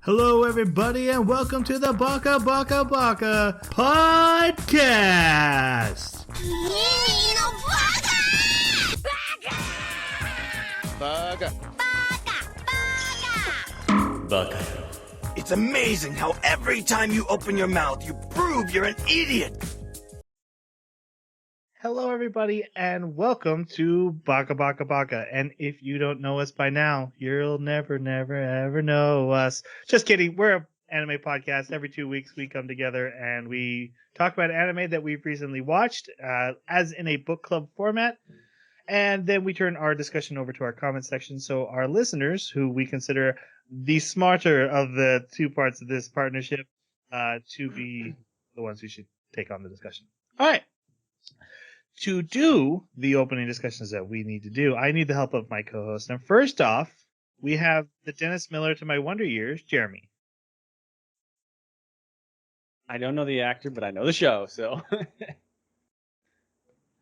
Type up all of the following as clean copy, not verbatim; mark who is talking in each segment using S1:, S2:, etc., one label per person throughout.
S1: Hello, everybody, and welcome to the Baka podcast.
S2: Baka.
S3: It's amazing how every time you open your mouth, you prove you're an idiot.
S1: Hello, everybody, and welcome to Baka. And if you don't know us by now, you'll never, ever know us. Just kidding. We're an anime podcast. Every 2 weeks, we come together and we talk about anime that we've recently watched, as in a book club format. And then we turn our discussion over to our comment section. So our listeners, who we consider the smarter of the two parts of this partnership, to be the ones who should take on the discussion. All right. To do the opening discussions that we need to do, I need the help of my co-host. And first off, we have the Dennis Miller to my wonder years, Jeremy.
S2: I don't know the actor, but I know the show, so.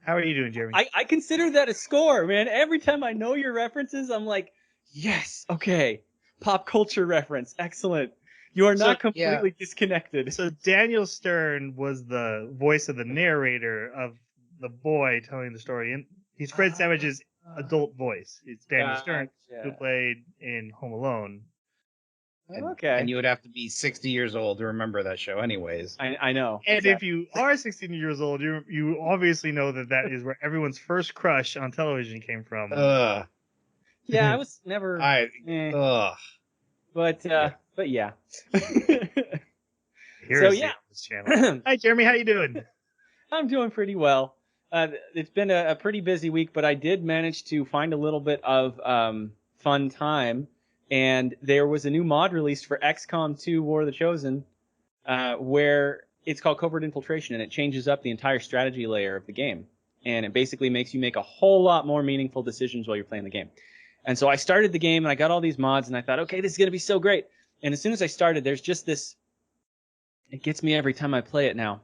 S1: How are you doing, Jeremy?
S2: I consider that a score, man. Every time I know your references, I'm like, yes, okay. Pop culture reference, excellent. You are not completely disconnected.
S1: So Daniel Stern was the voice of the narrator of the boy telling the story, and he's Fred Savage's adult voice. It's Daniel Stern, who played in Home Alone.
S4: And you would have to be 60 years old to remember that show anyways.
S2: I know.
S1: And if you are 16 years old, you obviously know that is where everyone's first crush on television came from.
S2: Yeah, I was never... But yeah.
S1: This channel. Hi, Jeremy. How you doing?
S2: I'm doing pretty well. It's been a pretty busy week, but I did manage to find a little bit of fun time. And there was a new mod released for XCOM 2 War of the Chosen, where it's called Covert Infiltration, and it changes up the entire strategy layer of the game. And it basically makes you make a whole lot more meaningful decisions while you're playing the game. And so I started the game, and I got all these mods, and I thought, okay, this is going to be so great. And as soon as I started, there's just this... It gets me every time I play it now.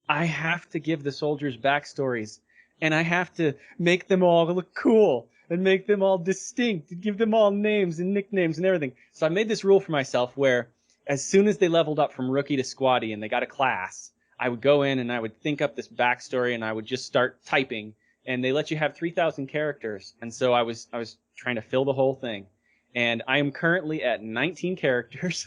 S2: I have to give the soldiers backstories, and I have to make them all look cool and make them all distinct and give them all names and nicknames and everything. So I made this rule for myself where as soon as they leveled up from rookie to squatty and they got a class, I would go in and I would think up this backstory and I would just start typing. And they let you have 3,000 characters. And so I was trying to fill the whole thing. And I am currently at 19 characters.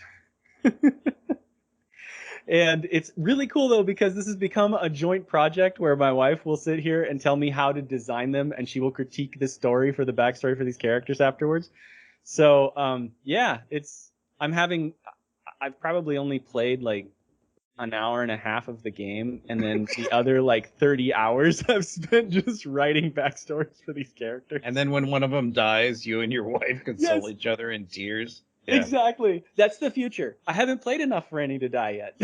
S2: And it's really cool, though, because this has become a joint project where my wife will sit here and tell me how to design them, and she will critique the story for the backstory for these characters afterwards. So, I've probably only played like an hour and a half of the game, and then the other like 30 hours I've spent just writing backstories for these characters.
S4: And then when one of them dies, you and your wife console each other in tears.
S2: Yeah. Exactly. That's the future. I haven't played enough for any to die yet.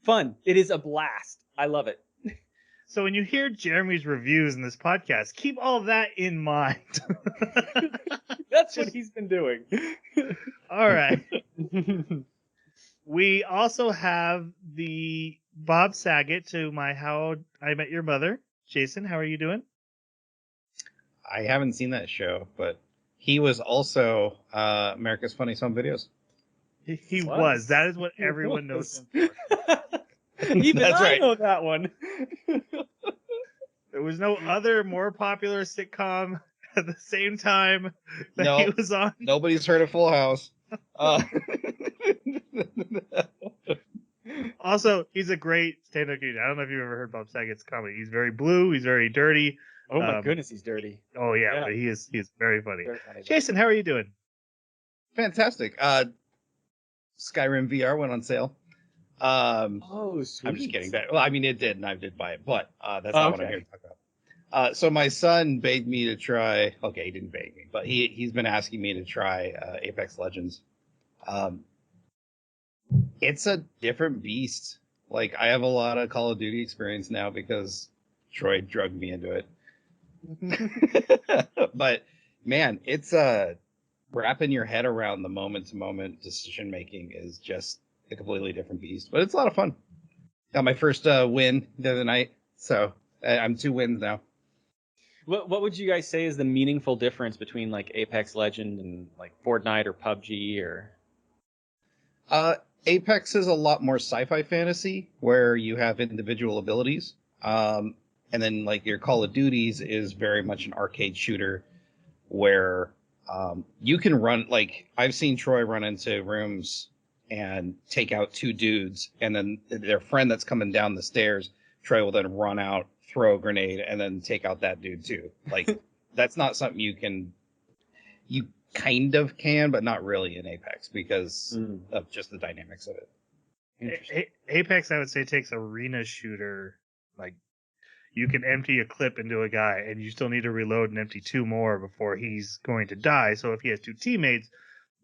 S2: Fun. It is a blast. I love it.
S1: So when you hear Jeremy's reviews in this podcast, keep all of that in mind.
S2: That's what he's been doing.
S1: All right. We also have the Bob Saget to my How I Met Your Mother. Jason, how are you doing?
S4: I haven't seen that show, but he was also America's Funniest Home Videos.
S1: He was. That is what everyone knows him for.
S2: Even
S4: That's
S2: I
S4: right.
S2: know that one.
S1: There was no other more popular sitcom at the same time that he was on.
S4: Nobody's heard of Full House.
S1: Also, he's a great stand-up comedian. I don't know if you've ever heard Bob Saget's comedy. He's very blue. He's very dirty.
S2: Oh my goodness, he's dirty.
S1: Oh yeah, but he is very funny. Jason, how are you doing?
S4: Fantastic. Skyrim VR went on sale.
S2: Oh, sweet.
S4: I'm just kidding. Well, I mean, it did, and I did buy it, but that's not what I'm here to talk about. So my son begged me to try. Okay, he didn't beg me, but he's been asking me to try Apex Legends. It's a different beast. Like, I have a lot of Call of Duty experience now because Troy drugged me into it. But man, it's wrapping your head around the moment-to-moment decision making is just a completely different beast. But it's a lot of fun. Got my first win the other night, so I'm 2 wins now.
S2: What would you guys say is the meaningful difference between like Apex Legend and like Fortnite or PUBG or?
S4: Apex is a lot more sci-fi fantasy where you have individual abilities. And then like your Call of Duties is very much an arcade shooter where you can run, like I've seen Troy run into rooms and take out two dudes, and then their friend that's coming down the stairs, Troy will then run out, throw a grenade, and then take out that dude too. Like that's not something you kind of can, but not really in Apex because of just the dynamics of it.
S1: Apex, I would say, takes arena shooter. Like, you can empty a clip into a guy, and you still need to reload and empty two more before he's going to die. So if he has two teammates,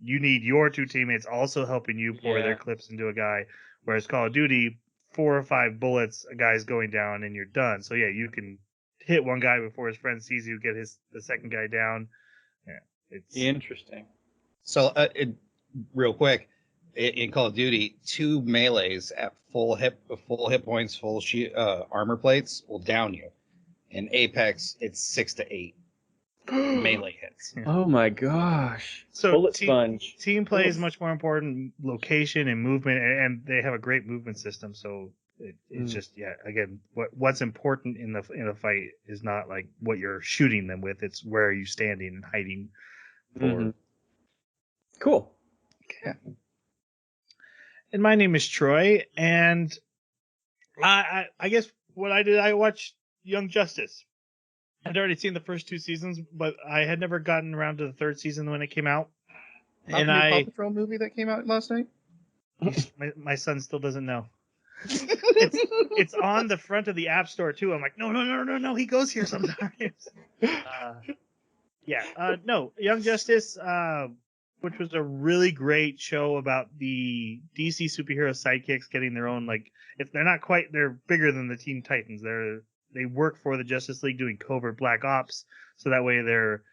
S1: you need your two teammates also helping you pour their clips into a guy. Whereas Call of Duty, 4 or 5 bullets, a guy's going down, and you're done. So yeah, you can hit one guy before his friend sees you, get the second guy down. Yeah, it's
S2: interesting.
S4: So, real quick, in Call of Duty, 2 melees at full hit points, full armor plates will down you. In Apex, it's 6 to 8 melee hits.
S2: Oh my gosh!
S1: So
S2: Bullet sponge.
S1: Team play is much more important. Location and movement, and they have a great movement system. So it's just again, what's important in a fight is not like what you're shooting them with. It's where are you standing and hiding for.
S2: Cool.
S4: Okay.
S1: And my name is Troy, and I guess what I did, I watched Young Justice. I'd already seen the first 2 seasons, but I had never gotten around to the 3rd season when it came out.
S4: Not the new Paw Patrol movie that came out last night?
S1: My son still doesn't know. It's on the front of the App Store, too. I'm like, no, he goes here sometimes. No, Young Justice, which was a really great show about the DC superhero sidekicks getting their own, like, if they're not quite, they're bigger than the Teen Titans. They work for the Justice League doing covert black ops, so that way they're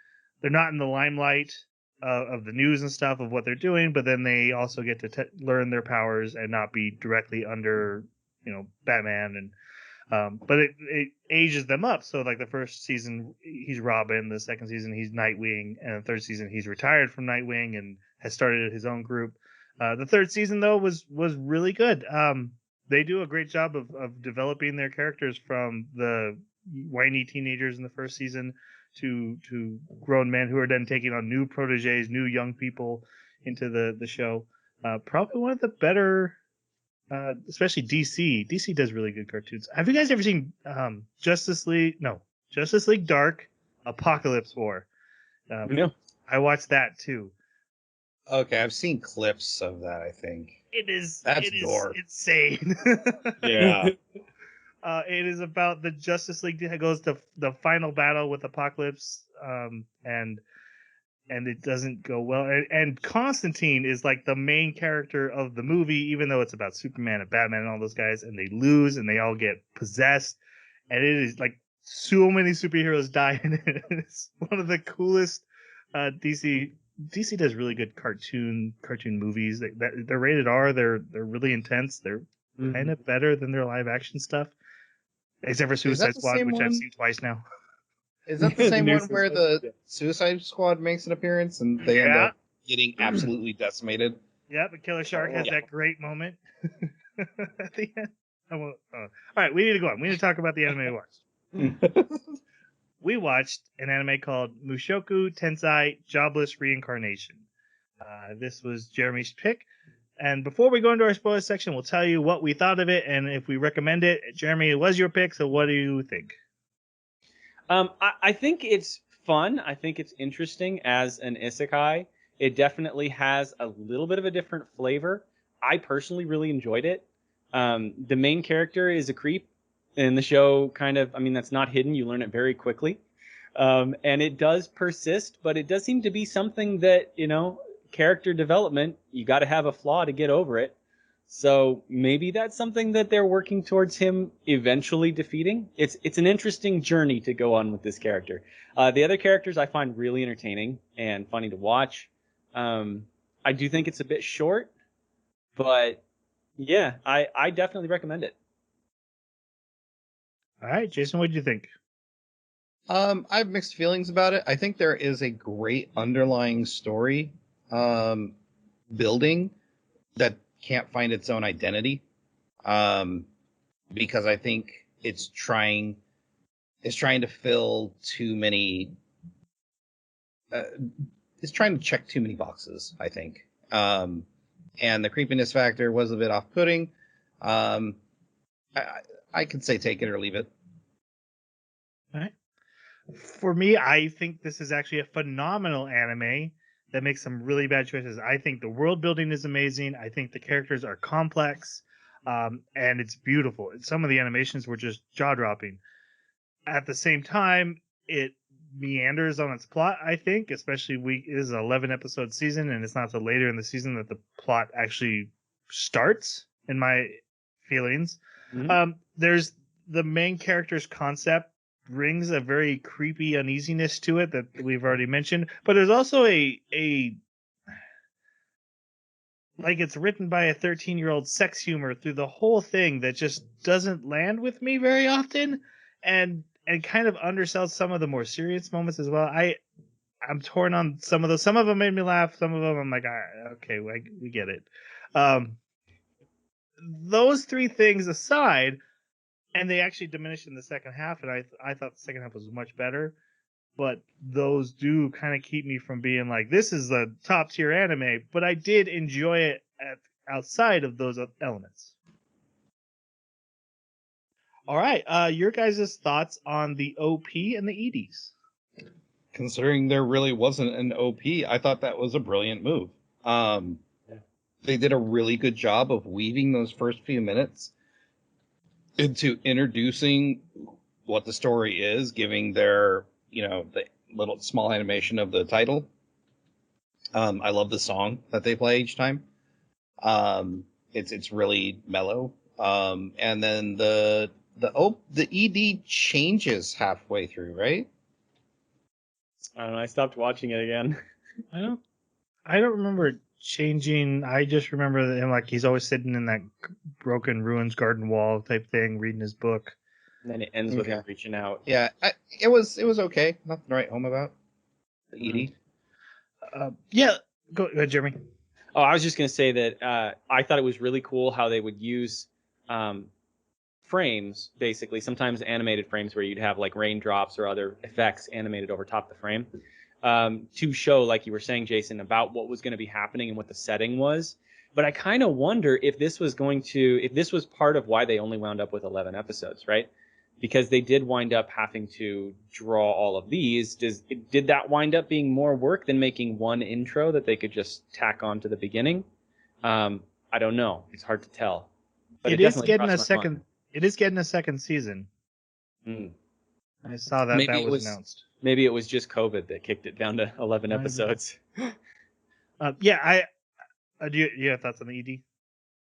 S1: not in the limelight of the news and stuff of what they're doing, but then they also get to learn their powers and not be directly under, Batman. And but it ages them up. So like the first season he's Robin, the second season he's Nightwing, and the 3rd season he's retired from Nightwing and has started his own group. The 3rd season though was really good. They do a great job of developing their characters from the whiny teenagers in the first season to grown men who are then taking on new proteges, new young people into the show. Probably one of the better, especially DC. DC does really good cartoons. Have you guys ever seen Justice League Dark Apocalypse War?
S2: No.
S1: I watched that too.
S4: Okay, I've seen clips of that, I think. That's gore.
S1: Insane.
S4: Yeah.
S1: It is about the Justice League that goes to the final battle with Apocalypse, and it doesn't go well. And Constantine is like the main character of the movie, even though it's about Superman and Batman and all those guys, and they lose and they all get possessed, and it is like so many superheroes die in it. It's one of the coolest DC does really good cartoon movies. They're rated R. They're really intense. They're kind of better than their live action stuff, except for Suicide Squad, which I've seen twice now.
S4: Is that the same one where the Suicide Squad makes an appearance and they end up getting absolutely decimated?
S1: Yeah, but Killer Shark has that great moment at the end. All right, we need to go on. We need to talk about the anime we watched. We watched an anime called Mushoku Tensei Jobless Reincarnation. This was Jeremy's pick. And before we go into our spoiler section, we'll tell you what we thought of it and if we recommend it. Jeremy, it was your pick, so what do you think?
S2: I think it's fun. I think it's interesting as an isekai. It definitely has a little bit of a different flavor. I personally really enjoyed it. The main character is a creep. In the show, that's not hidden. You learn it very quickly. And it does persist, but it does seem to be something that, character development, you got to have a flaw to get over it. So maybe that's something that they're working towards him eventually defeating. It's an interesting journey to go on with this character. The other characters I find really entertaining and funny to watch. I do think it's a bit short, but yeah, I definitely recommend it.
S1: All right, Jason, what did you think?
S4: I have mixed feelings about it. I think there is a great underlying story building that can't find its own identity. Because I think it's trying to fill too many. It's trying to check too many boxes, I think. And the creepiness factor was a bit off-putting. I, I could say take it or leave it.
S1: All right. For me, I think this is actually a phenomenal anime that makes some really bad choices. I think the world building is amazing. I think the characters are complex, and it's beautiful. Some of the animations were just jaw dropping. At the same time, it meanders on its plot. I think, especially it is an 11 episode season, and it's not till later in the season that the plot actually starts. In my feelings, there's the main character's concept brings a very creepy uneasiness to it that we've already mentioned, but there's also a like it's written by a 13-year-old sex humor through the whole thing that just doesn't land with me very often, and kind of undersells some of the more serious moments as well. I'm torn on some of those. Some of them made me laugh. Some of them I'm like, okay, we get it. Those three things aside, and they actually diminished in the second half, and I thought the second half was much better. But those do kind of keep me from being like, this is a top tier anime. But I did enjoy it outside of those elements. All right, your guys' thoughts on the OP and the EDs?
S4: Considering there really wasn't an OP, I thought that was a brilliant move. They did a really good job of weaving those first few minutes into introducing what the story is, giving their, the little small animation of the title. I love the song that they play each time. It's really mellow. And then the ED changes halfway through, right?
S2: I don't know. I stopped watching it again.
S1: I don't remember it changing. I just remember him like he's always sitting in that broken ruins garden wall type thing, reading his book.
S2: And then it ends with him reaching out.
S4: Yeah, it was okay. Nothing to write home about. The ED.
S1: Yeah, go ahead, Jeremy.
S2: Oh, I was just going to say that I thought it was really cool how they would use frames, basically, sometimes animated frames where you'd have like raindrops or other effects animated over top of the frame to show, like you were saying, Jason, about what was going to be happening and what the setting was. But I kind of wonder if this was part of why they only wound up with 11 episodes, right? Because they did wind up having to draw all of these. Did that wind up being more work than making one intro that they could just tack on to the beginning? I don't know. It's hard to tell. But
S1: It is getting a second. It is getting a second season. I saw that
S2: maybe
S1: that was announced.
S2: Maybe it was just COVID that kicked it down to 11 episodes.
S1: Yeah, do you have thoughts on the ED?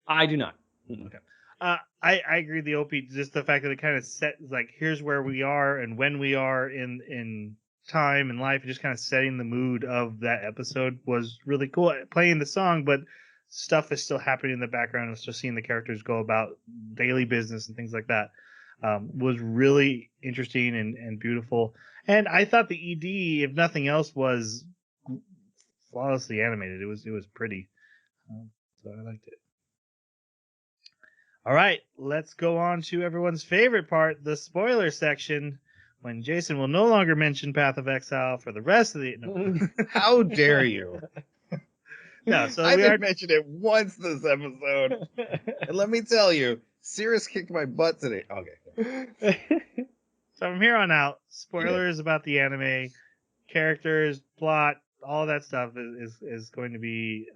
S2: I do not.
S1: Okay. I agree with the OP. Just the fact that it kind of set like here's where we are and when we are in time and life, and just kind of setting the mood of that episode was really cool. Playing the song, but stuff is still happening in the background. And still seeing the characters go about daily business and things like that was really interesting and beautiful. And I thought the ED, if nothing else, was flawlessly animated. It was pretty, so I liked it. All right, let's go on to everyone's favorite part, the spoiler section, when Jason will no longer mention Path of Exile for the rest of the... No.
S4: How dare you?
S1: No, so
S4: I didn't mention it once this episode. And let me tell you, Cirrus kicked my butt today. Okay.
S1: So from here on out, spoilers about the anime, characters, plot, all that stuff is going to be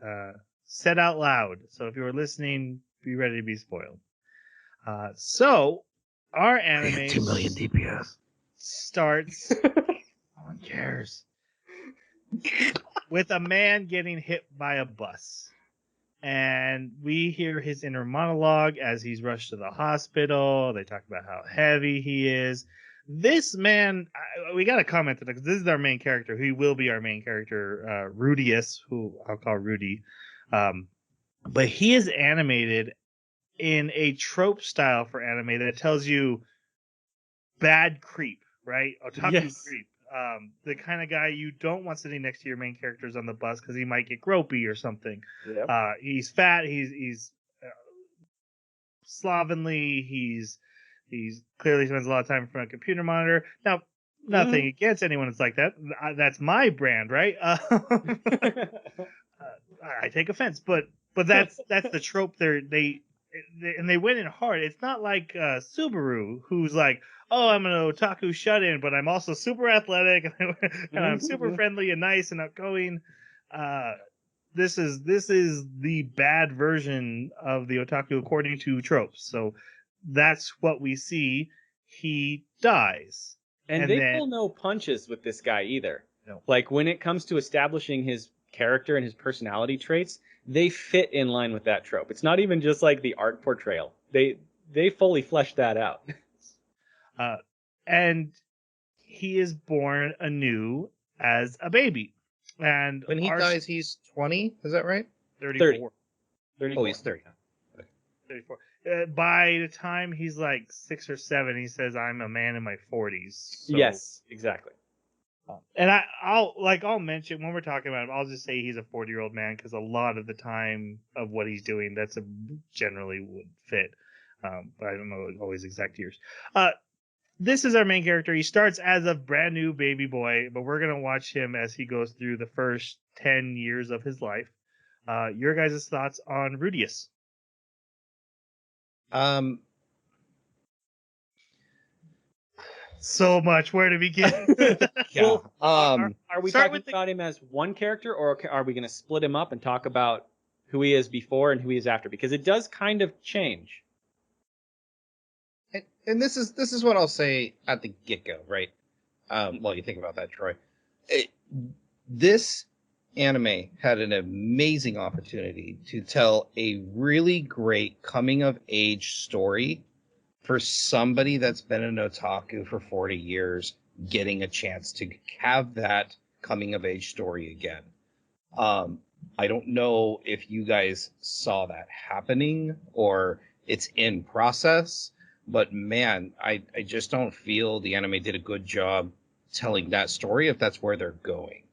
S1: said out loud. So if you are listening, be ready to be spoiled. So our anime
S3: 2 million DPS
S1: starts. No one cares. With a man getting hit by a bus, and we hear his inner monologue as he's rushed to the hospital. They talk about how heavy he is. This man, we got to comment on it because this is our main character. He will be our main character, Rudius, who I'll call Rudy. But he is animated in a trope style for anime that tells you bad creep. right? Otaku
S2: Yes.
S1: creep. The kind of guy you don't want sitting next to your main characters on the bus because he might get gropey or something.
S2: Yep.
S1: He's fat. He's slovenly. He's clearly spends a lot of time in front of a computer monitor. Now, nothing against anyone that's like that. That's my brand, right? I take offense, but that's the trope. They went in hard. It's not like Subaru, who's like, oh, I'm an otaku shut-in, but I'm also super athletic and I'm super friendly and nice and outgoing. This is the bad version of the otaku according to tropes. So that's what we see. He dies,
S2: And
S1: and
S2: they
S1: then
S2: pull no punches with this guy either.
S1: no.
S2: Like when it comes to establishing his character and his personality traits, they fit in line with that trope. It's not even just like the art portrayal. They fully flesh that out.
S1: And he is born anew as a baby. And
S4: When he
S1: our
S4: dies, he's 20. Is that right?
S1: 34.
S2: 34.
S4: Oh, he's 30.
S1: 34. By the time he's like 6 or 7, he says, "I'm a man in my 40s." So,
S2: Yes, exactly.
S1: and I'll mention when we're talking about him, I'll just say he's a 40-year-old man because a lot of the time of what he's doing, that's generally would fit. But I don't know always exact years. This is our main character. He starts as a brand new baby boy, but we're gonna watch him as he goes through the first 10 years of his life. Your guys' thoughts on Rudius?
S4: Um,
S1: So much. Where to begin?
S4: yeah.
S2: Well, are we
S1: start
S2: talking
S1: with the-
S2: about him as one character, or are we going to split him up and talk about who he is before and who he is after? Because it does kind of change.
S4: and this is what I'll say at the get-go, right? While you think about that, Troy. This anime had an amazing opportunity to tell a really great coming-of-age story for somebody that's been an otaku for 40 years, getting a chance to have that coming-of-age story again. I don't know if you guys saw that happening or it's in process, but man, I just don't feel the anime did a good job telling that story if that's where they're going.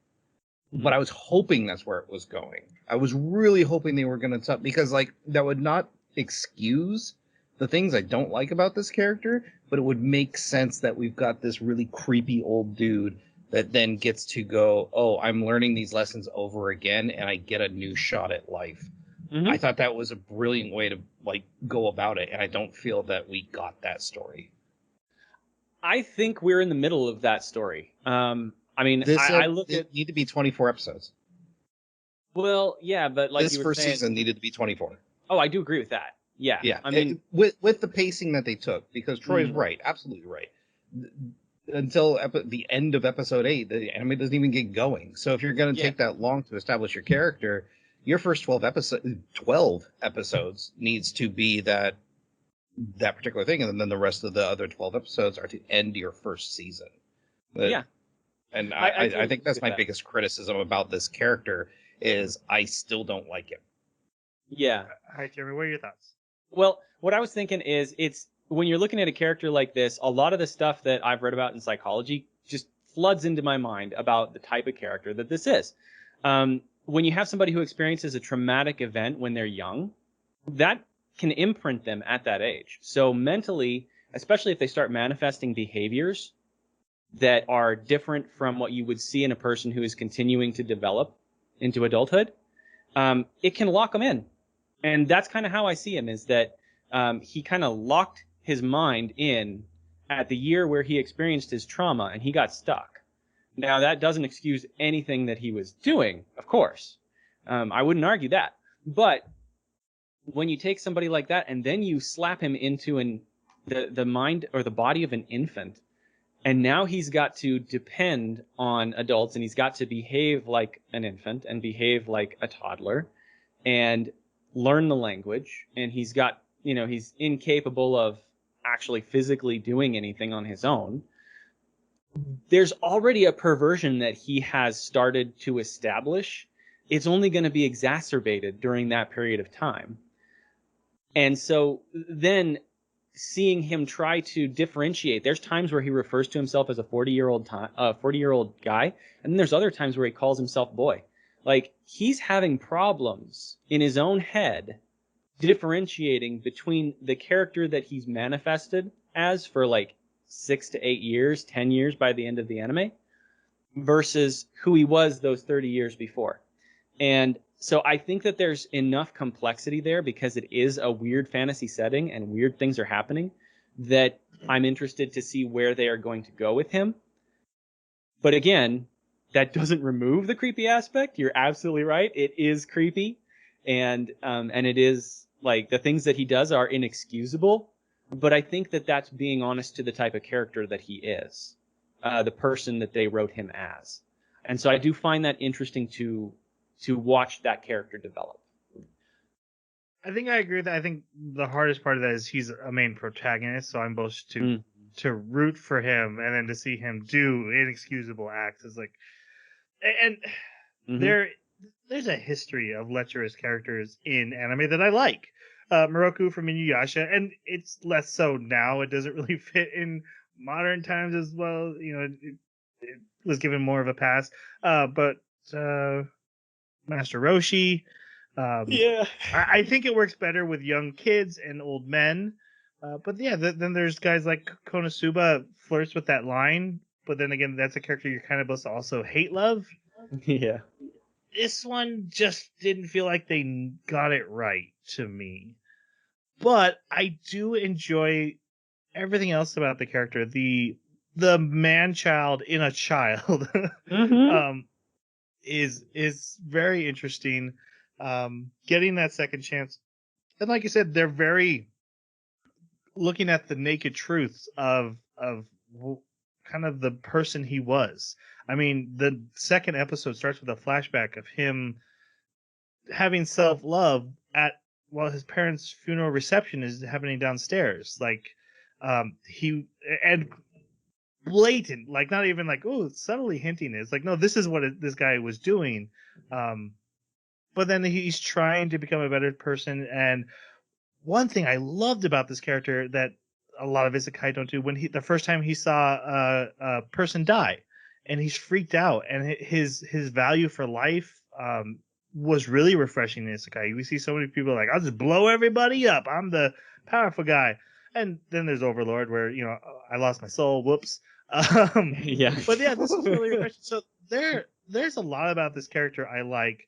S4: But I was hoping that's where it was going. I was really hoping they were going to because like that would not excuse the things I don't like about this character, but it would make sense that we've got this really creepy old dude that then gets to go, oh, I'm learning these lessons over again and I get a new shot at life.
S2: Mhm.
S4: I thought that was a brilliant way to like go about it, and I don't feel that we got that story.
S2: I think we're in the middle of that story. I mean, I look at
S4: need to be 24 episodes.
S2: well, yeah, but like
S4: This
S2: you were
S4: first
S2: saying,
S4: season needed to be 24.
S2: oh, I do agree with that. Yeah,
S4: Yeah,
S2: I mean,
S4: with the pacing that they took, because Troy's right, absolutely right. Until the end of episode 8, the anime doesn't even get going. So if you're going to take that long to establish your character, your first 12 episodes needs to be that particular thing, and then the rest of the other 12 episodes are to end your first season.
S2: yeah.
S4: And
S2: I
S4: I think that's my
S2: that.
S4: biggest criticism about this character is I still don't like him.
S2: Yeah.
S1: All right, Jeremy, what are your thoughts?
S2: Well, what I was thinking is it's when you're looking at a character like this, a lot of the stuff that I've read about in psychology just floods into my mind about the type of character that this is. When you have somebody who experiences a traumatic event when they're young, that can imprint them at that age. So mentally, especially if they start manifesting behaviors that are different from what you would see in a person who is continuing to develop into adulthood, it can lock them in. And that's kind of how I see him, is that he kind of locked his mind in at the year where he experienced his trauma and he got stuck. Now, that doesn't excuse anything that he was doing, of course. I wouldn't argue that. But when you take somebody like that and then you slap him into the mind or the body of an infant, and now he's got to depend on adults and he's got to behave like an infant and behave like a toddler and learn the language, and he's got, he's incapable of actually physically doing anything on his own. There's already a perversion that he has started to establish. It's only going to be exacerbated during that period of time. And so then seeing him try to differentiate. There's times where he refers to himself as a 40-year-old guy, and then there's other times where he calls himself boy. Like, he's having problems in his own head differentiating between the character that he's manifested as for like 6 to 8 years, 10 years by the end of the anime, versus who he was those 30 years before. And so I think that there's enough complexity there, because it is a weird fantasy setting and weird things are happening, that I'm interested to see where they are going to go with him. But again, that doesn't remove the creepy aspect. You're absolutely right. It is creepy, and it is like the things that he does are inexcusable. But I think that that's being honest to the type of character that he is, the person that they wrote him as. And so I do find that interesting to watch that character develop.
S1: I think I agree with that. I think the hardest part of that is he's a main protagonist, so I'm both to root for him, and then to see him do inexcusable acts is like, and there's a history of lecherous characters in anime that I like. Moroku from Inuyasha, and it's less so now. It doesn't really fit in modern times as well. You know, it was given more of a pass. But Master Roshi,
S2: Yeah.
S1: I think it works better with young kids and old men. But yeah, then there's guys like Konosuba flirts with that line, but then again, that's a character you're kind of supposed to also hate love.
S2: Yeah.
S1: This one just didn't feel like they got it right to me. But I do enjoy everything else about the character. The man-child in a child is very interesting. Getting that second chance. And like you said, they're very looking at the naked truths of kind of the person he was. I mean, the second episode starts with a flashback of him having self-love while his parents' funeral reception is happening downstairs. Like, he and blatant, like not even like, oh, subtly hinting. It's like, no, this is what this guy was doing. But then he's trying to become a better person. And one thing I loved about this character that a lot of isekai don't do, when the first time he saw a person die, and he's freaked out, and his value for life was really refreshing in isekai. We see so many people like, I'll just blow everybody up. I'm the powerful guy. And then there's Overlord, where I lost my soul. Whoops.
S2: Yeah.
S1: But yeah, this is really refreshing. So there's a lot about this character I like.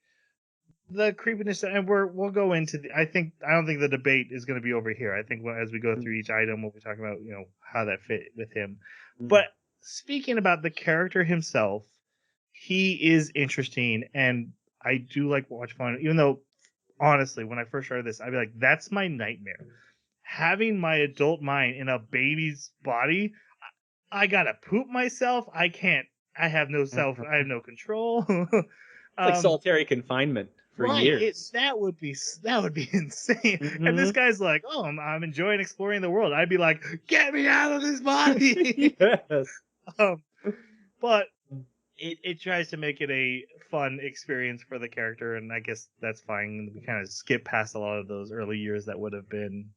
S1: The creepiness, and we'll go into I don't think the debate is going to be over here. I think as we go through each item, we'll be talking about how that fit with him. But speaking about the character himself, he is interesting, and I do like watch fun. Even though, honestly, when I first started this, I'd be like, "That's my nightmare." Having my adult mind in a baby's body, I gotta poop myself. I can't. I have no self. I have no control.
S2: It's like solitary confinement for years.
S1: That would be insane. And this guy's like, "Oh, I'm enjoying exploring the world." I'd be like, "Get me out of this body!"
S2: Yes.
S1: But it tries to make it a fun experience for the character, and I guess that's fine. We kind of skip past a lot of those early years that would have been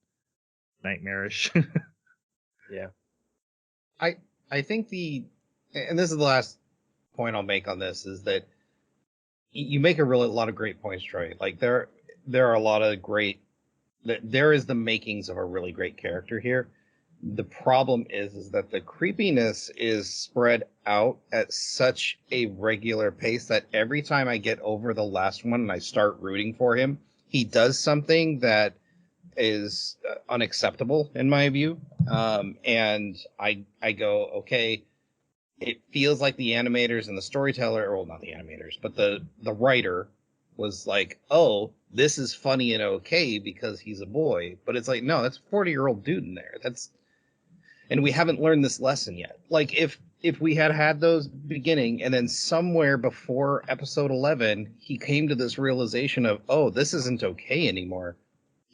S1: nightmarish.
S2: Yeah.
S4: I think and this is the last point I'll make on this, is that you make a lot of great points, Troy. Like there are a lot of there is the makings of a really great character here. The problem is that the creepiness is spread out at such a regular pace that every time I get over the last one and I start rooting for him, he does something that is unacceptable in my view. And I go, okay, it feels like the animators and the storyteller, or well, not the animators, but the writer was like, oh, this is funny and okay because he's a boy. But it's like, no, that's a 40-year-old dude in there. And we haven't learned this lesson yet. Like if we had those beginning, and then somewhere before episode 11, he came to this realization of, oh, this isn't okay anymore,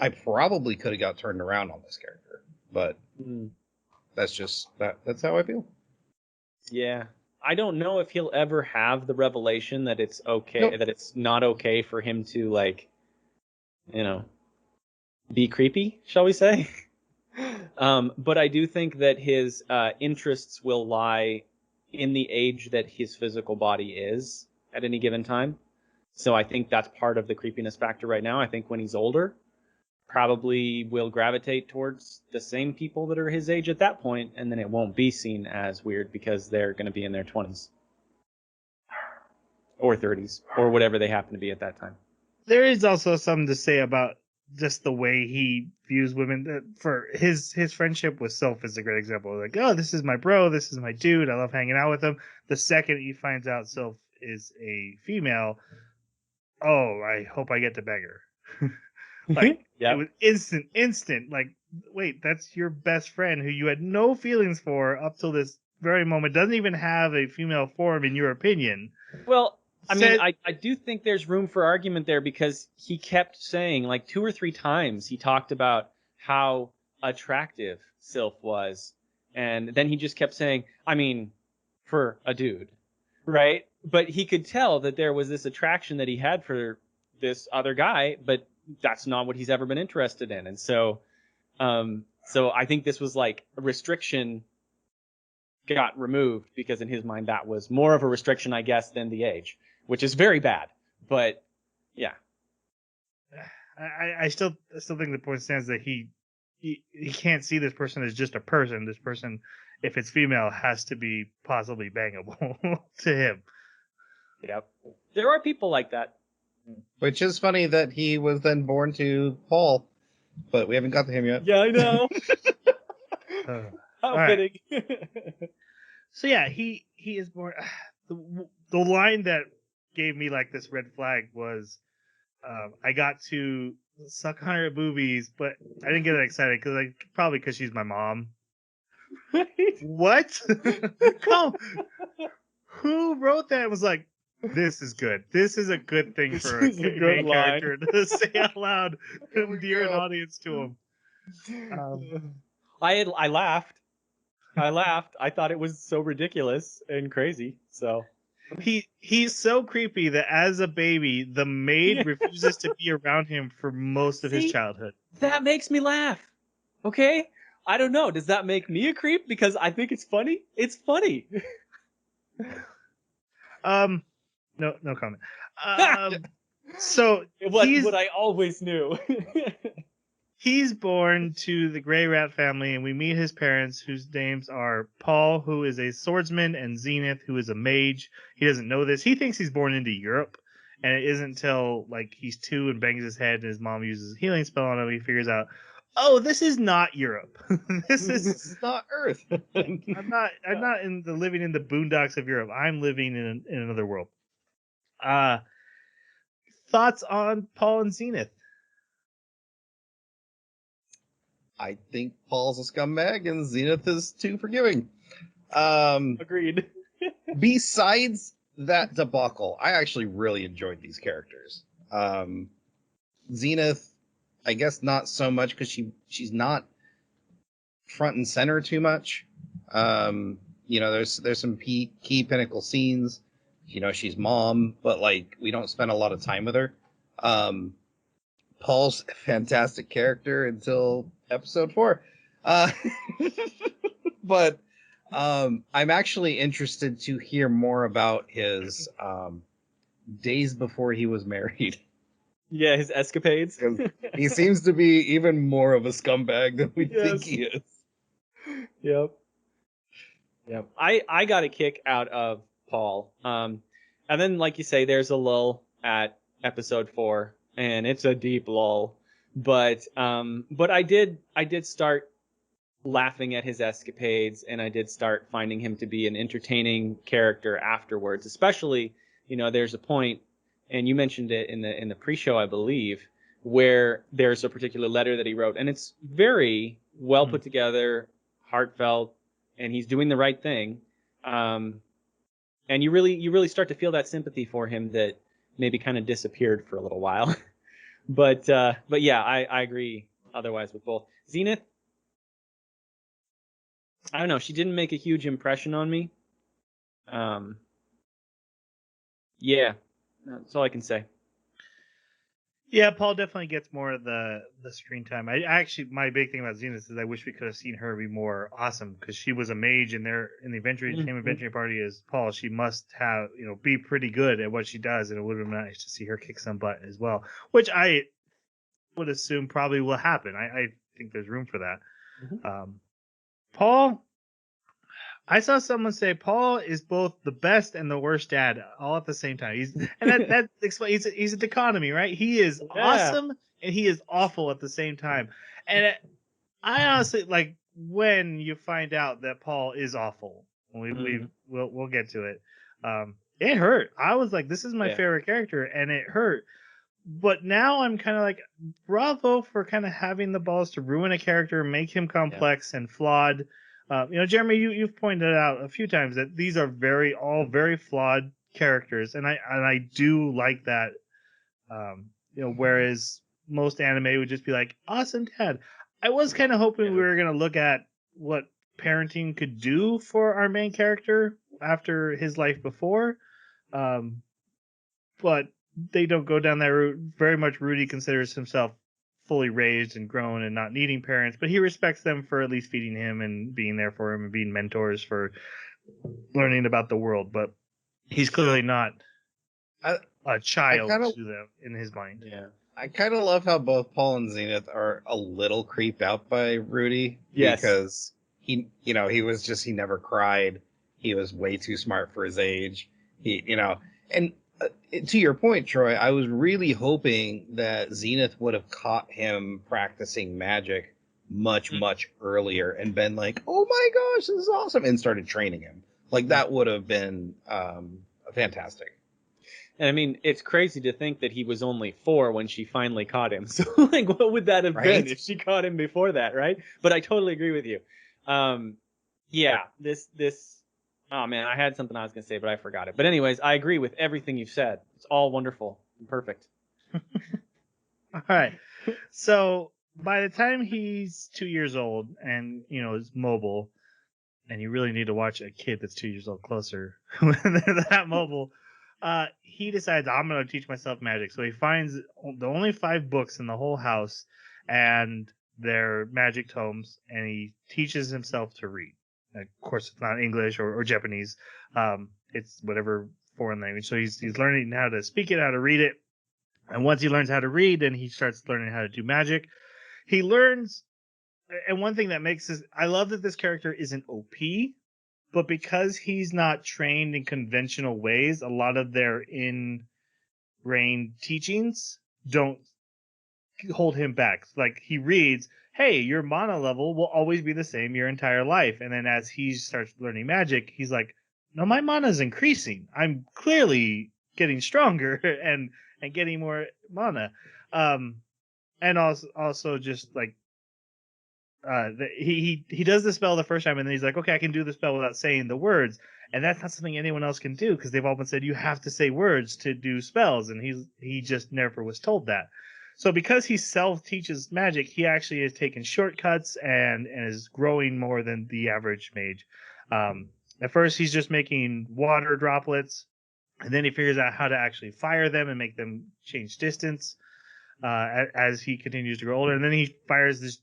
S4: I probably could have got turned around on this character. But that's just that's how I feel.
S2: Yeah. I don't know if he'll ever have the revelation that it's okay, that it's not okay for him to, like, be creepy, shall we say? But I do think that his interests will lie in the age that his physical body is at any given time. So I think that's part of the creepiness factor right now. I think when he's older, probably will gravitate towards the same people that are his age at that point, and then it won't be seen as weird because they're going to be in their 20s or 30s or whatever they happen to be at that time.
S1: There is also something to say about just the way he views women. For his friendship with Soph is a great example. Like, oh, this is my bro, this is my dude. I love hanging out with him. The second he finds out Soph is a female, oh, I hope I get to bang her. Like,
S2: Yep.
S1: It was instant. Like, wait, that's your best friend who you had no feelings for up till this very moment. Doesn't even have a female form in your opinion.
S2: Well, I mean,
S1: Said-
S2: I do think there's room for argument there because he kept saying, like 2 or 3 times, he talked about how attractive Sylph was. And then he just kept saying, I mean, for a dude, right? But he could tell that there was this attraction that he had for this other guy, but that's not what he's ever been interested in. And so I think this was like a restriction got removed because in his mind that was more of a restriction, I guess, than the age, which is very bad. But yeah,
S1: I still think the point stands that he can't see this person as just a person. This person, if it's female, has to be possibly bangable to him.
S2: yep. There are people like that.
S4: Which is funny that he was then born to Paul, but we haven't got to him yet.
S2: Yeah, I know.
S1: Uh,
S2: How
S1: all right.
S2: fitting.
S1: So yeah, he is born. The line that gave me like this red flag was, I got to suck on her boobies, but I didn't get that excited probably because she's my mom. What? Come, who wrote that? And was like, this is good. This is a good thing
S2: This
S1: for a
S2: is a good
S1: main
S2: line.
S1: character to say out loud to
S4: we
S1: endear an
S4: go.
S1: audience to him.
S2: I laughed. I thought it was so ridiculous and crazy. So
S1: He's so creepy that as a baby, the maid
S2: Yeah.
S1: refuses to be around him for most of his
S2: See?
S1: childhood.
S2: that makes me laugh. Okay? I don't know. Does that make me a creep? Because I think it's funny. It's funny.
S1: No comment. So he's
S2: What I always knew.
S1: he's born to the Gray Rat family, and we meet his parents, whose names are Paul, who is a swordsman, and Zenith, who is a mage. He doesn't know this. He thinks he's born into Europe, and it isn't until like he's 2 and bangs his head, and his mom uses a healing spell on him. He figures out, oh, this is not Europe. This is
S4: This is not Earth.
S1: I'm not living in the boondocks of Europe. I'm living in another world. Thoughts on Paul and Zenith?
S4: I think Paul's a scumbag and Zenith is too forgiving.
S2: Agreed.
S4: Besides that debacle, I actually really enjoyed these characters. Zenith, I guess not so much because she's not front and center too much. There's some key pinnacle scenes. She's mom, but like we don't spend a lot of time with her. Paul's a fantastic character until episode 4. But I'm actually interested to hear more about his days before he was married.
S2: Yeah, his escapades.
S4: 'Cause he seems to be even more of a scumbag than we think
S2: Yes.
S4: he is.
S2: Yep. I got a kick out of Paul. And then, like you say, there's a lull at episode 4, and it's a deep lull. But I did start laughing at his escapades, and I did start finding him to be an entertaining character afterwards. Especially, there's a point, and you mentioned it in the pre-show, I believe, where there's a particular letter that he wrote, and it's very well put together, heartfelt, and he's doing the right thing. And you really start to feel that sympathy for him that maybe kind of disappeared for a little while. But yeah, I agree otherwise with both. Zenith, I don't know, she didn't make a huge impression on me. Yeah, that's all I can say.
S1: Yeah, Paul definitely gets more of the screen time. I actually, my big thing about Zenith is I wish we could have seen her be more awesome, because she was a mage in the adventure same adventure party as Paul. She must have, be pretty good at what she does, and it would have been nice to see her kick some butt as well, which I would assume probably will happen. I think there's room for that. Paul, I saw someone say Paul is both the best and the worst dad all at the same time. That explains he's a dichotomy, right? He is awesome and he is awful at the same time. And I honestly like when you find out that Paul is awful. We'll get to it. It hurt. I was like, this is my favorite character, and it hurt. But now I'm kind of like, bravo for kind of having the balls to ruin a character, make him complex and flawed. Jeremy, you've pointed out a few times that these are all very flawed characters, and I do like that. Whereas most anime would just be like, awesome dad. I was kind of hoping we were gonna look at what parenting could do for our main character after his life before, but they don't go down that route. Very much Rudy considers himself fully raised and grown and not needing parents, but he respects them for at least feeding him and being there for him and being mentors for learning about the world. But he's clearly not a child to them in his mind.
S2: Yeah.
S4: I kind of love how both Paul and Zenith are a little creeped out by Rudy.
S2: Yes.
S4: Because he never cried. He was way too smart for his age. And to your point, Troy, I was really hoping that Zenith would have caught him practicing magic much earlier and been like, oh my gosh, this is awesome, and started training him. Like, that would have been fantastic.
S2: And I mean, it's crazy to think that he was only 4 when she finally caught him. So, like, what would that have been if she caught him before that, right? But I totally agree with you. This. Oh man, I had something I was gonna say, but I forgot it. But anyways, I agree with everything you've said. It's all wonderful and perfect.
S1: All right. So by the time he's 2 years old and is mobile, and you really need to watch a kid that's 2 years old closer when they're that mobile, he decides, I'm going to teach myself magic. So he finds the only 5 books in the whole house, and they're magic tomes, and he teaches himself to read. Of course, it's not English or Japanese. It's whatever foreign language. So he's learning how to speak it, how to read it. And once he learns how to read, then he starts learning how to do magic. He learns, and one thing that makes this, I love that this character isn't OP, but because he's not trained in conventional ways, a lot of their in-brain teachings don't hold him back. Like, he reads, hey, your mana level will always be the same your entire life. And then as he starts learning magic, he's like, no, my mana's increasing. I'm clearly getting stronger and getting more mana. And also just like, he does the spell the first time, and then he's like, okay, I can do the spell without saying the words. And that's not something anyone else can do, because they've all been said you have to say words to do spells, and he just never was told that. So because he self-teaches magic, he actually has taken shortcuts and is growing more than the average mage. At first, he's just making water droplets, and then he figures out how to actually fire them and make them change distance as he continues to grow older. And then he fires this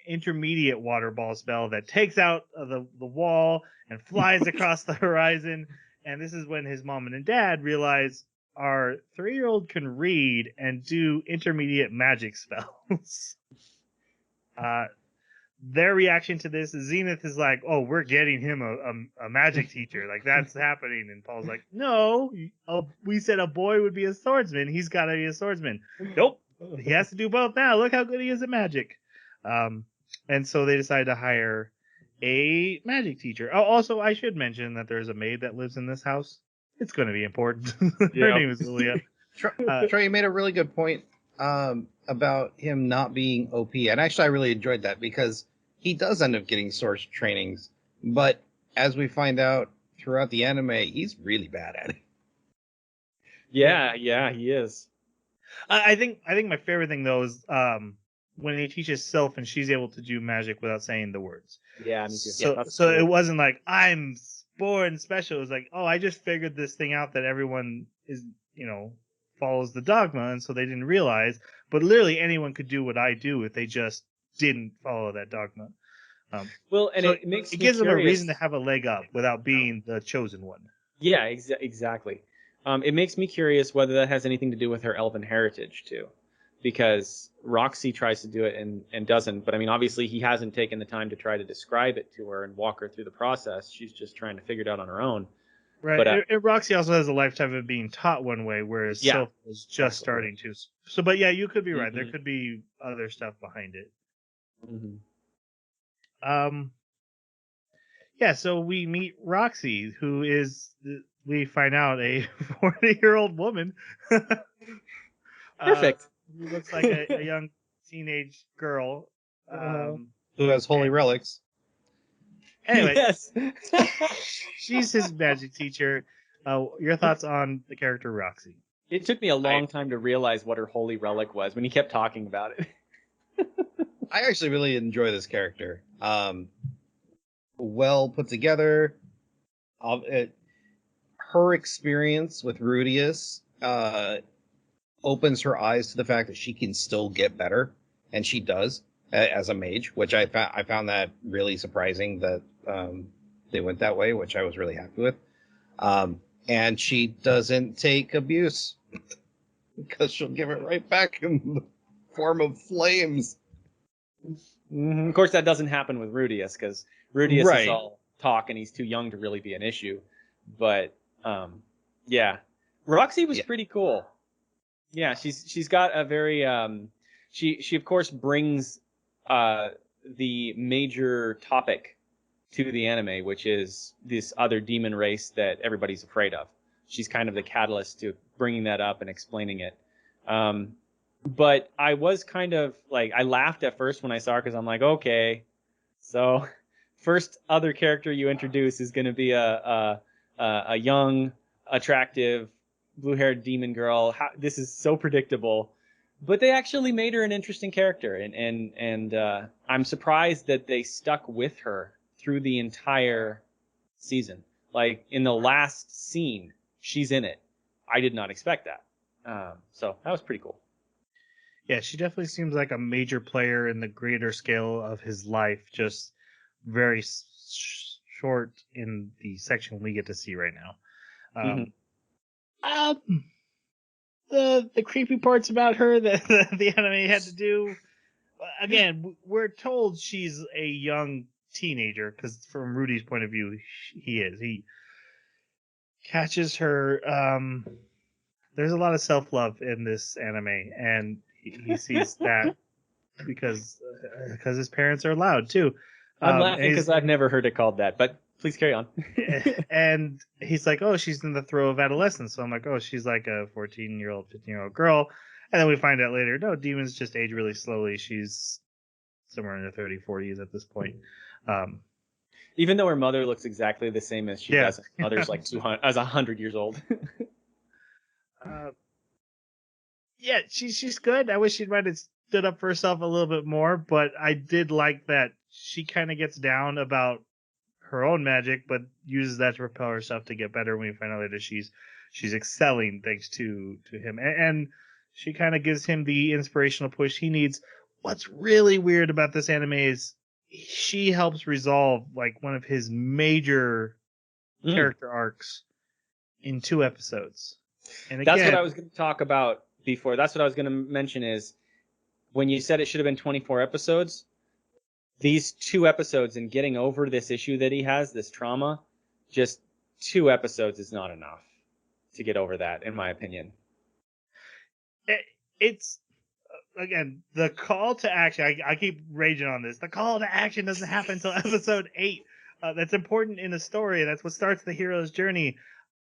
S1: intermediate water ball spell that takes out the wall and flies across the horizon. And this is when his mom and dad realize our 3-year-old can read and do intermediate magic spells. Their reaction to this is Zenith is like, oh, we're getting him a magic teacher. Like, that's happening. And Paul's like, no, we said a boy would be a swordsman. He's got to be a swordsman. Nope. He has to do both now. Look how good he is at magic. And so they decided to hire a magic teacher. Oh, also, I should mention that there's a maid that lives in this house. It's going to be important. Her name is Julia.
S4: Troy, you made a really good point about him not being OP. And actually, I really enjoyed that, because he does end up getting source trainings. But as we find out throughout the anime, he's really bad at it.
S2: Yeah, he is.
S1: I think my favorite thing, though, is when he teaches Sylph and she's able to do magic without saying the words.
S2: Yeah, me too.
S1: So
S2: cool.
S1: It wasn't like, I'm born special. It was like, oh, I just figured this thing out that everyone is, follows the dogma, and so they didn't realize. But literally anyone could do what I do if they just didn't follow that dogma.
S2: Well, and
S1: So
S2: it makes
S1: it
S2: me
S1: gives them a reason to
S2: curious.
S1: have a leg up without being the chosen one.
S2: Yeah, exactly. It makes me curious whether that has anything to do with her elven heritage too, because Roxy tries to do it and doesn't. But I mean, obviously, he hasn't taken the time to try to describe it to her and walk her through the process. She's just trying to figure it out on her own.
S1: Right.
S2: But
S1: And Roxy also has a lifetime of being taught one way, whereas
S2: yeah,
S1: Sylph is just starting to. So, but yeah, you could be right. There
S2: Mhm.
S1: could be other stuff behind it.
S2: Mhm.
S1: Yeah, so we meet Roxy, who is, we find out, a 40-year-old woman.
S2: Perfect.
S1: Who looks like a young teenage girl.
S4: Who has holy relics?
S1: Anyway,
S2: Yes.
S1: she's his magic teacher. Your thoughts on the character Roxy?
S2: It took me a long time to realize what her holy relic was when he kept talking about it.
S4: I actually really enjoy this character. Well put together. Her experience with Rudius opens her eyes to the fact that she can still get better, and she does as a mage, which I found that really surprising that they went that way, which I was really happy with. And she doesn't take abuse because she'll give it right back in the form of flames.
S2: Mm-hmm. Of course, that doesn't happen with Rudius because Rudius
S4: Right.
S2: is all talk and he's too young to really be an issue. But yeah, Roxy was pretty cool. Yeah, she's got a very she of course brings the major topic to the anime, which is this other demon race that everybody's afraid of. She's kind of the catalyst to bringing that up and explaining it. But I was kind of like, I laughed at first when I saw her because I'm like, okay, so first other character you introduce is going to be a young, attractive, blue-haired demon girl. This is so predictable. But they actually made her an interesting character, and I'm surprised that they stuck with her through the entire season. Like in the last scene, she's in it. I did not expect that. So that was pretty cool.
S1: Yeah, she definitely seems like a major player in the greater scale of his life. Just very short in the section we get to see right now. The creepy parts about her that the anime had to do. Again, we're told she's a young teenager because from Rudy's point of view, he is. He catches her. There's a lot of self-love in this anime, and he sees that because his parents are loud too.
S2: I'm laughing because I've never heard it called that, but please carry on.
S1: And he's like, oh, she's in the throes of adolescence. So I'm like, oh, she's like a 14-year-old, 15-year-old girl. And then we find out later, no, demons just age really slowly. She's somewhere in her 30s, 40s at this point.
S2: Even though her mother looks exactly the same as she does, her mother's like 100 years old.
S1: Yeah, she's good. I wish she might have stood up for herself a little bit more, but I did like that she kind of gets down about her own magic, but uses that to propel herself to get better. When we find out later she's excelling thanks to him, and she kind of gives him the inspirational push he needs. What's really weird about this anime is she helps resolve like one of his major character arcs in 2 episodes. And again,
S2: that's what I was going to talk about before. That's what I was going to mention is when you said it should have been 24 episodes, these 2 episodes and getting over this issue that he has, this trauma, just 2 episodes is not enough to get over that, in my opinion.
S1: It's again the call to action. I keep raging on this. The call to action doesn't happen until episode 8. That's important in a story. That's what starts the hero's journey.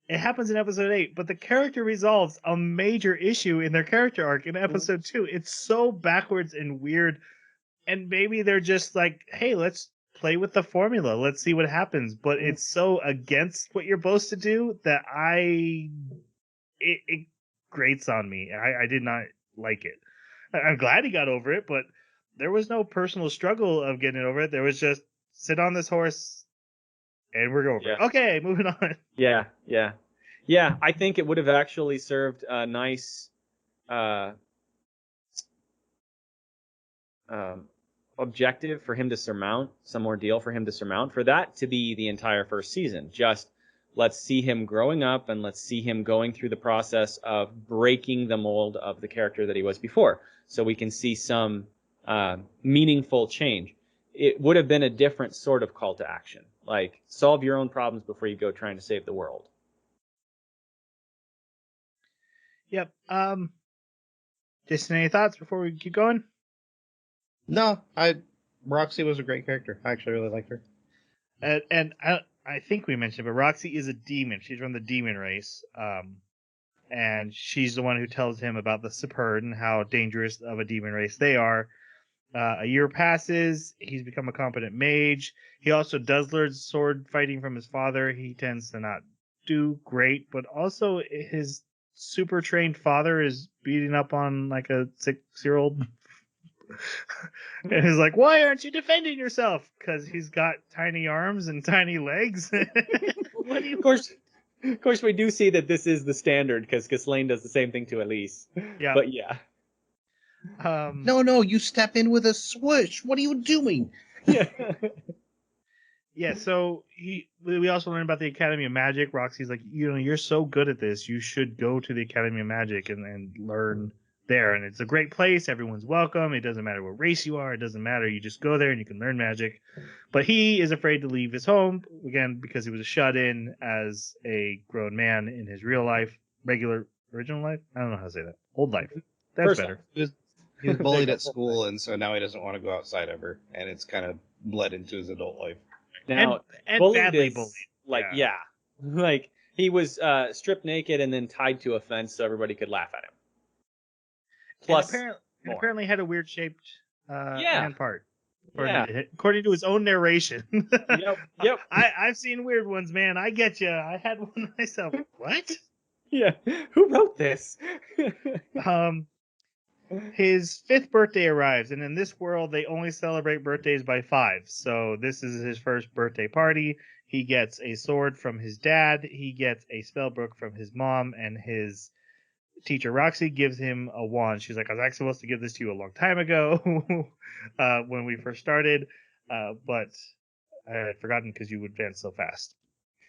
S1: It happens in episode 8, but the character resolves a major issue in their character arc in episode 2. It's so backwards and weird. And maybe they're just like, hey, let's play with the formula. Let's see what happens. But it's so against what you're supposed to do that it grates on me. I did not like it. I'm glad he got over it, but there was no personal struggle of getting over it. There was just sit on this horse and we're over.
S2: Yeah.
S1: Okay, moving on.
S2: Yeah. Yeah, I think it would have actually served a nice uh, objective for him to surmount, some ordeal for him to surmount, for that to be the entire first season. Just let's see him growing up and let's see him going through the process of breaking the mold of the character that he was before, so we can see some meaningful change. It would have been a different sort of call to action, like solve your own problems before you go trying to save the world.
S1: Yep. Jason, any thoughts before we keep going?
S4: No, Roxy was a great character. I actually really liked her.
S1: And I think we mentioned, but Roxy is a demon. She's from the demon race. And she's the one who tells him about the Superd and how dangerous of a demon race they are. A year passes. He's become a competent mage. He also does learn sword fighting from his father. He tends to not do great, but also his super trained father is beating up on like a 6-year-old. And he's like, why aren't you defending yourself? Because he's got tiny arms and tiny legs. What do you...
S2: Of course, we do see that this is the standard because Ghislaine does the same thing to Elise.
S1: Yeah.
S2: But yeah.
S4: No, you step in with a swoosh. What are you doing?
S2: Yeah.
S1: Yeah, so we also learned about the Academy of Magic. Roxy's like, you're so good at this. You should go to the Academy of Magic and learn there. And it's a great place. Everyone's welcome. It doesn't matter what race you are. It doesn't matter. You just go there and you can learn magic. But he is afraid to leave his home, again, because he was a shut-in as a grown man in his real life, original life? I don't know how to say that. Old life. That's
S2: First
S1: better.
S4: He was bullied at school, and so now he doesn't want to go outside ever. And it's kind of bled into his adult life.
S2: Now,
S1: and
S2: bullied
S1: badly
S2: is,
S1: bullied.
S2: like, yeah. Like, he was stripped naked and then tied to a fence so everybody could laugh at him. Plus,
S1: and apparently had a weird shaped hand part.
S2: Yeah.
S1: According to his own narration.
S2: Yep.
S1: I've seen weird ones, man. I get you. I had one myself. What?
S2: Yeah. Who wrote this?
S1: His 5th birthday arrives, and in this world, they only celebrate birthdays by 5. So this is his first birthday party. He gets a sword from his dad. He gets a spell book from his mom, and his teacher Roxy gives him a wand. She's like, I was actually supposed to give this to you a long time ago when we first started, but I had forgotten because you advanced so fast.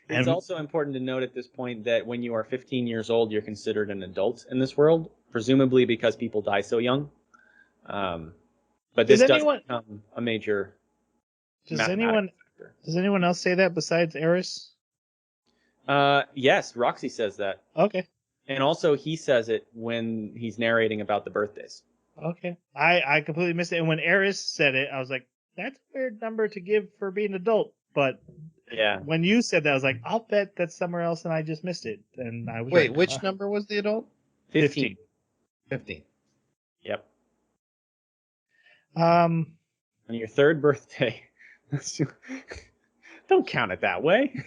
S2: It's also important to note at this point that when you are 15 years old, you're considered an adult in this world, presumably because people die so young. But this does become a major.
S1: Does anyone else say that besides Eris?
S2: Yes, Roxy says that.
S1: Okay.
S2: And also he says it when he's narrating about the birthdays.
S1: Okay. I completely missed it. And when Eris said it, I was like, that's a weird number to give for being an adult. But
S2: yeah,
S1: when you said that, I was like, I'll bet that's somewhere else and I just missed it. And I was
S4: Wait,
S1: right.
S4: which number was the adult?
S2: 15.
S4: 15.
S2: Yep.
S1: On
S2: your 3rd birthday. Don't count it that way.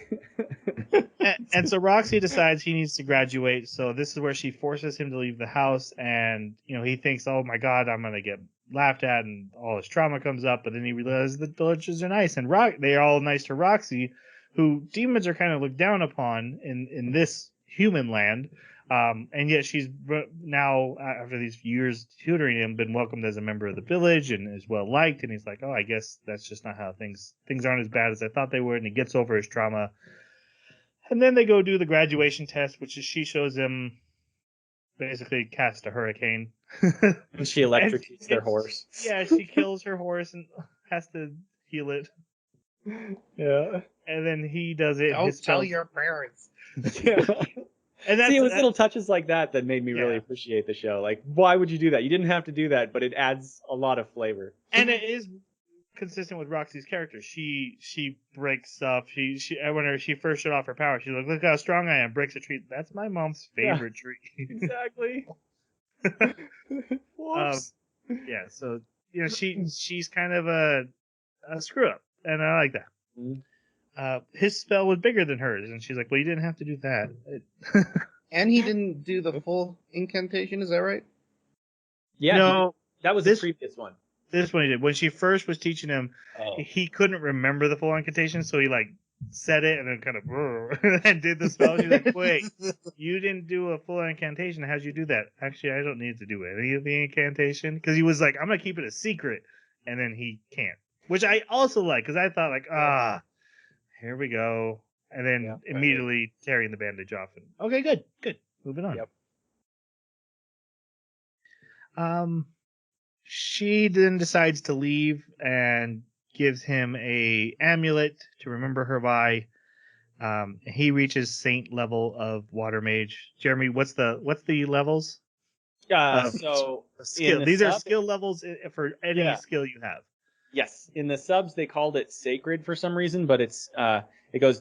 S1: and so Roxy decides he needs to graduate. So this is where she forces him to leave the house. And, he thinks, oh my God, I'm going to get laughed at and all his trauma comes up. But then he realizes the villagers are nice. And they're all nice to Roxy, who demons are kind of looked down upon in this human land. And yet she's now, after these years tutoring him, been welcomed as a member of the village and is well liked. And he's like, oh, I guess that's just not how things aren't as bad as I thought they were. And he gets over his trauma. And then they go do the graduation test, which is she shows him basically cast a hurricane.
S2: And she electrocutes their horse.
S1: Yeah, she kills her horse and has to heal it.
S2: Yeah.
S1: And then he does it.
S4: Don't tell your parents.
S2: Yeah.
S1: And
S2: see, it was little touches like that made me really appreciate the show. Like, why would you do that? You didn't have to do that, but it adds a lot of flavor.
S1: And it is consistent with Roxy's character. She breaks stuff. She when she first showed off her power, she's like, look how strong I am. Breaks a tree. That's my mom's favorite tree.
S2: Exactly.
S1: Yeah. So she's kind of a screw up, and I like that.
S2: Mm-hmm.
S1: His spell was bigger than hers, and she's like, well, you didn't have to do that.
S4: And he didn't do the full incantation. Is that right?
S2: Yeah.
S1: No,
S2: that was the previous one.
S1: This one he did. When she first was teaching him, he couldn't remember the full incantation, so he said it and then kind of and did the spell. She's like, wait, you didn't do a full incantation. How'd you do that? Actually, I don't need to do any of the incantation because he was like, I'm gonna keep it a secret, and then he can't, which I also like because I thought like, here we go, and then immediately tearing the bandage off. And okay, good, moving on.
S2: Yep.
S1: She then decides to leave and gives him a amulet to remember her by. He reaches saint level of water mage. Jeremy, what's the levels?
S2: So
S1: Skill. These are skill levels for any skill you have.
S2: Yes, in the subs they called it sacred for some reason, but it goes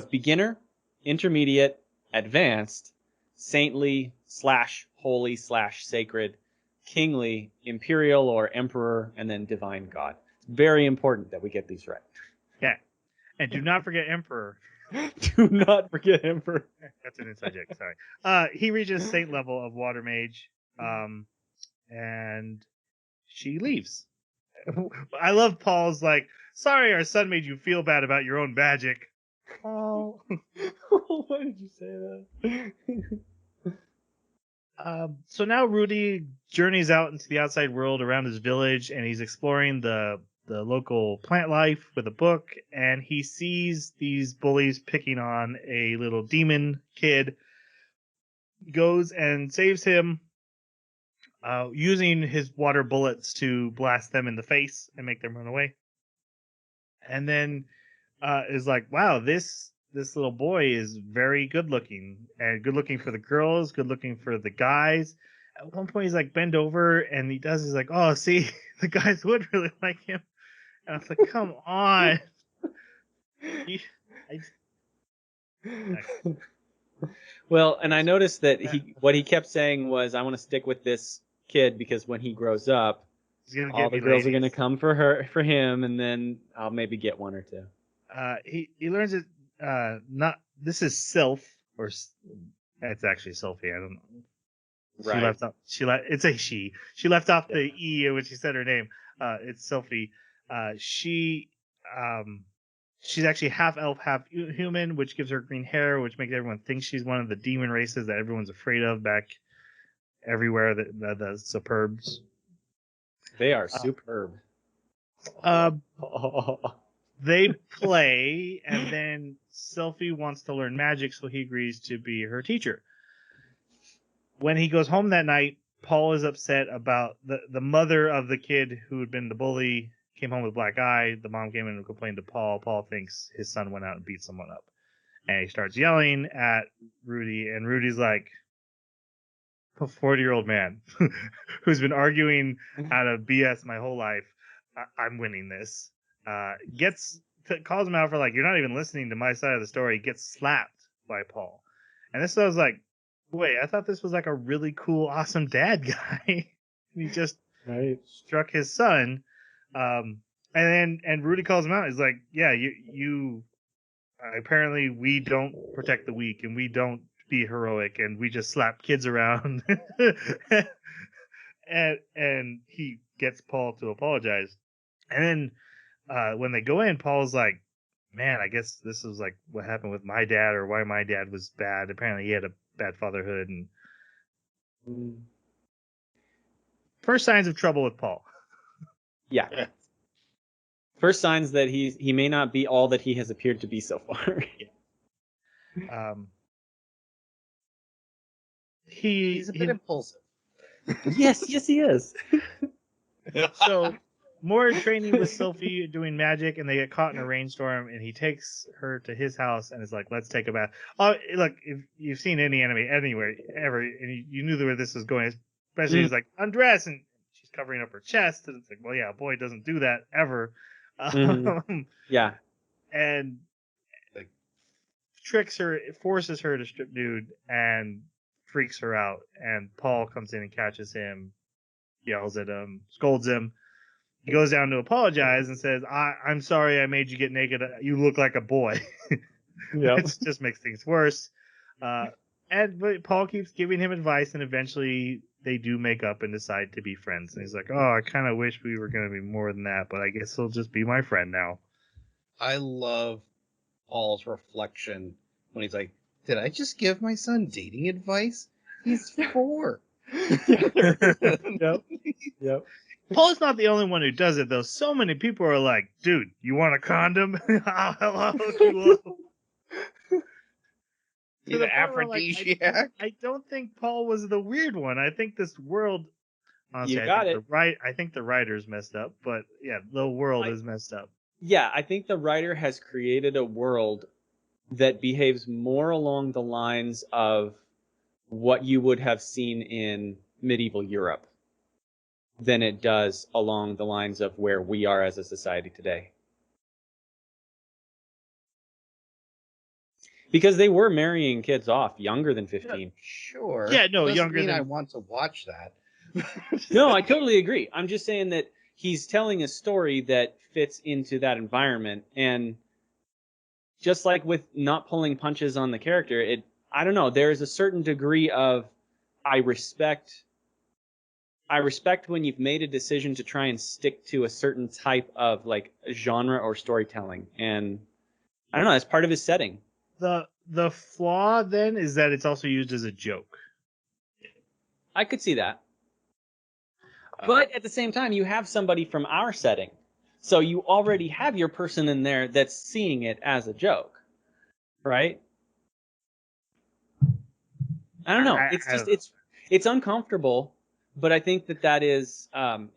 S2: beginner, intermediate, advanced, saintly / holy / sacred, kingly, imperial or emperor, and then divine god. It's very important that we get these right.
S1: Yeah, and do not forget emperor.
S2: Do not forget emperor.
S1: That's an inside joke. Sorry. He reaches saint level of water mage, and she leaves. I love Paul's like, sorry, our son made you feel bad about your own magic. Paul.
S2: Why did you say that?
S1: So now Rudy journeys out into the outside world around his village, and he's exploring the local plant life with a book, and he sees these bullies picking on a little demon kid. Goes and saves him, using his water bullets to blast them in the face and make them run away. And then is like, wow, this little boy is very good looking, and good looking for the girls, good looking for the guys. At one point, he's like bend over, and he's like, oh, see, the guys would really like him. And I was like, come on.
S2: Well, and I noticed that what he kept saying was, I want to stick with this kid because when he grows up, all the girls are going to come for him, and then I'll maybe get one or two.
S1: He learns it. Not this is Sylph, or it's actually Sylphie. I don't know.
S2: Right.
S1: She left off. It's a she. She left off the e when she said her name. It's Sylphie. She's actually half elf, half human, which gives her green hair, which makes everyone think she's one of the demon races that everyone's afraid of back everywhere. The superbs.
S2: They are superb.
S1: They play, and then Sylphie wants to learn magic, so he agrees to be her teacher. When he goes home that night, Paul is upset about the mother of the kid who had been the bully came home with a black eye. The mom came in and complained to Paul. Paul thinks his son went out and beat someone up. And he starts yelling at Rudy, and Rudy's like, a 40-year-old man who's been arguing out of BS my whole life. I'm winning this. Calls him out for like, you're not even listening to my side of the story. Gets slapped by Paul. And this I was like, wait, I thought this was like a really cool, awesome dad guy. And he just struck his son. And Rudy calls him out. He's like, yeah, you apparently we don't protect the weak, and we don't be heroic, and we just slap kids around. and he gets Paul to apologize. And then when they go in, Paul's like, man, I guess this is like what happened with my dad, or why my dad was bad. Apparently he had a bad fatherhood. And first signs of trouble with Paul.
S2: Yeah. First signs that he may not be all that he has appeared to be so far.
S4: He's a bit impulsive.
S2: Yes, he is.
S1: So more training with Sylphie doing magic, and they get caught in a rainstorm, and he takes her to his house and is like, let's take a bath. Oh, look, if you've seen any anime anywhere ever, and you knew where this was going, especially he's like, undress, and she's covering up her chest, and it's like, well, yeah, a boy doesn't do that ever.
S2: Yeah.
S1: And like, tricks her, forces her to strip nude, and freaks her out. And Paul comes in and catches him, yells at him, scolds him. He goes down to apologize and says, I'm sorry I made you get naked. You look like a boy.
S2: Yeah.
S1: It just makes things worse. But Paul keeps giving him advice, and eventually they do make up and decide to be friends. And he's like, oh, I kind of wish we were going to be more than that, but I guess he'll just be my friend now.
S4: I love Paul's reflection when he's like, "Did I just give my son dating advice? He's 4."
S2: Yep. Yep.
S1: Paul's not the only one who does it, though. So many people are like, dude, you want a condom? I'll hook you up.
S4: He's
S1: the
S4: an
S1: point where, like,
S4: aphrodisiac.
S1: I don't think Paul was the weird one. I think this world, honestly,
S2: You got it.
S1: I think the writer's messed up, but yeah, the world is messed up.
S2: Yeah, I think the writer has created a world that behaves more along the lines of what you would have seen in medieval Europe than it does along the lines of where we are as a society today. Because they were marrying kids off younger than 15.
S4: Sure.
S1: Yeah, no,
S4: Doesn't
S1: younger
S4: mean
S1: than-
S4: I want to watch that.
S2: No, I totally agree. I'm just saying that he's telling a story that fits into that environment, and just like with not pulling punches on the character, I don't know, there is a certain degree of I respect when you've made a decision to try and stick to a certain type of like genre or storytelling, and I don't know, that's part of his setting.
S1: The flaw then is that it's also used as a joke.
S2: I could see that. But at the same time, you have somebody from our setting. So you already have your person in there that's seeing it as a joke. Right? I don't know. It's just, it's uncomfortable, but I think that is,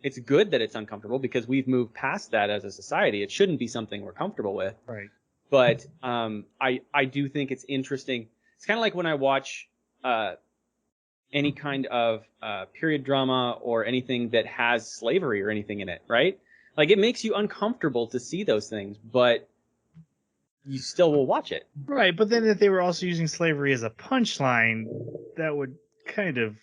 S2: it's good that it's uncomfortable because we've moved past that as a society. It shouldn't be something we're comfortable with.
S1: Right.
S2: But I do think it's interesting. It's kind of like when I watch any kind of period drama or anything that has slavery or anything in it, right? Like, it makes you uncomfortable to see those things, but you still will watch it.
S1: Right, but then if they were also using slavery as a punchline, that would kind of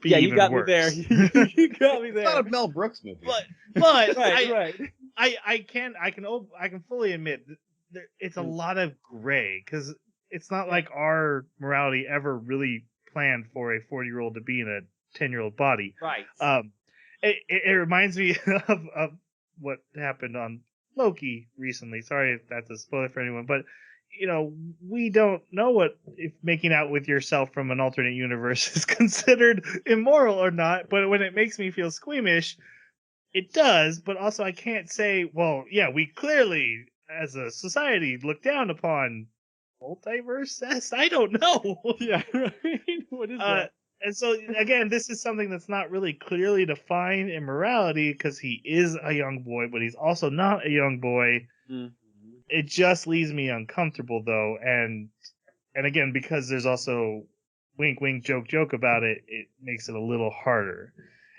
S1: be
S2: yeah, you
S1: even
S2: got
S1: worse.
S2: me there. You got me there.
S4: It's not a Mel Brooks movie.
S1: But
S2: right.
S1: I can fully admit it's a lot of gray because it's not like our morality ever really planned for a 40-year-old to be in a 10-year-old body.
S2: Right.
S1: It reminds me of what happened on Loki recently. Sorry if that's a spoiler for anyone, but we don't know if making out with yourself from an alternate universe is considered immoral or not. But when it makes me feel squeamish, it does. But also, I can't say, well, yeah, we clearly, as a society, look down upon multiverse. I don't know.
S2: Yeah, right. What is that?
S1: And so, again, this is something that's not really clearly defined in morality because he is a young boy, but he's also not a young boy.
S2: Mm-hmm.
S1: It just leaves me uncomfortable, though. And again, because there's also wink, wink, joke, joke about it, it makes it a little harder.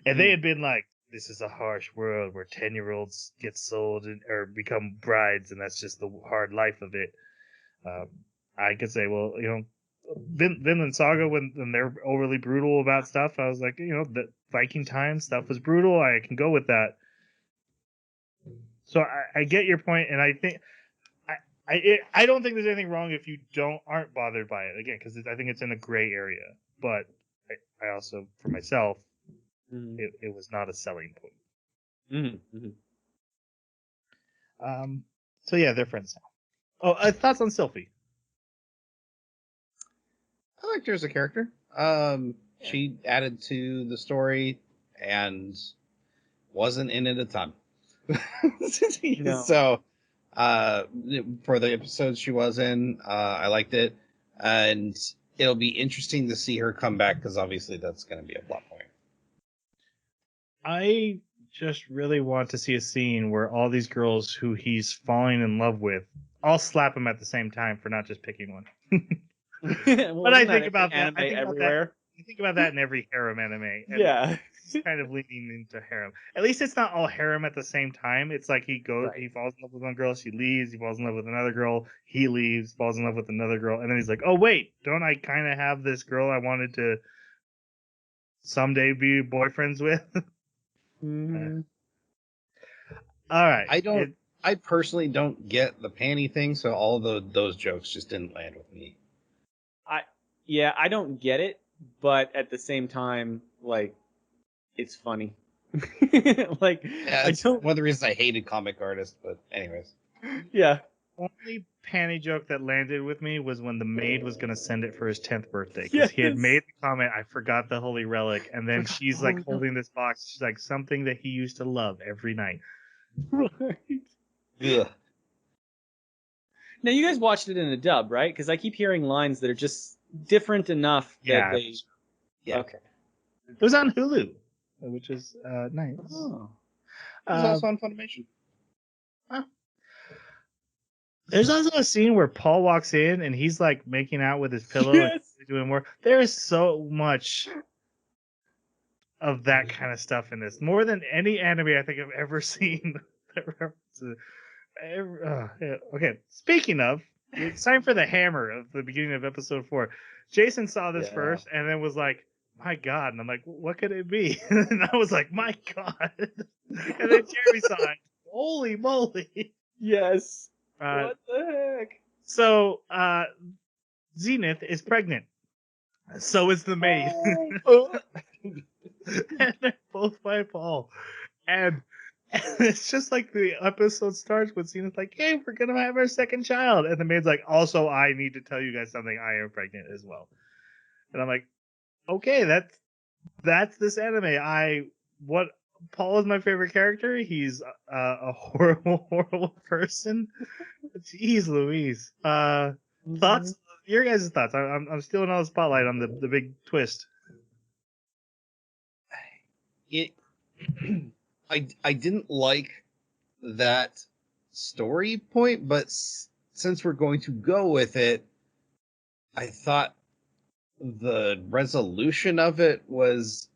S1: And they had been like, this is a harsh world where 10-year-olds get sold or become brides, and that's just the hard life of it. I could say, well, Vinland Saga, when they're overly brutal about stuff, I was like, the Viking times stuff was brutal. I can go with that. So I get your point, and I think I don't think there's anything wrong if you aren't bothered by it, again, because I think it's in a gray area. But I also, for myself, it was not a selling point. So yeah, they're friends now. Oh, thoughts on Sylphie?
S4: I liked her as a character. She added to the story and wasn't in it a ton.
S2: No.
S4: So, for the episodes she was in, I liked it. And it'll be interesting to see her come back because obviously that's going to be a plot point.
S1: I just really want to see a scene where all these girls who he's falling in love with all slap him at the same time for not just picking one.
S2: Well,
S1: but I think about that.
S2: Anime everywhere.
S1: I think about that in every harem anime. And
S2: Yeah.
S1: it's kind of leaning into harem. At least it's not all harem at the same time. It's like he falls in love with one girl, she leaves. He falls in love with another girl, he leaves. Falls in love with another girl, and then he's like, "Oh wait, don't I kind of have this girl I wanted to someday be boyfriends with?"
S2: Mm-hmm.
S1: All right.
S4: I personally don't get the panty thing, so all those jokes just didn't land with me.
S2: I don't get it, but at the same time, like, it's funny. Like,
S4: Yeah, it's one of the reasons I hated comic artists, but anyways.
S2: Yeah.
S1: Only panty joke that landed with me was when the maid was going to send it for his 10th birthday because he had
S2: Yes.
S1: made the comment, I forgot the holy relic, and then she's like
S2: Oh, no.
S1: holding this box. She's like, something that he used to love every night.
S2: Right.
S4: Ugh.
S2: Now you guys watched it in a dub, right? Because I keep hearing lines that are just different enough that
S1: Yeah.
S2: they.
S4: Yeah.
S2: Okay.
S1: It was on Hulu, which is nice.
S2: Oh.
S4: It was also on Funimation.
S1: There's also a scene where Paul walks in and he's like making out with his pillow
S2: Yes.
S1: and doing more. There is so much of that kind of stuff in this, more than any anime I think I've ever seen. That references. Yeah. Okay, speaking of, it's time for the hammer of the beginning of episode 4. Jason saw this
S2: Yeah.
S1: first and then was like, "My God!" And I'm like, "What could it be?" And I was like, "My God!" And then Jeremy saw it. Holy moly!
S2: Yes.
S1: Uh,
S2: What the heck?
S1: So, Zenith is pregnant. So is the maid.
S2: Oh.
S1: And they're both by Paul. And it's just like the episode starts with Zenith like, hey, we're going to have our second child. And the maid's like, also, I need to tell you guys something. I am pregnant as well. And I'm like, okay, that's this anime. Paul is my favorite character. He's a horrible person. Jeez Louise. Thoughts? Your guys' thoughts? I'm stealing all the spotlight on the big twist.
S4: It. I didn't like that story point, but since we're going to go with it, I thought the resolution of it was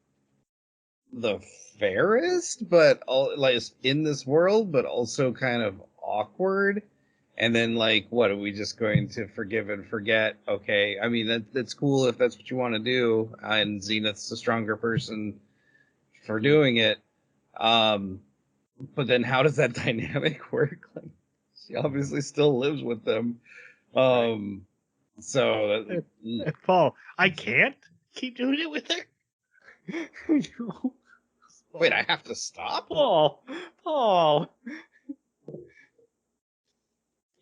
S4: the fairest, but all like in this world, but also kind of awkward. And then, like, what are we just going to forgive and forget? Okay, I mean that's cool if that's what you want to do, and Zenith's a stronger person for doing it. But then, how does that dynamic work? Like, she obviously still lives with them. So,
S1: Paul, I can't keep doing it with her.
S4: wait, I have to stop?
S2: Paul.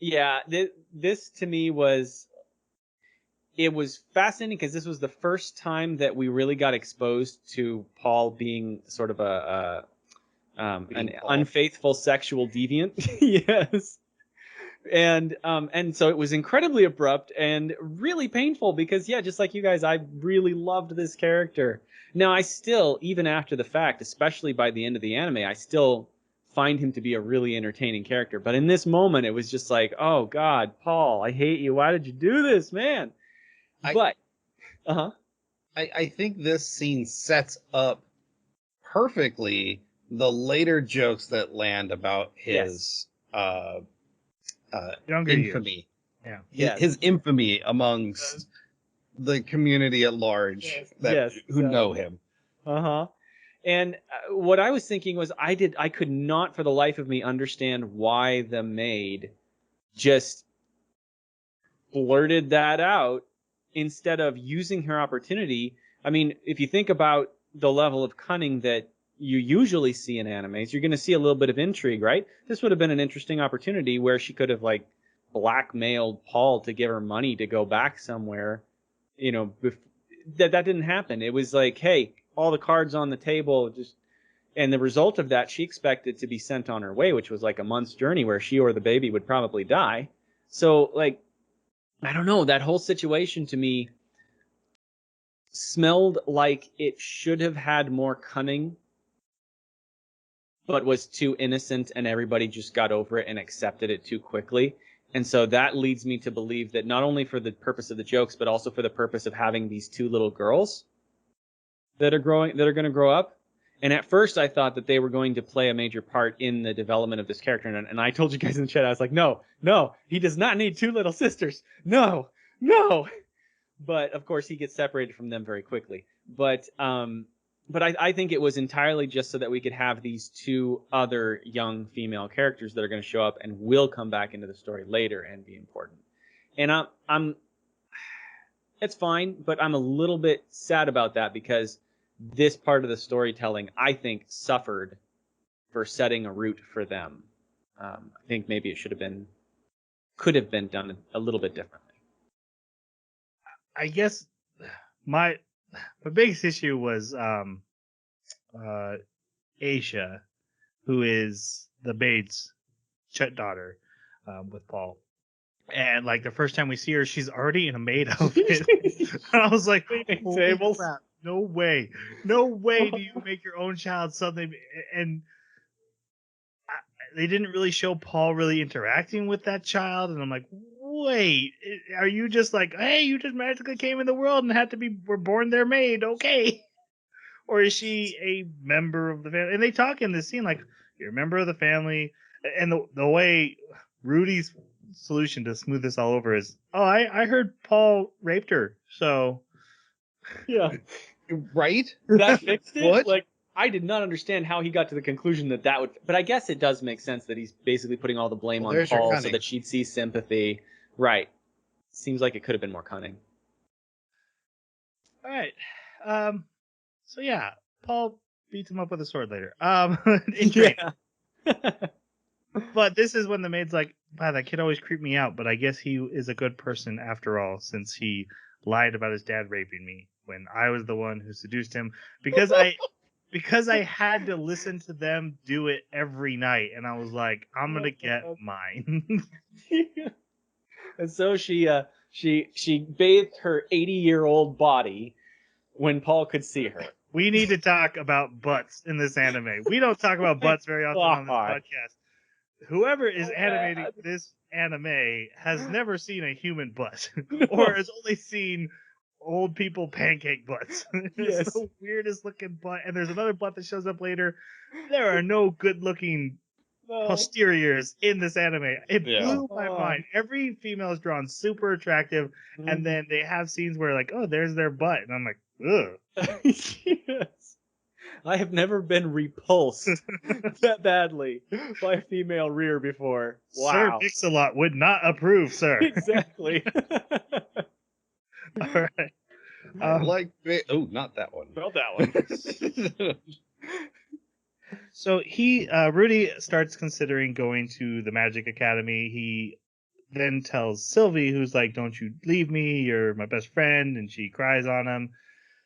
S2: Yeah, this to me was fascinating because this was the first time that we really got exposed to Paul being sort of an
S4: Paul.
S2: unfaithful sexual deviant. Yes. And so it was incredibly abrupt and really painful because, yeah, just like you guys, I really loved this character. Now, I still, even after the fact, especially by the end of the anime, I still find him to be a really entertaining character. But in this moment, it was just like, oh, God, Paul, I hate you. Why did you do this, man? But,
S4: I think this scene sets up perfectly the later jokes that land about his
S1: Younger
S4: infamy.
S1: years.
S2: Yeah.
S4: His infamy amongst the community at large who know him.
S2: And what I was thinking was I could not for the life of me understand why the maid just blurted that out instead of using her opportunity. I mean, if you think about the level of cunning that you usually see in animes, you're going to see a little bit of intrigue, right? This would have been an interesting opportunity where she could have like blackmailed Paul to give her money to go back somewhere. You know, that didn't happen. It was like, hey, all the cards on the table, and the result of that, she expected to be sent on her way, which was like a month's journey where she or the baby would probably die. So, like, I don't know, that whole situation to me smelled like it should have had more cunning, but was too innocent and everybody just got over it and accepted it too quickly. And so that leads me to believe that not only for the purpose of the jokes, but also for the purpose of having these two little girls that are going to grow up. And at first I thought that they were going to play a major part in the development of this character. And I told you guys in the chat, I was like, no, he does not need two little sisters. No. But of course he gets separated from them very quickly. But I think it was entirely just so that we could have these two other young female characters that are going to show up and will come back into the story later and be important. And I'm it's fine, but I'm a little bit sad about that because this part of the storytelling, I think, suffered for setting a route for them. I think maybe it could have been done a little bit differently.
S1: I guess my biggest issue was Aisha, who is the maid's daughter, with Paul. And like the first time we see her, she's already in a maid outfit. And I was like,
S2: Cleaning
S1: holy
S2: tables.
S1: crap, no way do you make your own child something. And they didn't really show Paul really interacting with that child. And I'm like, wait, are you just like, hey, you just magically came in the world and were born their maid, okay? Or is she a member of the family? And they talk in this scene like, you're a member of the family. And the way Rudy's solution to smooth this all over is, oh, I heard Paul raped her. So,
S2: Yeah.
S4: Right?
S2: That fixed it?
S4: What?
S2: Like, I did not understand how he got to the conclusion that would... But I guess it does make sense that he's basically putting all the blame
S4: Well,
S2: on
S4: there's your
S2: Paul so
S4: cunning.
S2: that she'd see sympathy. Right. Seems like it could have been more cunning.
S1: all right. So yeah, Paul beats him up with a sword later. In training. But this is when the maid's like, wow, that kid always creeped me out, but I guess he is a good person after all, since he lied about his dad raping me when I was the one who seduced him because I had to listen to them do it every night, and I was like, I'm gonna get mine.
S2: And so she bathed her 80-year-old body when Paul could see her.
S1: We need to talk about butts in this anime. We don't talk about butts very often on this
S2: God.
S1: podcast. Whoever is animating this anime has never seen a human butt, or has only seen old people pancake butts.
S2: Yes.
S1: It's the weirdest looking butt. And there's another butt that shows up later. There are no good looking posteriors in this anime. It blew my mind. Every female is drawn super attractive, and then they have scenes where like, oh, there's their butt, and I'm like, ugh.
S2: Yes. I have never been repulsed that badly by a female rear before. Wow.
S1: Sir Mix-a-Lot would not approve, sir.
S2: Exactly.
S1: All right.
S4: Not that one.
S2: Not that one.
S1: So Rudy starts considering going to the Magic Academy. He then tells Sylvie, who's like, don't you leave me, you're my best friend, and she cries on him.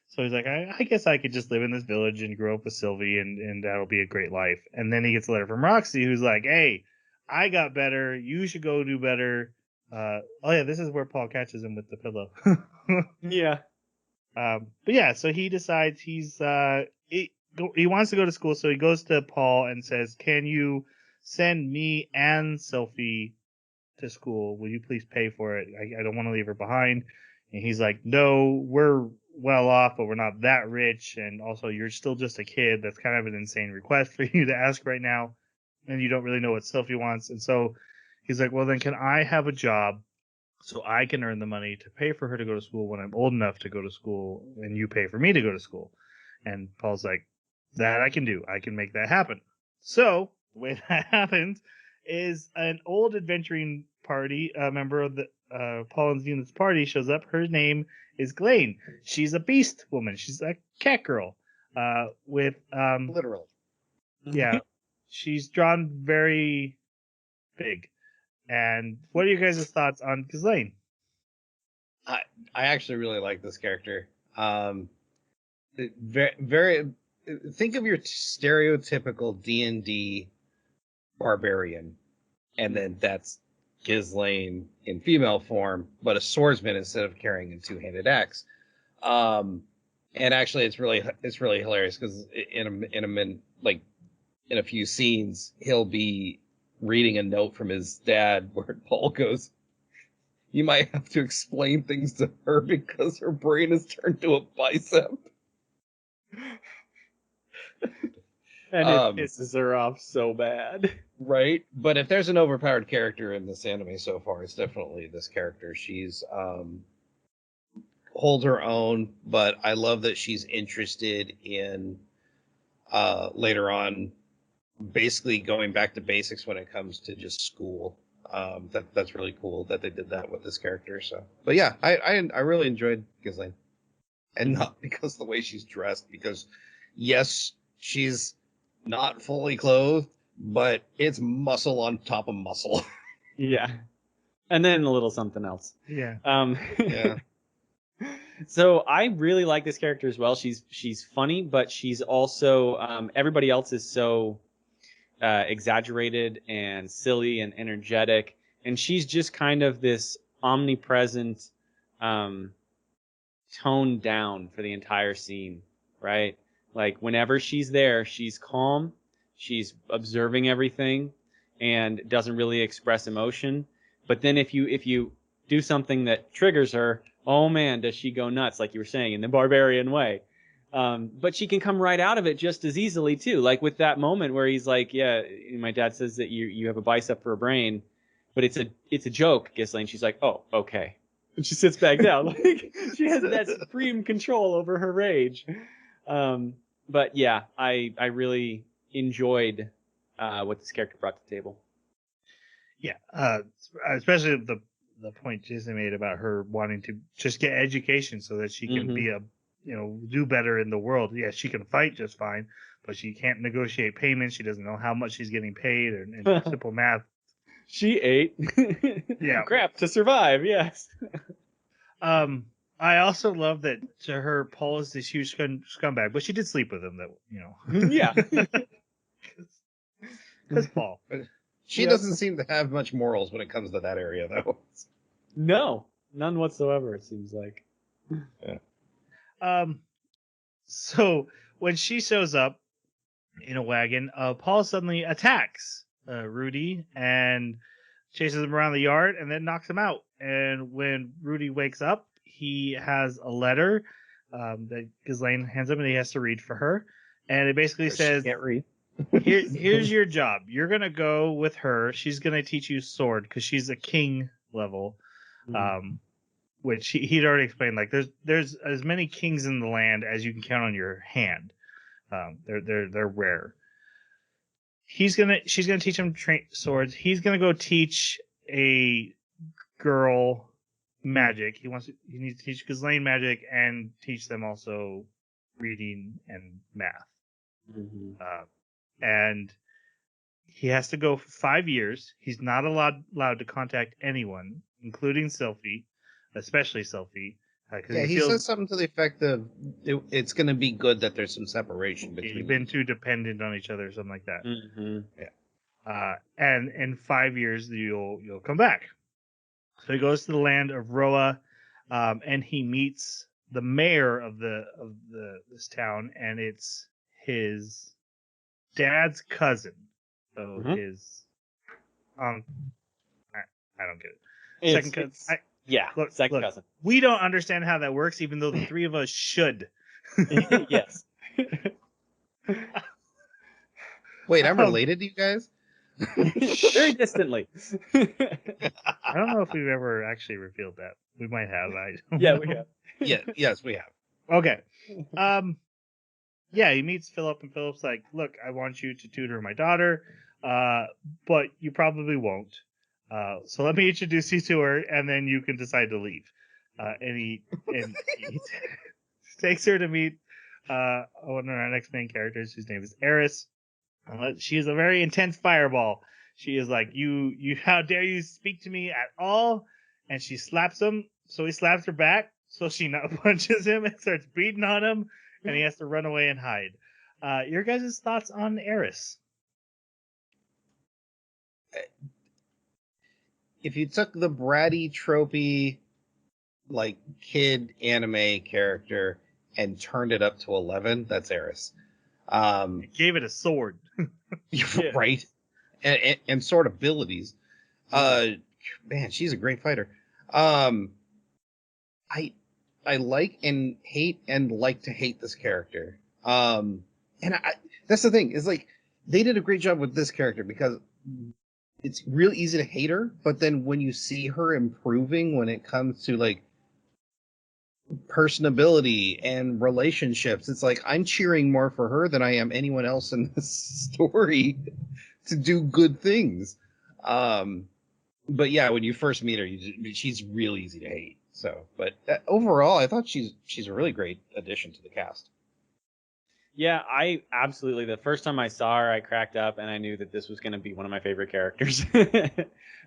S1: So he's like, I guess I could just live in this village and grow up with Sylvie, and that'll be a great life. And then he gets a letter from Roxy, who's like, hey, I got better, you should go do better. This is where Paul catches him with the pillow.
S2: Yeah.
S1: But yeah, so he decides he wants to go to school, so he goes to Paul and says, can you send me and Sophie to school? Will you please pay for it? I don't want to leave her behind. And he's like, no, we're well off, but we're not that rich. And also, you're still just a kid. That's kind of an insane request for you to ask right now. And you don't really know what Sophie wants. And so he's like, well, then can I have a job so I can earn the money to pay for her to go to school when I'm old enough to go to school, and you pay for me to go to school? And Paul's like, that I can do. I can make that happen. So the way that happens is an old adventuring party, a member of the Paul and Zenith's party shows up. Her name is Ghislaine. She's a beast woman. She's a cat girl. With
S4: Literal.
S1: yeah, she's drawn very big. And what are you guys' thoughts on Ghislaine?
S4: I actually really like this character. Very. Think of your stereotypical D&D barbarian, and then that's Ghislaine in female form, but a swordsman instead of carrying a two-handed axe. And actually, it's really hilarious because in a few scenes, he'll be reading a note from his dad where Paul goes, you might have to explain things to her because her brain has turned to a bicep.
S2: And it pisses her off so bad.
S4: Right? But if there's an overpowered character in this anime so far, it's definitely this character. She's hold her own, but I love that she's interested in later on basically going back to basics when it comes to just school. That's really cool that they did that with this character. So, but yeah, I really enjoyed Ghislaine, and not because of the way she's dressed. Because yes, she's not fully clothed, but it's muscle on top of muscle.
S2: Yeah. And then a little something else.
S1: Yeah.
S4: Yeah.
S2: So I really like this character as well. She's funny, but she's also everybody else is so exaggerated and silly and energetic, and she's just kind of this omnipresent, toned down for the entire scene, right? Like whenever she's there, she's calm, she's observing everything, and doesn't really express emotion. But then if you do something that triggers her, oh man, does she go nuts, like you were saying, in the barbarian way. But she can come right out of it just as easily too. Like with that moment where he's like, "Yeah, my dad says that you have a bicep for a brain, but it's a joke, Ghislaine." She's like, "Oh, okay," and she sits back down. Like she has that supreme control over her rage. But yeah, I really enjoyed what this character brought to the table.
S1: Yeah. Especially the point Jason made about her wanting to just get education so that she can be do better in the world. Yeah, she can fight just fine, but she can't negotiate payments. She doesn't know how much she's getting paid, and simple math.
S2: She ate
S1: Yeah.
S2: crap to survive. Yes.
S1: I also love that to her, Paul is this huge scumbag, but she did sleep with him. That
S2: Yeah.
S1: because Paul.
S4: She doesn't seem to have much morals when it comes to that area, though.
S2: No, none whatsoever. It seems like.
S4: Yeah.
S1: So when she shows up in a wagon, Paul suddenly attacks Rudy and chases him around the yard and then knocks him out. And when Rudy wakes up, he has a letter that Ghislaine hands him and he has to read for her. And it basically says,
S2: Can't read.
S1: here's your job. You're going to go with her. She's going to teach you sword because she's a king level. Which he'd already explained. Like there's as many kings in the land as you can count on your hand. They're rare. She's gonna teach him swords. He's gonna go teach a girl magic. He needs to teach Ghislaine magic and teach them also reading and math. And he has to go for 5 years. He's not allowed to contact anyone, including Sylphie, especially Sylphie.
S4: Yeah, he says something to the effect of it's going to be good that there's some separation between.
S1: You've been too dependent on each other, or something like that.
S4: Yeah.
S1: And in 5 years, you'll come back. So he goes to the land of Roa, and he meets the mayor of this town, and it's his dad's cousin. So his I don't get it. Second cousin.
S2: Second cousin.
S1: We don't understand how that works, even though the three of us should.
S2: Yes.
S4: Wait, I'm related to you guys?
S2: Very distantly.
S1: I don't know if we've ever actually revealed that. We might have.
S2: We have.
S4: Yes, we have.
S1: Okay. Yeah, he meets Philip, and Philip's like, "Look, I want you to tutor my daughter, but you probably won't. So let me introduce you to her, and then you can decide to leave." And he takes her to meet one of our next main characters, whose name is Eris. She is a very intense fireball. She is like, you, how dare you speak to me at all? And she slaps him, so he slaps her back. So she punches him and starts beating on him, and he has to run away and hide. Your guys' thoughts on Eris?
S4: If you took the bratty, tropey, like kid anime character and turned it up to 11, that's Eris.
S1: Gave it a sword.
S4: Right? And sword abilities. Man, she's a great fighter. I like and hate and like to hate this character. That's the thing, is like they did a great job with this character because it's real easy to hate her, but then when you see her improving when it comes to like personability and relationships, it's like I'm cheering more for her than I am anyone else in this story to do good things. But yeah, when you first meet her, she's real easy to hate. So, but overall, I thought she's a really great addition to the cast.
S2: Yeah, I absolutely. The first time I saw her, I cracked up and I knew that this was going to be one of my favorite characters.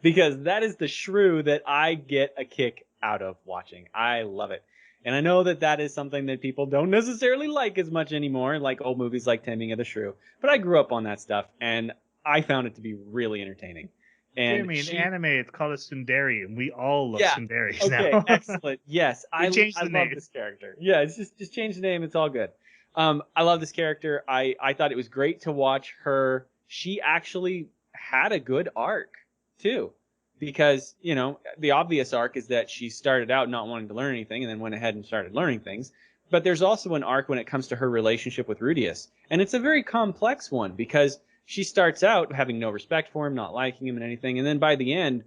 S2: Because that is the shrew that I get a kick out of watching. I love it. And I know that that is something that people don't necessarily like as much anymore, like old movies like Taming of the Shrew. But I grew up on that stuff and I found it to be really entertaining. And
S1: Jeremy, in
S2: she,
S1: anime, it's called a tsundere, and we all love
S2: yeah,
S1: tsunderes
S2: okay,
S1: now.
S2: excellent. Yes,
S1: They changed
S2: I
S1: the
S2: love
S1: name.
S2: this character. Yeah, it's just change the name. It's all good. I love this character. I thought it was great to watch her. She actually had a good arc too, because you know the obvious arc is that she started out not wanting to learn anything and then went ahead and started learning things. But there's also an arc when it comes to her relationship with Rudius, and it's a very complex one because she starts out having no respect for him, not liking him and anything, and then by the end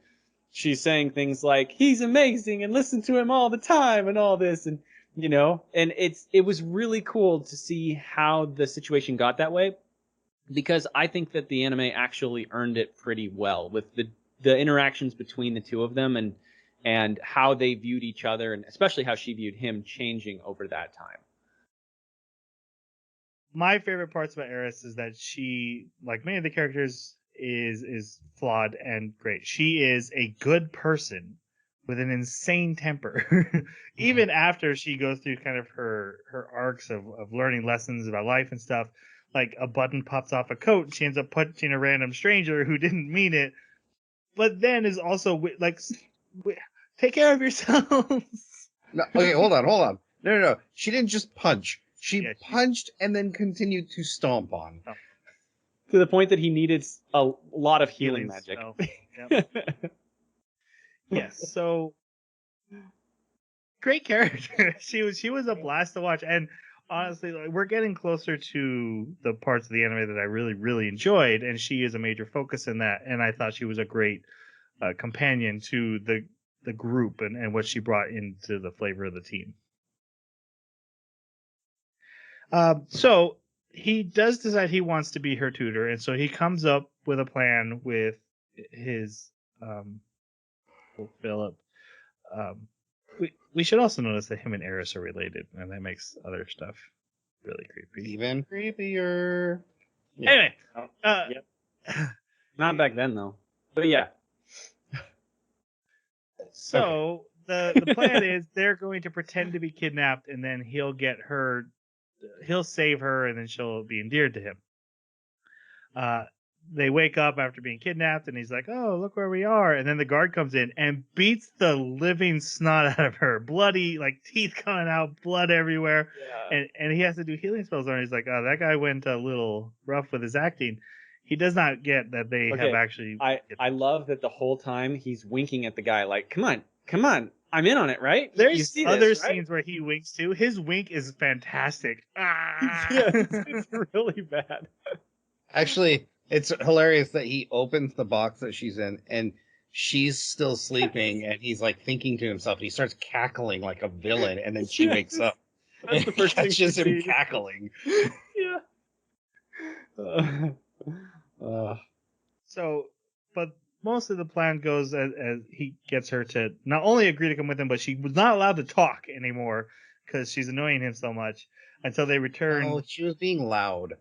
S2: she's saying things like he's amazing and listen to him all the time and all this, and you know, and it was really cool to see how the situation got that way, because I think that the anime actually earned it pretty well with the interactions between the two of them, and how they viewed each other, and especially how she viewed him changing over that time.
S1: My favorite parts about Eris is that she, like many of the characters, is flawed and great. She is a good person with an insane temper. Even after she goes through kind of her arcs of learning lessons about life and stuff, like a button pops off a coat and she ends up punching a random stranger who didn't mean it, but then is also like, take care of yourselves.
S4: No, okay, hold on. No. She didn't just punch. She
S1: Yeah,
S4: punched and then continued to stomp on.
S2: To the point that he needed a lot of healing magic.
S1: spell. Yep. Yes, so great character. She was a blast to watch, and honestly, like, we're getting closer to the parts of the anime that I really enjoyed, and she is a major focus in that. And I thought she was a great companion to the group and what she brought into the flavor of the team. So he does decide he wants to be her tutor, and so he comes up with a plan with his Philip. We should also notice that him and Eris are related, and that makes other stuff really creepy.
S4: Even creepier. Yeah.
S1: Anyway,
S2: Yep. Not back then though, but yeah.
S1: So the plan is they're going to pretend to be kidnapped, and then he'll save her, and then she'll be endeared to him. They wake up after being kidnapped, and he's like, "Oh, look where we are!" And then the guard comes in and beats the living snot out of her, bloody, like teeth coming out, blood everywhere,
S2: Yeah.
S1: and he has to do healing spells on her. He's like, "Oh, that guy went a little rough with his acting." He does not get that they have actually.
S2: I love that the whole time he's winking at the guy like, come on, I'm in on it, right?
S1: There's
S2: You see
S1: other
S2: this, right?
S1: scenes where he winks too. His wink is fantastic.
S2: Yeah, it's really bad.
S4: Actually, it's hilarious that he opens the box that she's in and she's still sleeping and he's like thinking to himself. And he starts cackling like a villain and then she
S2: Yes.
S4: wakes up.
S2: That's the first thing
S4: catches
S2: she
S4: him
S2: sees.
S4: cackling.
S2: Yeah.
S1: So, but most of the plan goes as he gets her to not only agree to come with him, but she was not allowed to talk anymore because she's annoying him so much until they return.
S4: Oh, she was being loud.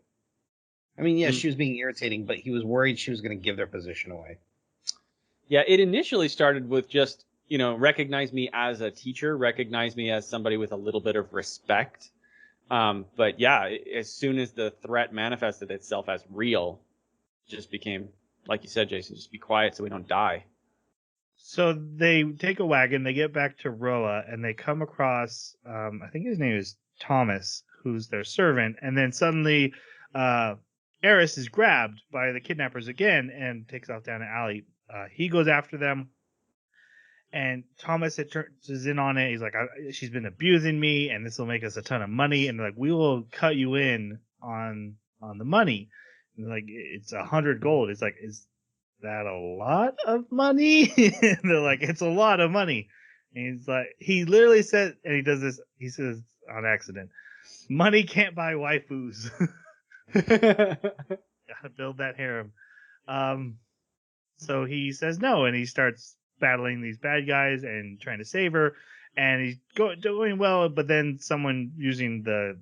S4: I mean, yes, she was being irritating, but he was worried she was going to give their position away.
S2: Yeah, it initially started with just, you know, recognize me as a teacher, recognize me as somebody with a little bit of respect. But yeah, as soon as the threat manifested itself as real, it just became, like you said, Jason, just be quiet so we don't die.
S1: So they take a wagon, they get back to Roa, and they come across, I think his name is Thomas, who's their servant, and then suddenly Eris is grabbed by the kidnappers again and takes off down an alley. He goes after them, and Thomas is in on it. He's like, she's been abusing me, and this will make us a ton of money, and they're like, we will cut you in on the money. And they're like, it's 100 gold. It's like, is that a lot of money? They're like, it's a lot of money. And he's like, he literally said, and he does this, he says on accident, money can't buy waifus. Gotta build that harem. So he says no, and he starts battling these bad guys and trying to save her, and he's doing well, but then someone using the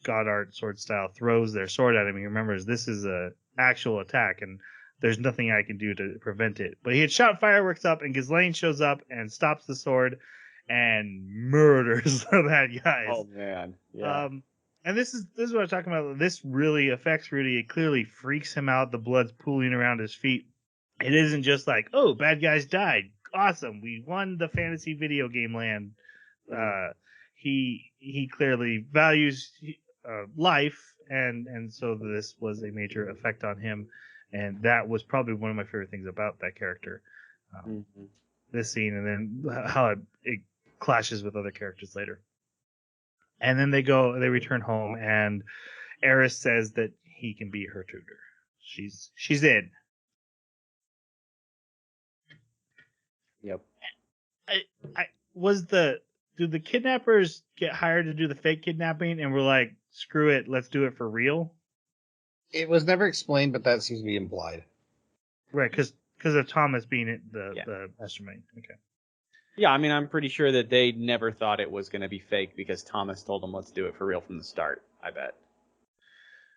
S1: God Art sword style, throws their sword at him. He remembers this is a actual attack, and there's nothing I can do to prevent it. But he had shot fireworks up, and Ghislaine shows up and stops the sword and murders the bad guys.
S2: Oh man, yeah.
S1: And this is what I'm talking about. This really affects Rudy. It clearly freaks him out. The blood's pooling around his feet. It isn't just like, oh, bad guys died. Awesome, we won the fantasy video game land. He clearly values life, and so this was a major effect on him, and that was probably one of my favorite things about that character. This scene, and then how it clashes with other characters later. And then they return home, and Eris says that he can be her tutor. She's in.
S2: Yep.
S1: Did the kidnappers get hired to do the fake kidnapping and were like, screw it, let's do it for real?
S4: It was never explained, but that seems to be implied.
S1: Right, because of Thomas being the mastermind. Okay.
S2: Yeah, I mean, I'm pretty sure that they never thought it was going to be fake because Thomas told them let's do it for real from the start, I bet.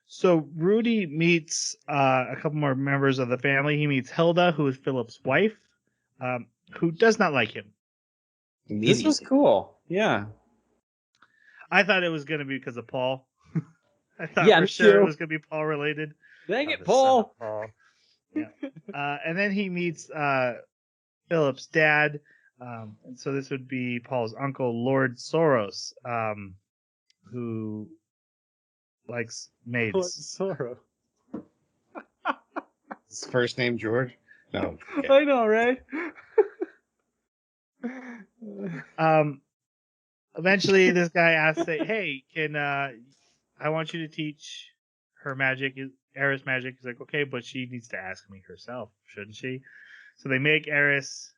S1: So Rudy meets a couple more members of the family. He meets Hilda, who is Philip's wife, who does not like him.
S2: This was cool. Yeah.
S1: I thought it was going to be because of Paul. I thought
S2: Yeah,
S1: for
S2: me
S1: sure
S2: too.
S1: it was going to be Paul related.
S2: Dang it,
S1: The
S2: Paul.
S1: son of Paul. Yeah. And then he meets Philip's dad. And so this would be Paul's uncle, Lord Soros, who likes maids.
S2: Sorrow.
S4: His first name George? No. Okay.
S2: I know, right?
S1: Eventually this guy asks, hey, can I want you to teach her magic, Eris magic. He's like, okay, but she needs to ask me herself, shouldn't she? So they make Eris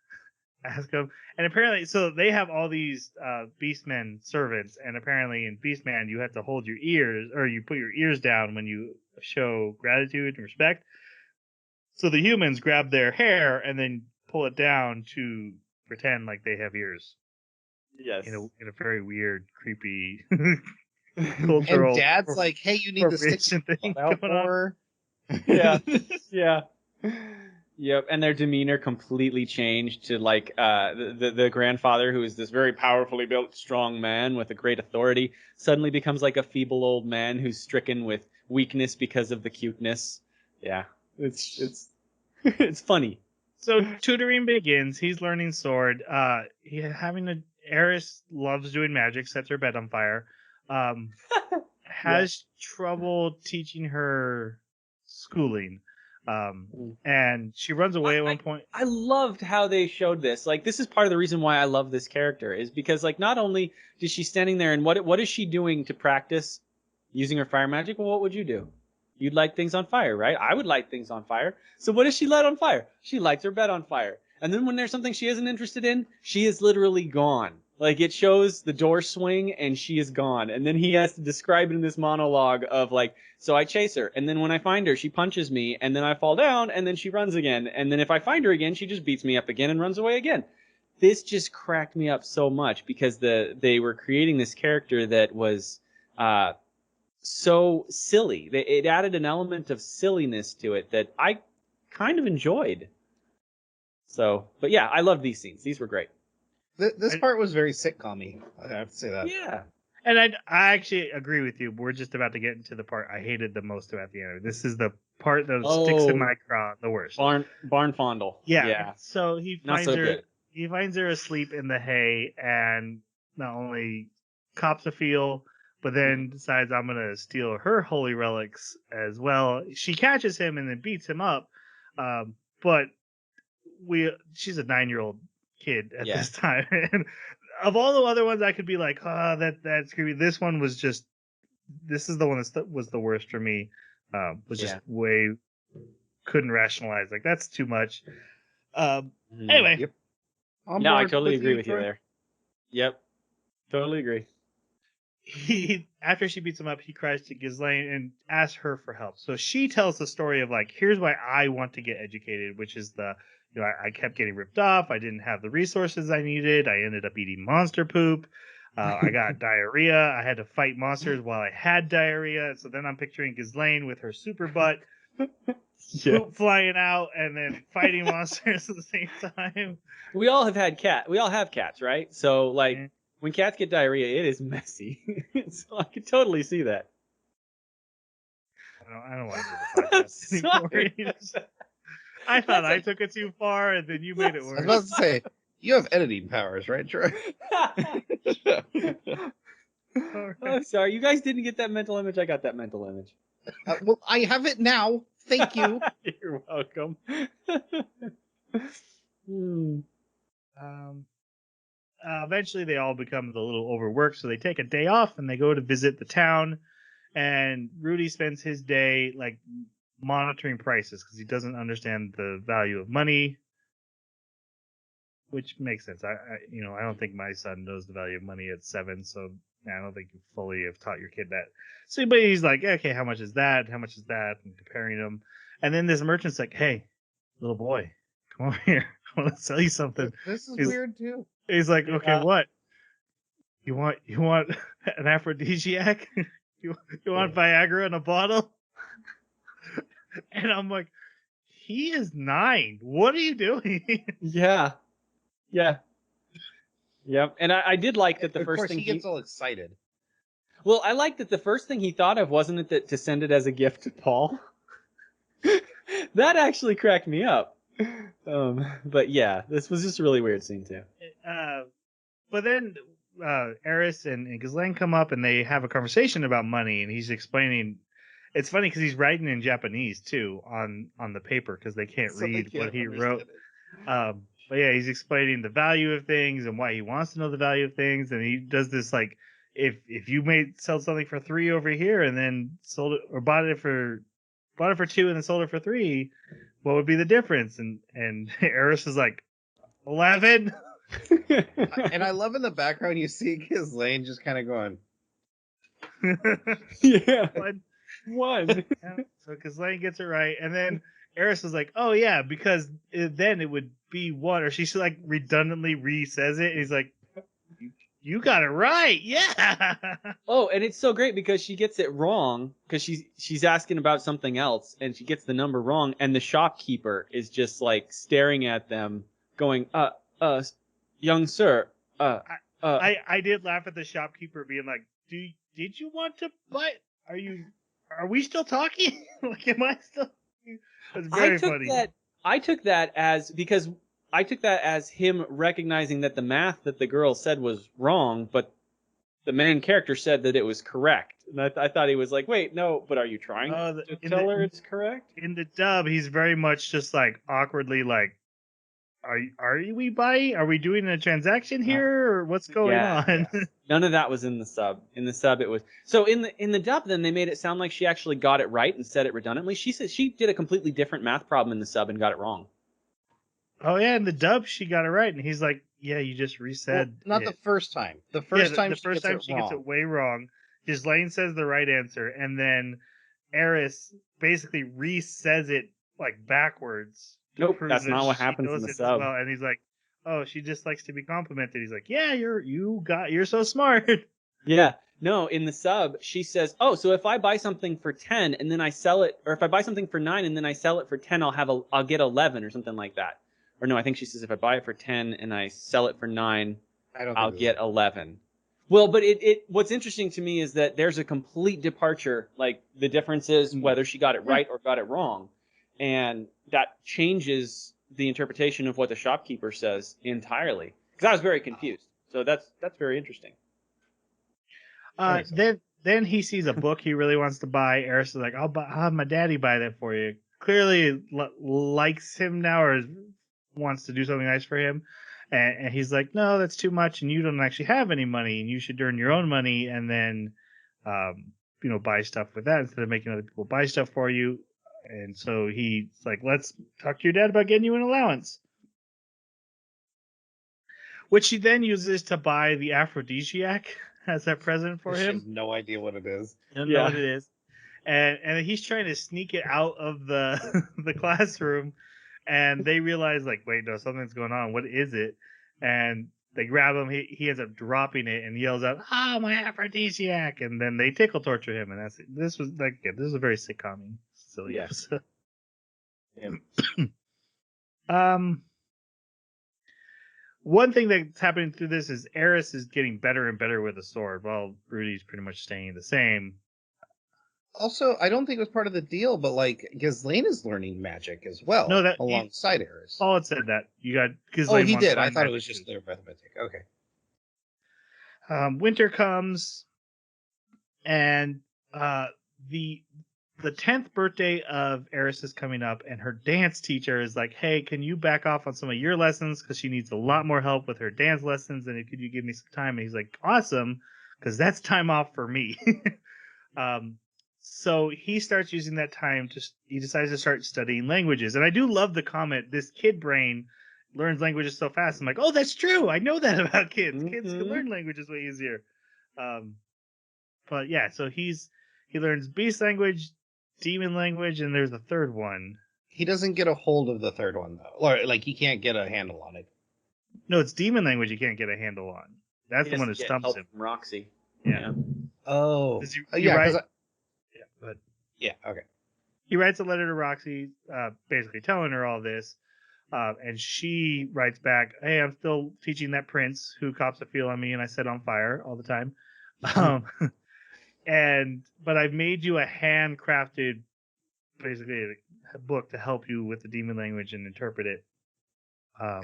S1: ask him, and apparently, so they have all these Beastmen servants, and apparently in Beastman you have to hold your ears, or you put your ears down when you show gratitude and respect. So the humans grab their hair and then pull it down to pretend like they have ears.
S2: Yes.
S1: In a very weird, creepy
S4: And
S1: cultural.
S4: Dad's like, hey, you need to stick
S1: appropriation
S4: your
S1: thing
S4: butt out
S1: going on.
S4: more.
S2: Yeah. Yeah. Yep, and their demeanor completely changed to like the grandfather, who is this very powerfully built, strong man with a great authority, suddenly becomes like a feeble old man who's stricken with weakness because of the cuteness. Yeah, it's it's funny.
S1: So tutoring begins. He's learning sword. Eris loves doing magic, sets her bed on fire. Has trouble teaching her schooling. And she runs away at one point.
S2: I loved how they showed this. Like, this is part of the reason why I love this character, is because, like, not only is she standing there and what is she doing to practice using her fire magic? Well, what would you do? You'd light things on fire, right? I would light things on fire. So what does she light on fire? She lights her bed on fire. And then when there's something she isn't interested in, she is literally gone. Like, it shows the door swing and she is gone. And then he has to describe it in this monologue of like, so I chase her. And then when I find her, she punches me. And then I fall down and then she runs again. And then if I find her again, she just beats me up again and runs away again. This just cracked me up so much because they were creating this character that was so silly. It added an element of silliness to it that I kind of enjoyed. So, but yeah, I loved these scenes. These were great.
S4: This part was very sitcom-y. I have to say that.
S2: Yeah.
S1: And I actually agree with you. We're just about to get into the part I hated the most about the anime. This is the part that sticks in my craw the worst.
S2: Barn fondle.
S1: Yeah. So he
S2: Not
S1: finds
S2: so
S1: her.
S2: good.
S1: He finds her asleep in the hay, and not only cops a feel, but then decides I'm gonna steal her holy relics as well. She catches him and then beats him up. But she's a 9-year-old kid at this time, and of all the other ones, I could be like, that's creepy. This one was just. This is the one that was the worst for me. Was just way couldn't rationalize. Like, that's too much. Anyway.
S4: Yep.
S2: No, I totally agree with you there. Yep. Totally agree.
S1: After she beats him up, he cries to Ghislaine and asks her for help. So she tells the story of like, here's why I want to get educated, which is I kept getting ripped off. I didn't have the resources I needed. I ended up eating monster poop. I got diarrhea. I had to fight monsters while I had diarrhea. So then I'm picturing Ghislaine with her super butt, poop flying out, and then fighting monsters at the same time.
S2: We all have cats, right? So like
S1: Yeah.
S2: when cats get diarrhea, it is messy. So I could totally see that.
S1: I don't want to do the podcast anymore.
S2: Sorry.
S1: I thought I
S2: That's
S1: took it too far, and then you made it
S4: I was
S1: worse.
S4: about to say, you have editing powers, right, Troy?
S2: I'm sorry, you guys didn't get that mental image. I got that mental image.
S4: Well, I have it now. Thank you.
S2: You're welcome. Hmm.
S1: Eventually, they all become a little overworked, so they take a day off and they go to visit the town. And Rudy spends his day like monitoring prices because he doesn't understand the value of money, which makes sense. I don't think my son knows the value of money at 7, so I don't think you fully have taught your kid that. So, but he's like, okay, how much is that? How much is that? And comparing them. And then this merchant's like, hey, little boy, come over here. I want to sell you something.
S4: This is
S1: He's-
S4: weird too.
S1: He's like,
S2: Yeah.
S1: okay, what? You want an aphrodisiac? you want Viagra in a bottle? And I'm like, he is 9. What are you doing?
S2: Yeah. Yep. And I did like that the
S4: Of
S2: first
S4: course,
S2: thing
S4: he gets all excited.
S2: Well, I like that the first thing he thought of wasn't it that to send it as a gift to Paul. That actually cracked me up. But yeah, this was just a really weird scene too.
S1: But then Eris and Ghislaine come up and they have a conversation about money, and he's explaining. It's funny because he's writing in Japanese too on the paper because they can't
S4: So they
S1: read
S4: can't
S1: what he
S4: understand
S1: wrote.
S4: it.
S1: But yeah, he's explaining the value of things and why he wants to know the value of things, and he does this like, if you sell something for 3 over here and then sold it or bought it for 2 and then sold it for 3, what would be the difference? And Eris is like 11.
S4: And I love in the background you see Ghislaine just kind of going.
S2: Yeah.
S1: One. Yeah, so Ghislaine gets it right, and then Eris is like, "Oh yeah, because then it would be 1," or she should like redundantly re-says it. And he's like, "You got it right, yeah."
S2: Oh, and it's so great because she gets it wrong because she's asking about something else and she gets the number wrong, and the shopkeeper is just like staring at them, going, young sir,
S1: I did laugh at the shopkeeper being like, did you want to buy? Are we still talking? Like, am I still? It's very funny.
S2: I took that as him recognizing that the math that the girl said was wrong, but the main character said that it was correct. And I thought he was like, wait, no, but are you trying to tell her it's correct?
S1: In the dub, he's very much just like awkwardly like, are we buying? Are we doing a transaction here, or what's going on?
S2: Yeah. None of that was in the sub. In the sub, it was so in the dub. Then they made it sound like she actually got it right and said it redundantly. She said she did a completely different math problem in the sub and got it wrong.
S1: Oh yeah, in the dub she got it right, and he's like, yeah, you just resaid.
S4: Well, not
S1: it.
S4: the first time. The first time
S1: she gets it way wrong. Ghislaine says the right answer, and then Eris basically resays it like backwards.
S2: Nope, that's not what happens in the sub.
S1: Well, and he's like, "Oh, she just likes to be complimented." He's like, "Yeah, you're so smart."
S2: Yeah, no, in the sub she says, "Oh, so if I buy something for 10 and then I sell it, or if I buy something for 9 and then I sell it for 10, I'll get 11 or something like that." Or no, I think she says if I buy it for 10 and I sell it for 9, I'll get 11. Well, but what's interesting to me is that there's a complete departure. Like the difference is whether she got it right or got it wrong. And that changes the interpretation of what the shopkeeper says entirely. Because I was very confused. So that's very interesting.
S1: Then he sees a book he really wants to buy. Eris is like, I'll have my daddy buy that for you. Clearly likes him now or wants to do something nice for him. And he's like, no, that's too much, and you don't actually have any money, and you should earn your own money and then, buy stuff with that instead of making other people buy stuff for you. And so he's like, let's talk to your dad about getting you an allowance. Which he then uses to buy the aphrodisiac as a present for him.
S4: She has no idea what it is.
S1: Doesn't know what it is. And he's trying to sneak it out of the the classroom, and they realize like, wait, no, something's going on. What is it? And they grab him. He ends up dropping it and yells out, "Ah, my aphrodisiac!" And then they tickle torture him, and that's it. This was this is a very sitcom silly
S2: Yeah.
S1: episode.
S2: Yeah.
S1: One thing that's happening through this is Eris is getting better and better with the sword, while Rudy's pretty much staying the same.
S4: Also, I don't think it was part of the deal, but like Ghislaine is learning magic as well,
S1: No, that
S4: alongside Eris.
S1: Paul had said that you got.
S4: Oh, he did. I thought it was just their arithmetic. Okay.
S1: Winter comes, and the 10th birthday of Eris is coming up, and her dance teacher is like, "Hey, can you back off on some of your lessons? Because she needs a lot more help with her dance lessons, and could you give me some time?" And he's like, "Awesome, because that's time off for me." So he starts using that time he decides to start studying languages. And I do love the comment, this kid brain learns languages so fast. I'm like, oh, that's true. I know that about kids.
S2: Mm-hmm.
S1: Kids can learn languages way easier. But yeah, so he learns beast language, demon language, and there's a third one.
S4: He doesn't get a hold of the third one though. Or like he can't get a handle on it.
S1: No, it's demon language you can't get a handle on. That's the one that stumps him.
S2: From Roxy.
S1: Yeah.
S4: Oh.
S1: Yeah,
S4: right.
S1: Yeah, but
S4: yeah, okay.
S1: He writes a letter to Roxy, basically telling her all this. And she writes back, "Hey, I'm still teaching that prince who cops a feel on me and I set on fire all the time. But I've made you a handcrafted, basically a book to help you with the demon language and interpret it."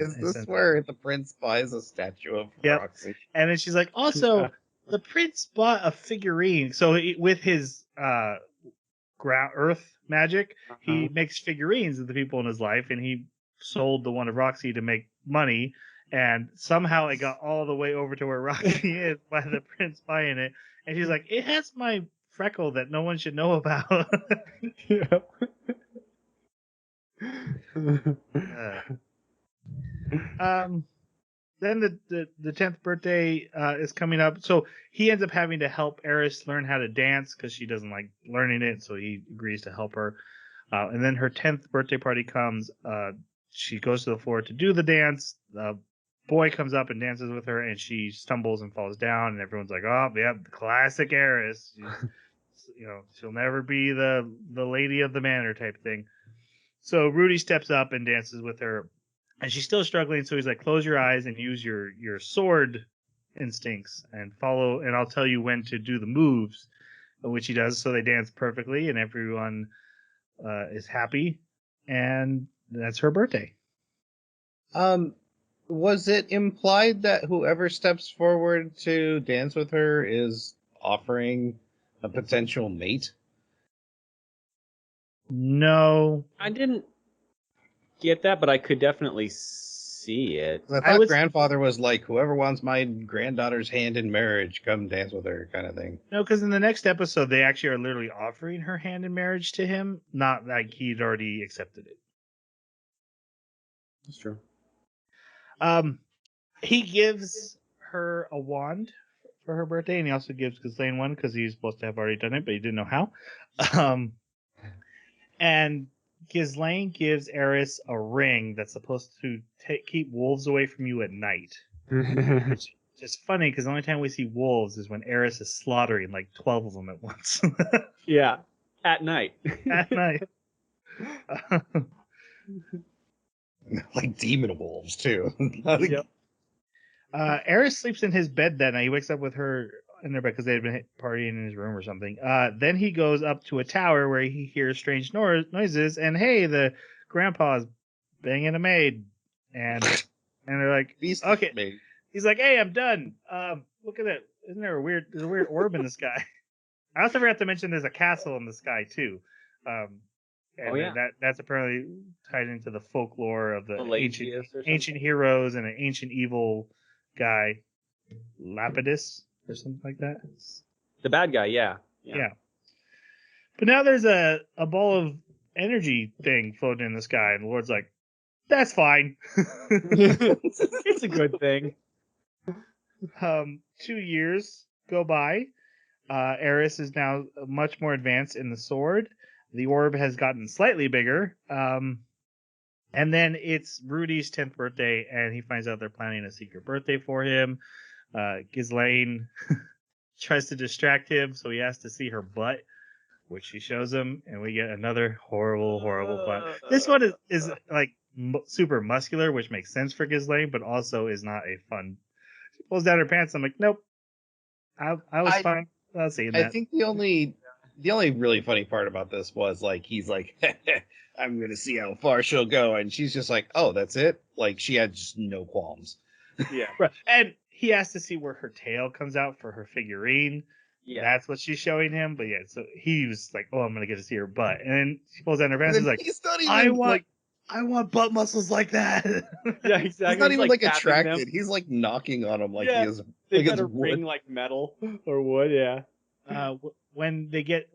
S4: Is this where the prince buys a statue of Roxy?
S1: And then she's like, also, the prince bought a figurine. So with his earth magic, he makes figurines of the people in his life, and he sold the one of Roxy to make money, and somehow it got all the way over to where Roxy is by the prince buying it, and she's like, it has my freckle that no one should know about. Then the 10th birthday is coming up, so he ends up having to help Eris learn how to dance because she doesn't like learning it, so he agrees to help her. And then her 10th birthday party comes. She goes to the floor to do the dance. The boy comes up and dances with her, and she stumbles and falls down, and everyone's like, "Oh, yeah, the classic Eris. She'll never be the lady of the manor type thing." So Rudy steps up and dances with her. And she's still struggling, so he's like, "Close your eyes and use your sword instincts and follow, and I'll tell you when to do the moves," which he does. So they dance perfectly, and everyone is happy, and that's her birthday.
S4: Was it implied that whoever steps forward to dance with her is offering a potential mate?
S1: No.
S2: I didn't get that, but I could definitely see it.
S4: I thought grandfather was like, whoever wants my granddaughter's hand in marriage, come dance with her, kind of thing.
S1: No, because in the next episode, they actually are literally offering her hand in marriage to him, not like he'd already accepted it.
S2: That's true.
S1: He gives her a wand for her birthday, and he also gives Ghislaine one because he's supposed to have already done it, but he didn't know how. And Ghislaine gives Eris a ring that's supposed to keep wolves away from you at night. Which is just funny because the only time we see wolves is when Eris is slaughtering like 12 of them at once.
S2: Yeah, at night.
S1: At night.
S4: Like demon wolves, too.
S1: Yep. Eris sleeps in his bed that night. He wakes up with her in their bed because they had been partying in his room or something. Then he goes up to a tower where he hears strange noises, and hey, the grandpa's banging a maid, and they're like, okay.
S4: Maid.
S1: He's like, hey, I'm done. Look at that. Isn't there there's a weird orb in the sky? I also forgot to mention there's a castle in the sky too. That's apparently tied into the folklore of the ancient heroes and an ancient evil guy, Lapidus or something like that.
S2: The bad guy, yeah.
S1: But now there's a ball of energy thing floating in the sky, and the Lord's like, that's fine.
S2: It's a good thing.
S1: 2 years go by. Eris is now much more advanced in the sword. The orb has gotten slightly bigger. And then it's Rudy's 10th birthday, and he finds out they're planning a secret birthday for him. Ghislaine tries to distract him, so he has to see her butt, which she shows him, and we get another horrible plot. This one is like super muscular, which makes sense for Ghislaine, but also is not a fun. She pulls down her pants. I'm like, nope. I was fine. I was seeing
S4: I
S1: that.
S4: think the only really funny part about this was like he's like, I'm gonna see how far she'll go, and she's just like, oh, that's it. Like she had just no qualms.
S2: Yeah.
S1: Right. And he has to see where her tail comes out for her figurine.
S2: Yeah.
S1: That's what she's showing him. But yeah, so he was like, "Oh, I'm gonna get to see her butt," and then she pulls down her pants.
S4: And
S1: And
S4: then
S1: he's like,
S4: he's not even
S1: I want butt muscles like that."
S2: Yeah, exactly.
S4: he's not even like
S2: tapping
S4: attracted.
S2: them.
S4: He's like knocking on him like
S2: Yeah,
S4: he is
S2: They
S4: like
S2: got
S4: it's
S2: a
S4: wood.
S2: ring like metal or wood. Yeah.
S1: When they get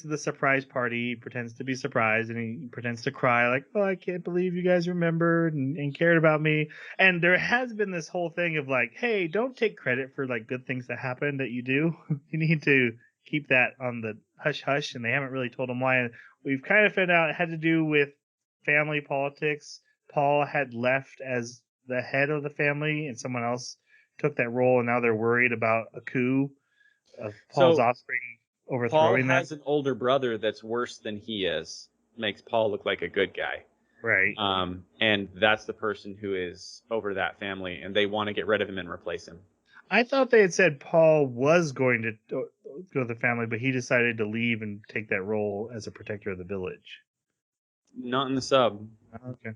S1: to the surprise party, he pretends to be surprised and he pretends to cry like, "Oh, I can't believe you guys remembered and cared about me." And there has been this whole thing of like, hey, don't take credit for like good things that happen that you do. You need to keep that on the hush hush. And they haven't really told him why. And we've kind of found out it had to do with family politics. Paul had left as the head of the family and someone else took that role, and now they're worried about a coup of Paul's offspring
S2: Paul
S1: overthrowing
S2: has
S1: that.
S2: an older brother that's worse than he is. Makes Paul look like a good guy.
S1: Right.
S2: And that's the person who is over that family, and they want to get rid of him and replace him.
S1: I thought they had said Paul was going to go to the family, but he decided to leave and take that role as a protector of the village.
S2: Not in the sub.
S1: Okay.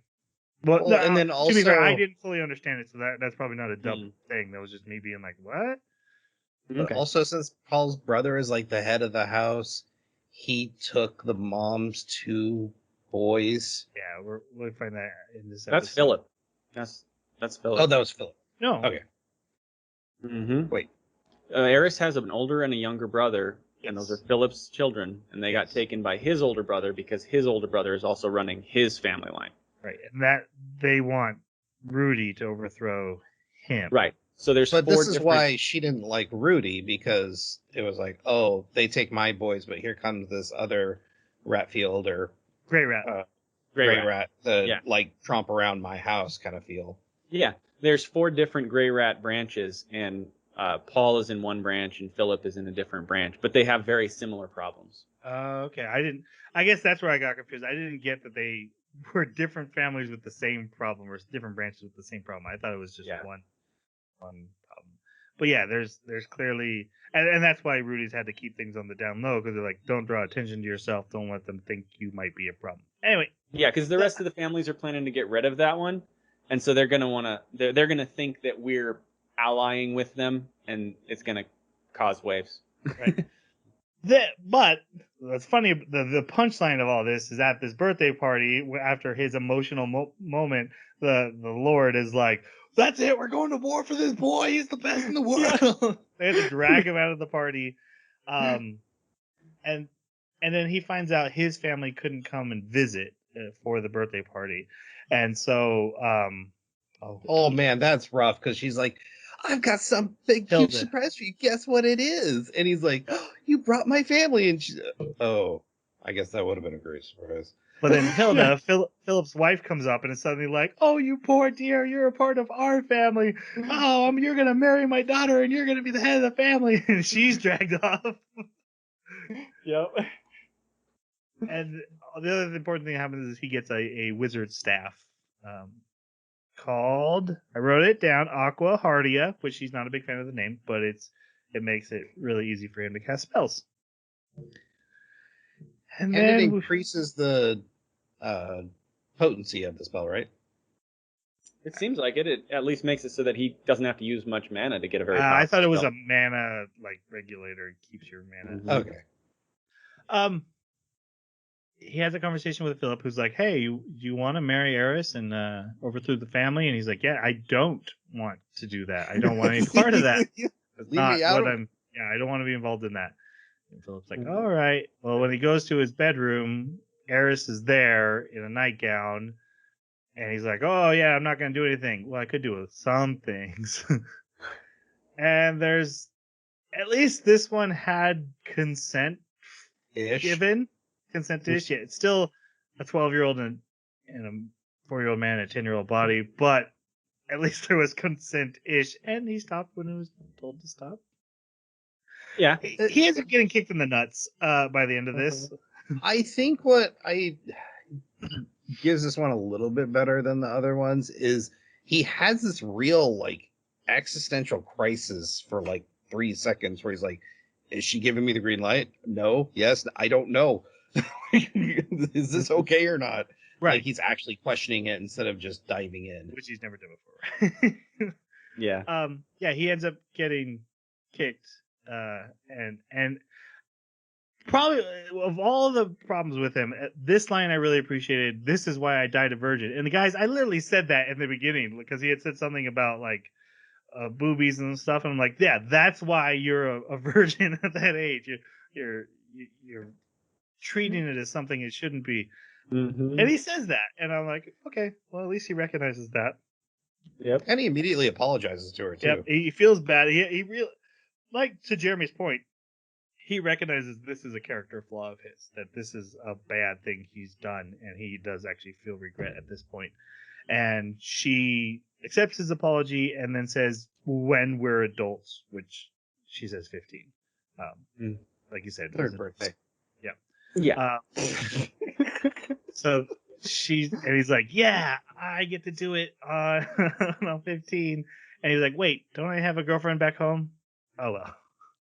S1: Well,
S4: Well, and then
S1: to be fair, I
S4: also-
S1: didn't fully understand it, so that's probably not a dumb thing. That was just me being like, "What?"
S4: But
S2: Okay.
S4: also, since Paul's brother is like the head of the house, he took the mom's two boys.
S1: Yeah, we'll find that in this episode.
S2: That's Philip. That's Philip.
S4: Oh, that was Philip.
S1: No.
S4: Okay.
S2: Mm-hmm.
S4: Wait.
S2: Eris has an older and a younger brother, and those are
S1: Yes.
S2: Philip's children, and they got taken by his older brother because his older brother is also running his family line.
S1: Right, and that they want Rudy to overthrow him.
S2: Right. So there's
S4: But
S2: four
S4: this is
S2: different...
S4: why she didn't like Rudy, because it was like, oh, they take my boys, but here comes this other Ratfield or
S1: Grey Rat.
S2: Grey
S4: Rat to
S2: Yeah.
S4: like tromp around my house kind of feel.
S2: Yeah, there's four different Grey Rat branches, and Paul is in one branch and Philip is in a different branch, but they have very similar problems.
S1: Okay, I guess that's where I got confused. I didn't get that they were different families with the same problem or different branches with the same problem. I thought it was just one problem. But yeah, there's clearly, and that's why Rudy's had to keep things on the down low, because they're like, don't draw attention to yourself. Don't let them think you might be a problem. Anyway.
S2: Yeah, because the rest of the families are planning to get rid of that one, and so they're gonna they're gonna think that we're allying with them, and it's gonna cause waves.
S1: Right. But what's funny, the punchline of all this is at this birthday party, after his emotional moment, the Lord is like, "That's it, we're going to war for this boy. He's the best in the world." They had to drag him out of the party, and then he finds out his family couldn't come and visit for the birthday party, and so
S4: oh man, that's rough, because she's like, I've got some big huge surprise for you. Guess what it is? And he's like, oh, you brought my family, and she's, oh, I guess that would have been a great surprise.
S1: But then Hilda, Philip's wife, comes up and is suddenly like, "Oh, you poor dear, you're a part of our family. Oh, you're gonna marry my daughter, and you're gonna be the head of the family." And she's dragged off.
S2: Yep.
S1: And the other important thing that happens is he gets a wizard staff, called, I wrote it down, Aqua Hardia, which he's not a big fan of the name, but it makes it really easy for him to cast spells. And then
S4: it increases the potency of the spell, right?
S2: It seems like it. It at least makes it so that he doesn't have to use much mana to get a very.
S1: I thought it was
S2: spell.
S1: a mana like regulator. It keeps your mana.
S4: Okay.
S1: He has a conversation with Philip, who's like, "Hey, you want to marry Eris and overthrow the family?" And he's like, "Yeah, I don't want to do that. I don't want any part of that. That's not what I'm. Yeah, I don't want to be involved in that." And Philip's like, "All right." Well, when he goes to his bedroom, Eris is there in a nightgown, and he's like, "Oh yeah, I'm not gonna do anything." Well, I could do some things. And there's, at least this one had consent given. Consent-ish. Yeah, it's still a 12-year-old in a 4-year-old man and a 10-year-old body, but at least there was consent-ish, and he stopped when he was told to stop.
S2: Yeah.
S1: He ends up getting kicked in the nuts by the end of this.
S4: I think what gives this one a little bit better than the other ones is he has this real like existential crisis for like 3 seconds where he's like, is she giving me the green light? No. Yes. I don't know. Is this okay or not?
S1: Right.
S4: Like he's actually questioning it instead of just diving in,
S1: Which he's never done before.
S2: Yeah.
S1: Yeah, he ends up getting kicked, and probably of all the problems with him, this line I really appreciated. This is why I died a virgin. And the guys, I literally said that in the beginning because he had said something about like boobies and stuff, and I'm like, yeah, that's why you're a virgin at that age. You're treating it as something it shouldn't be.
S2: Mm-hmm.
S1: And he says that, and I'm like, okay, well at least he recognizes that.
S2: Yep.
S4: and he immediately apologizes to her too.
S1: Yep, he feels bad. He really, like to Jeremy's point, he recognizes this is a character flaw of his, that this is a bad thing he's done, and he does actually feel regret at this point. And she accepts his apology and then says, when we're adults, which she says 15. Like you said,
S4: Third birthday.
S2: Yeah.
S1: So and he's like, yeah, I get to do it on 15. And he's like, wait, don't I have a girlfriend back home? Oh, well.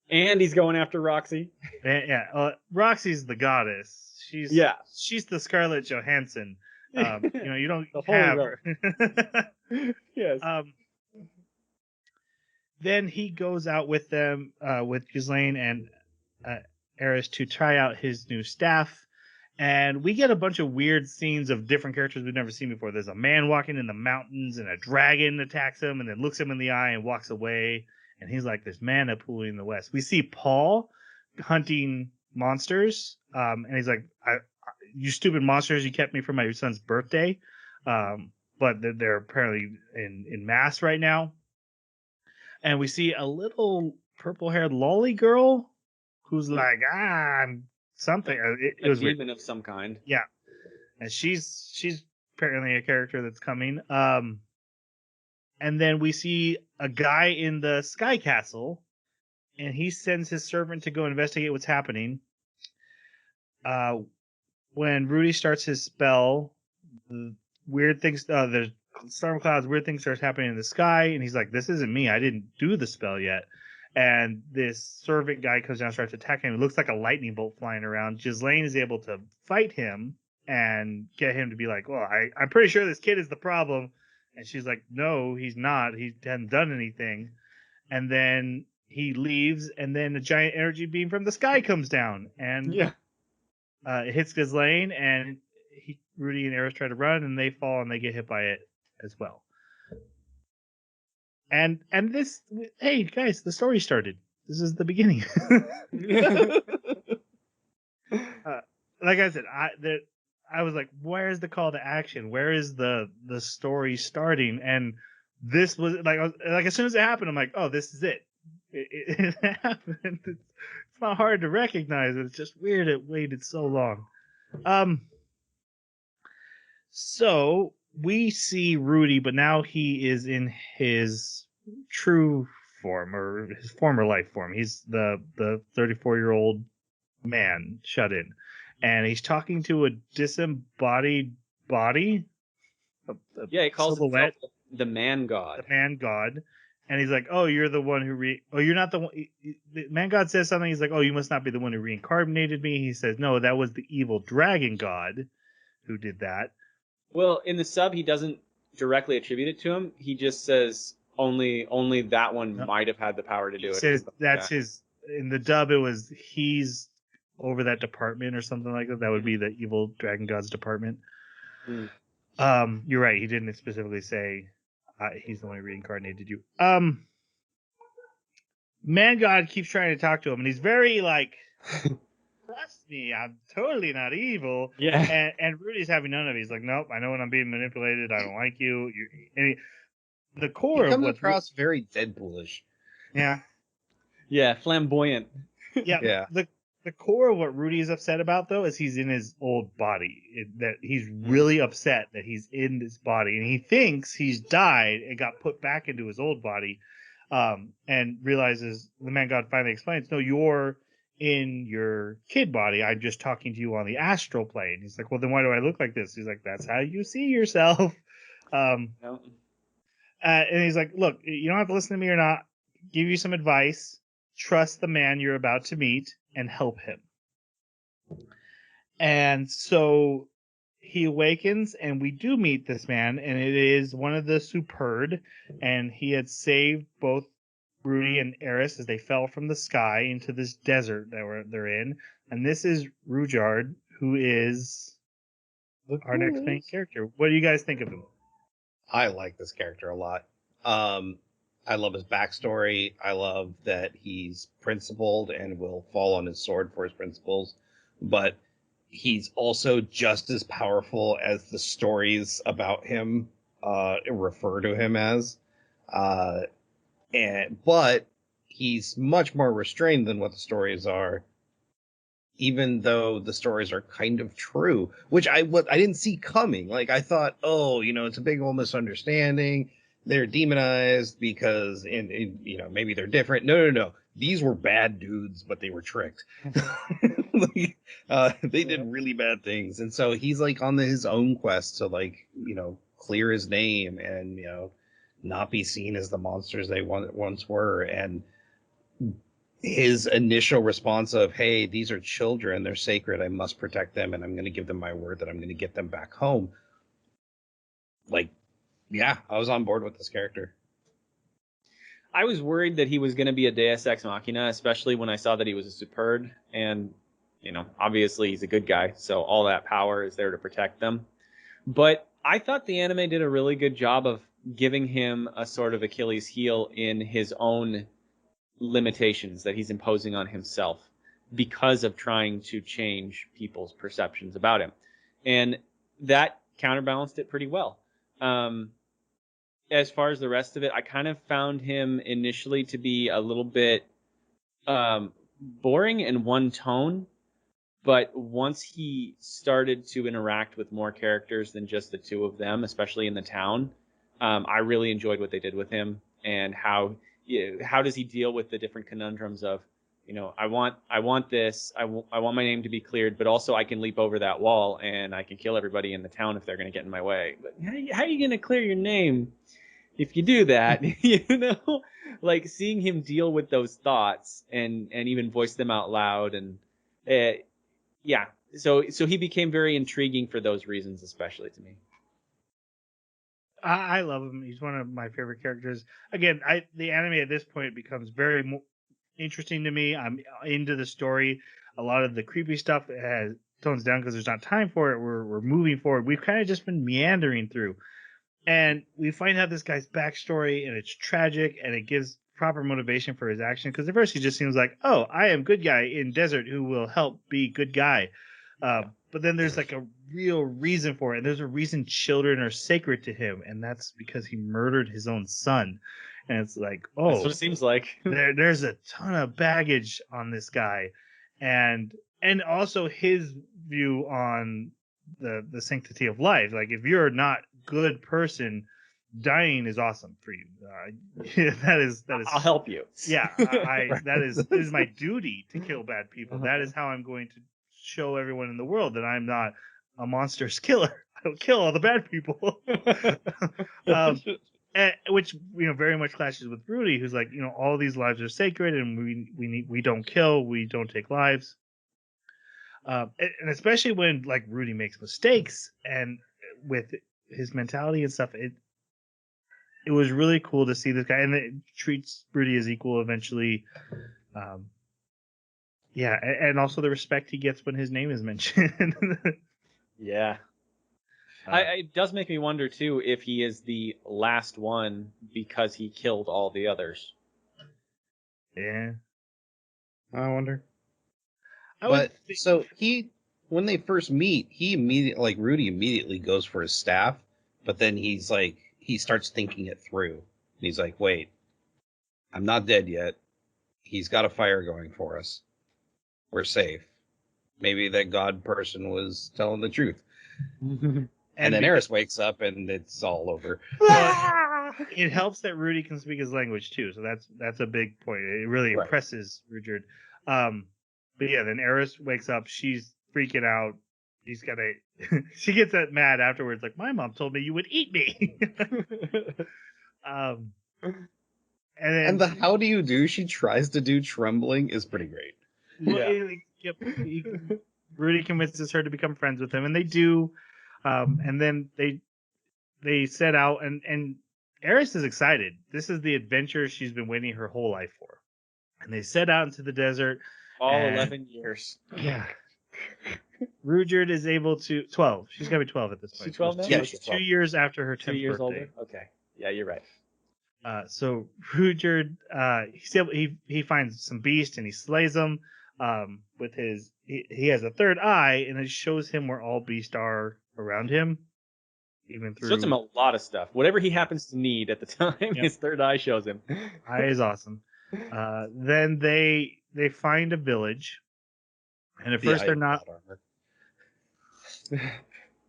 S2: And he's going after Roxy.
S1: Yeah, Roxy's the goddess. She's the Scarlett Johansson. You don't
S2: The holy
S1: have
S2: road.
S1: her.
S2: Yes.
S1: Then he goes out with them, with Ghislaine and Eris to try out his new staff. And we get a bunch of weird scenes of different characters we've never seen before. There's a man walking in the mountains, and a dragon attacks him, and then looks him in the eye and walks away. And he's like, "There's mana pooling in the west." We see Paul hunting monsters, and he's like, "You stupid monsters! You kept me for my son's birthday." But they're apparently in mass right now. And we see a little purple-haired lolly girl who's like, I'm something. It
S2: a
S1: was weird.
S2: demon of some kind.
S1: Yeah, and she's apparently a character that's coming. And then we see a guy in the Sky Castle, and he sends his servant to go investigate what's happening. When Rudy starts his spell, weird things. There's storm clouds. Weird things starts happening in the sky, and he's like, "This isn't me. I didn't do the spell yet." And this servant guy comes down and starts attacking him. It looks like a lightning bolt flying around. Ghislaine is able to fight him and get him to be like, well, I'm pretty sure this kid is the problem. And she's like, no, he's not. He hasn't done anything. And then he leaves, and then a giant energy beam from the sky comes down. And it hits Ghislaine, and Rudy and Eris try to run, and they fall, and they get hit by it as well. And this, hey guys, the story started. This is the beginning. Like I said, I was like, where's the call to action? Where is the story starting? And this was like as soon as it happened, I'm like, oh, this is it. It happened. It's not hard to recognize it. It's just weird it waited so long. So we see Rudy, but now he is in his true form, or his former life form. He's the 34-year-old man shut in, and he's talking to a disembodied body.
S2: He calls
S1: silhouette,
S2: himself the man god.
S1: the man god. And he's like, oh, you're the one who you're not the one. The man god says something. He's like, oh, you must not be the one who reincarnated me. He says, no, that was the evil dragon god who did that.
S2: Well, in the sub, he doesn't directly attribute it to him. He just says only that one might have had the power to do it.
S1: Says that's his. In the dub, it was he's over that department or something like that. That would be the evil dragon god's department. You're right. He didn't specifically say he's the one who reincarnated you. Man God keeps trying to talk to him, and he's very like, trust me, I'm totally not evil.
S2: Yeah.
S1: And Rudy's having none of it. He's like, nope, I know when I'm being manipulated. I don't like you. The core
S4: He comes
S1: of what's
S4: across very Deadpoolish.
S1: Yeah.
S2: Yeah, flamboyant.
S1: Yeah.
S4: Yeah.
S1: the core of what Rudy is upset about, though, is he's in his old body. That he's really upset that he's in this body, and he thinks he's died and got put back into his old body, and realizes the man God finally explains, "No, you're in your kid body. I'm just talking to you on the astral plane." He's like, "Well, then why do I look like this?" He's like, "That's how you see yourself."
S2: No.
S1: And he's like, "Look, you don't have to listen to me or not. Give you some advice. Trust the man you're about to meet and help him." And so he awakens, and we do meet this man, and it is one of the Superb, and he had saved both Rudy and Eris as they fell from the sky into this desert that they're in. And this is Rudyard, who is our next main character. What do you guys think of him?
S4: I like this character a lot. I love his backstory. I love that he's principled and will fall on his sword for his principles, but he's also just as powerful as the stories about him refer to him as. But he's much more restrained than what the stories are, even though the stories are kind of true, which I didn't see coming. Like, I thought, oh, it's a big old misunderstanding. They're demonized because, maybe they're different. No. These were bad dudes, but they were tricked. They did really bad things. And so he's like on his own quest to clear his name and, not be seen as the monsters they once were. And his initial response of, hey, these are children, they're sacred, I must protect them, and I'm going to give them my word that I'm going to get them back home. Yeah, I was on board with this character.
S2: I was worried that he was going to be a Deus Ex Machina, especially when I saw that he was a Superb, and obviously he's a good guy, so all that power is there to protect them. But I thought the anime did a really good job of giving him a sort of Achilles heel in his own limitations that he's imposing on himself because of trying to change people's perceptions about him. And that counterbalanced it pretty well. As far as the rest of it, I kind of found him initially to be a little bit boring in one tone. But once he started to interact with more characters than just the two of them, especially in the town, I really enjoyed what they did with him and how does he deal with the different conundrums of, I want this, I want my name to be cleared, but also I can leap over that wall and I can kill everybody in the town if they're going to get in my way. But how are you going to clear your name if you do that? Like seeing him deal with those thoughts and even voice them out loud and. Yeah, so he became very intriguing for those reasons, especially to me.
S1: I love him. He's one of my favorite characters. Again, the anime at this point becomes very interesting to me. I'm into the story. A lot of the creepy stuff has tones down because there's not time for it. We're moving forward. We've kind of just been meandering through, and we find out this guy's backstory, and it's tragic, and it gives proper motivation for his action. Because at first he just seems like, oh, I am good guy in desert who will help be good guy. But then there's like a real reason for it. And there's a reason children are sacred to him, and that's because he murdered his own son. And it's like, oh,
S2: that's what it seems like.
S1: there's a ton of baggage on this guy, and also his view on the sanctity of life. Like, if you're not a good person, dying is awesome for you. That is.
S2: I'll help you.
S1: Yeah, it is my duty to kill bad people. That is how I'm going to show everyone in the world that I'm not a monstrous killer. I don't kill all the bad people. Which very much clashes with Rudy, who's like, all these lives are sacred, and we don't kill, we don't take lives. And especially when like Rudy makes mistakes, and with his mentality and stuff, it was really cool to see this guy, and it treats Rudy as equal eventually. Yeah, and also the respect he gets when his name is mentioned.
S2: Yeah. It does make me wonder, too, if he is the last one because he killed all the others.
S1: Yeah.
S4: I wonder. So when they first meet, Rudy immediately goes for his staff, but then he starts thinking it through. And he's like, wait, I'm not dead yet. He's got a fire going for us. we're safe. Maybe that God person was telling the truth. And then Eris wakes up and it's all over.
S1: It helps that Rudy can speak his language too, so that's a big point. It really impresses Rudyard. But yeah, then Eris wakes up. She's freaking out. She's gotta. She gets that mad afterwards. Like, my mom told me you would eat me. And then,
S4: And the how do you do she tries to do trembling is pretty great.
S1: Rudy convinces her to become friends with him, and they do. And then they set out, and Eris is excited. This is the adventure she's been waiting her whole life for. And they set out into the desert.
S2: All 11 years.
S1: Yeah. Rudyard is able to 12. She's got to be 12 at this point.
S2: She's 12 now?
S1: Yeah, she's 2 years after her 10th
S2: 2 years
S1: birthday.
S2: older? Okay. Yeah, you're right.
S1: So Rudyard, he finds some beast and he slays them. With his, he has a third eye, and it shows him where all beasts are around him. Even through,
S2: shows him a lot of stuff. Whatever he happens to need at the time, his third eye shows him.
S1: Eye is awesome. Then they find a village, and at first they're not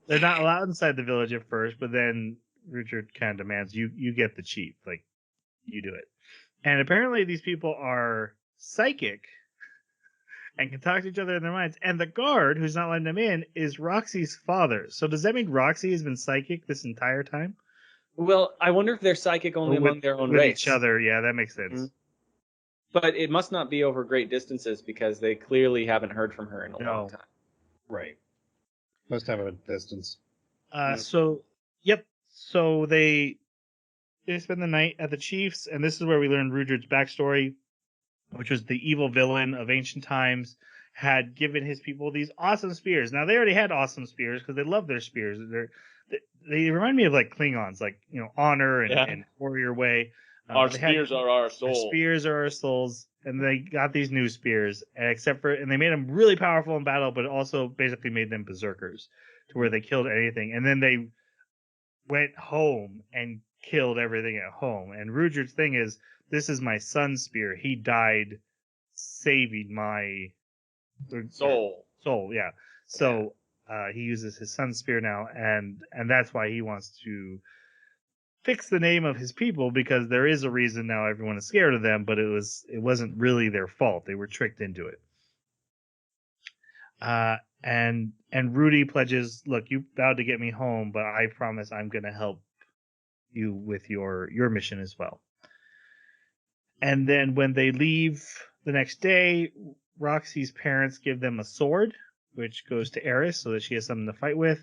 S1: allowed inside the village at first, but then Richard kind of demands you get the chief, like you do it. And apparently these people are psychic and can talk to each other in their minds. And the guard who's not letting them in is Roxy's father. So does that mean Roxy has been psychic this entire time?
S2: Well, I wonder if they're psychic only among their own race.
S1: Each other, yeah, that makes sense.
S2: Mm-hmm. But it must not be over great distances because they clearly haven't heard from her in a long time.
S4: Right. Must have a distance.
S1: So they spend the night at the Chief's, and this is where we learn Rudyard's backstory, which was the evil villain of ancient times had given his people these awesome spears. Now, they already had awesome spears because they love their spears. They remind me of like Klingons, like, honor and warrior way.
S2: Our spears are our souls.
S1: Our spears are our souls, and they got these new spears, and they made them really powerful in battle, but also basically made them berserkers to where they killed anything. And then they went home and killed everything at home. And Rudyard's thing is, this is my son's spear. He died saving my
S2: soul.
S1: Yeah. So he uses his son's spear now, and that's why he wants to fix the name of his people, because there is a reason now everyone is scared of them, but it wasn't really their fault. They were tricked into it. And Rudy pledges, look, you vowed to get me home, but I promise I'm going to help you with your mission as well. And then when they leave the next day, Roxy's parents give them a sword, which goes to Eris so that she has something to fight with.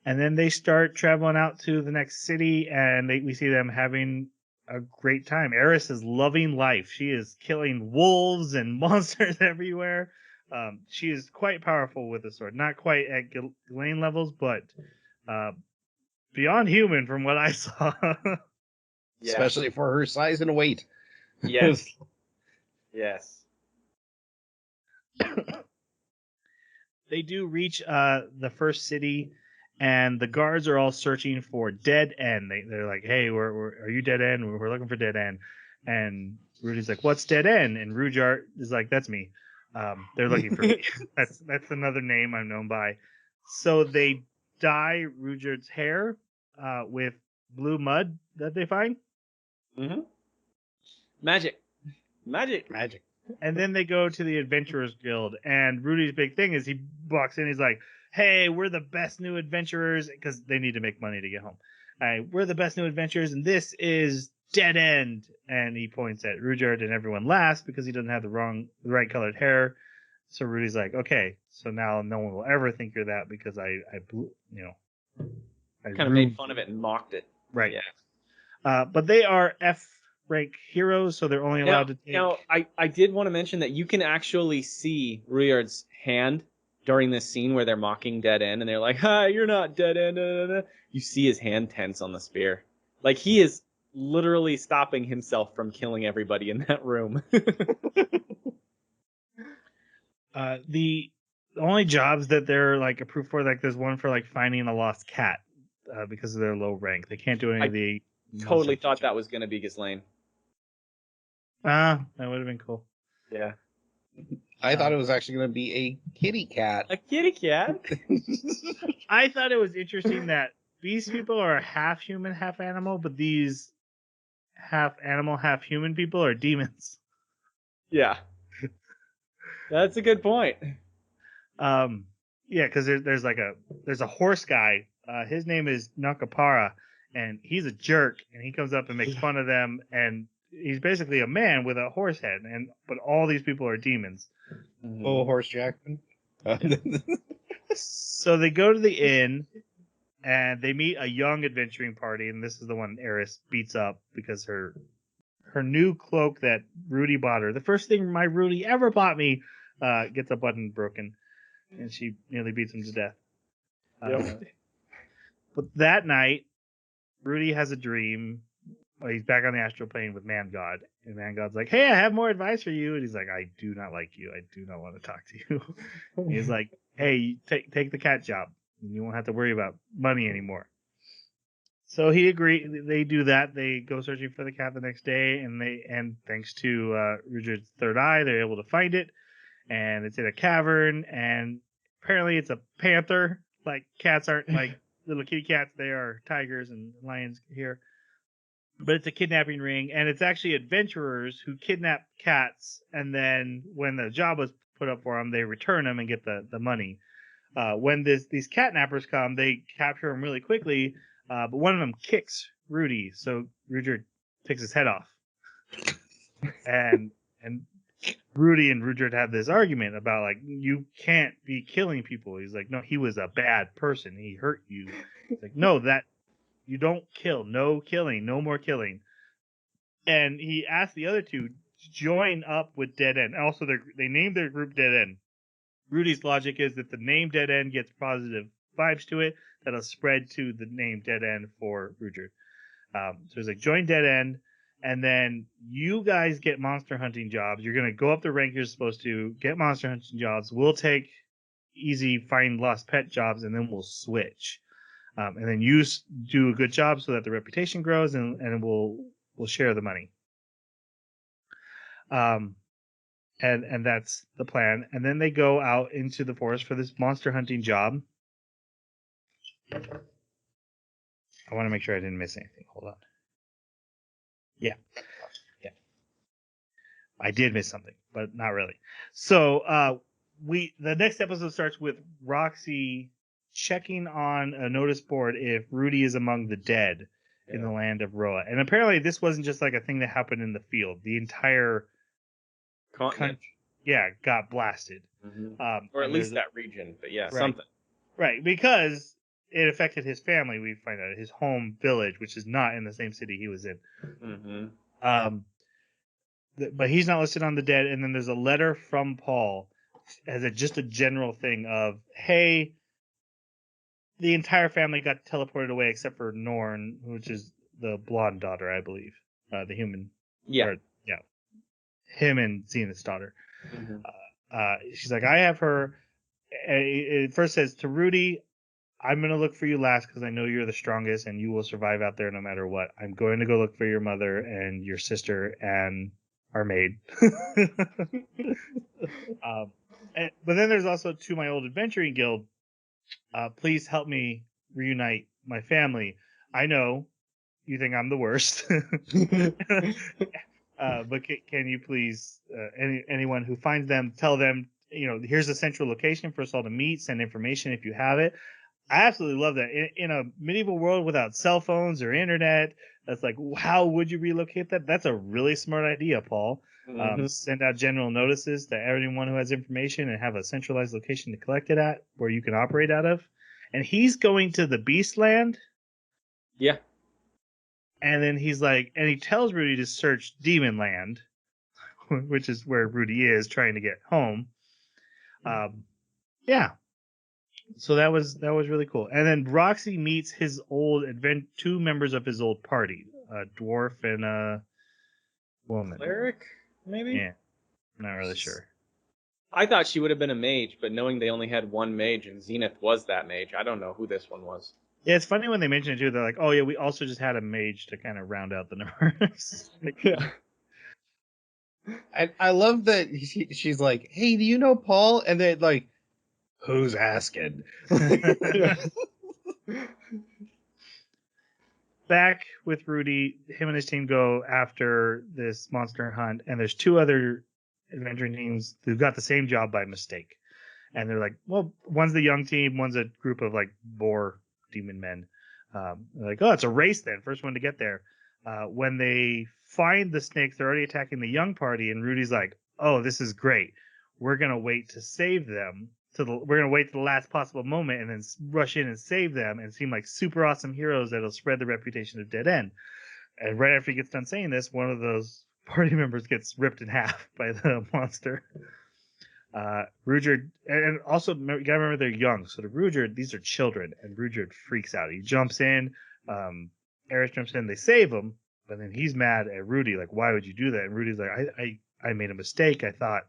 S1: And then they start traveling out to the next city, and we see them having a great time. Eris is loving life. She is killing wolves and monsters everywhere. She is quite powerful with the sword. Not quite at Ghislaine levels, but beyond human from what I saw.
S4: Especially for her size and weight.
S2: Yes. Yes.
S1: They do reach the first city, and the guards are all searching for Dead End. They're like, hey, are you Dead End? We're looking for Dead End. And Rudy's like, what's Dead End? And Rudyard is like, that's me. They're looking for me. That's another name I'm known by. So they dye Rudyard's hair with blue mud that they find.
S2: Mm-hmm. Magic.
S1: And then they go to the Adventurers Guild, and Rudy's big thing is he walks in, he's like, hey, we're the best new adventurers, because they need to make money to get home. We're the best new adventurers, and this is Dead End. And he points at Rudyard, and everyone laughs because he doesn't have the right colored hair. So Rudy's like, okay, so now no one will ever think you're that, because I
S2: kind of made fun of it and mocked it.
S1: Right. Yeah. But they are F-rank heroes, so they're only allowed to take...
S2: Now, I did want to mention that you can actually see Rudyard's hand during this scene where they're mocking Dead End, and they're like, "Hi, you're not Dead End." You see his hand tense on the spear. Like, he is literally stopping himself from killing everybody in that room.
S1: The only jobs that they're like approved for, like there's one for like finding a lost cat because of their low rank. They can't do any of the...
S2: Totally thought that was going to be Ghislaine.
S1: That would have been cool.
S2: Yeah.
S4: I thought it was actually going to be a kitty cat.
S2: A kitty cat?
S1: I thought it was interesting that these people are half human, half animal, but these half animal, half human people are demons.
S2: Yeah. That's a good point.
S1: Yeah, because there's a horse guy. His name is Nakapara, and he's a jerk, and he comes up and makes fun of them, and he's basically a man with a horse head, but all these people are demons.
S4: Oh, Horse Jackman.
S1: So they go to the inn, and they meet a young adventuring party, and this is the one Eris beats up because her new cloak that Rudy bought her, the first thing my Rudy ever bought me, gets a button broken, and she nearly beats him to death. But that night, Rudy has a dream. He's back on the astral plane with Man God, and Man God's like, "Hey, I have more advice for you." And he's like, "I do not like you. I do not want to talk to you." He's like, "Hey, take the cat job, and you won't have to worry about money anymore." So he agreed. They do that. They go searching for the cat the next day, and thanks to Richard's third eye, they're able to find it, and it's in a cavern, and apparently it's a panther. Like cats aren't like little kitty cats; they are tigers and lions here. But it's a kidnapping ring, and it's actually adventurers who kidnap cats, and then when the job was put up for them, they return them and get the money. When these catnappers come, they capture them really quickly, but one of them kicks Rudy, so Rudyard takes his head off. and Rudy and Rudyard have this argument about, like, you can't be killing people. He's like, no, he was a bad person. He hurt you. He's like, no, that you don't kill. No killing. No more killing. And he asked the other two to join up with Dead End. Also, they named their group Dead End. Rudy's logic is that the name Dead End gets positive vibes to it that'll spread to the name Dead End for Rudyard. So he's like, join Dead End, and then you guys get monster hunting jobs. You're going to go up the rank you're supposed to, get monster hunting jobs. We'll take easy find lost pet jobs, and then we'll switch. And then you do a good job so that the reputation grows, and we'll share the money. And that's the plan. And then they go out into the forest for this monster hunting job. I want to make sure I didn't miss anything. Hold on. Yeah. I did miss something, but not really. So the next episode starts with Roxy checking on a notice board if Rudy is among the dead in the land of Roa. And apparently this wasn't just like a thing that happened in the field. The entire
S2: continent
S1: got blasted.
S2: Mm-hmm. Or at least that region, but yeah,
S1: right.
S2: Something.
S1: Right, because it affected his family, we find out, his home village, which is not in the same city he was in.
S2: Mm-hmm.
S1: But he's not listed on the dead, and then there's a letter from Paul as just a general thing of, hey, the entire family got teleported away except for Norn, which is the blonde daughter, I believe. The human.
S2: Yeah.
S1: Him and Zenith's daughter.
S2: Mm-hmm.
S1: She's like, I have her. It first says, to Rudy, I'm going to look for you last because I know you're the strongest and you will survive out there no matter what. I'm going to go look for your mother and your sister and our maid. But then there's also to my old adventuring guild. Please help me reunite my family. I know you think I'm the worst. But can you please, anyone who finds them, tell them, here's a central location for us all to meet, send information if you have it. I absolutely love that. In a medieval world without cell phones or internet, that's like, how would you relocate that? That's a really smart idea, Paul. Mm-hmm. Send out general notices to everyone who has information and have a centralized location to collect it at where you can operate out of. And he's going to the Beast Land.
S2: Yeah. And
S1: then he's like, and he tells Rudy to search Demon Land, which is where Rudy is trying to get home. Yeah. So that was really cool. And then Roxy meets his old two members of his old party, a dwarf and a woman.
S2: Cleric, maybe?
S1: Yeah. I'm not really sure.
S2: I thought she would have been a mage, but knowing they only had one mage and Zenith was that mage, I don't know who this one was.
S1: Yeah, it's funny when they mention it too. They're like, "Oh yeah, we also just had a mage to kind of round out the numbers."
S2: Yeah.
S4: I love that she's like, "Hey, do you know Paul?" And then like, who's asking?
S1: Back with Rudy, him and his team go after this monster hunt, and there's two other adventuring teams who got the same job by mistake. And they're like, well, one's the young team, one's a group of like boar demon men. They're like, oh, it's a race then, first one to get there. When they find the snakes, they're already attacking the young party, and Rudy's like, oh, this is great. We're gonna wait to save them. We're gonna wait to the last possible moment and then rush in and save them and seem like super awesome heroes that'll spread the reputation of Dead End. And right after he gets done saying this, one of those party members gets ripped in half by the monster. Rudyard, and also you gotta remember they're young, so to Rudyard, these are children, and Rudyard freaks out. He jumps in, Eris jumps in, they save him, but then he's mad at Rudy, like, why would you do that? And Rudy's like, I made a mistake. I thought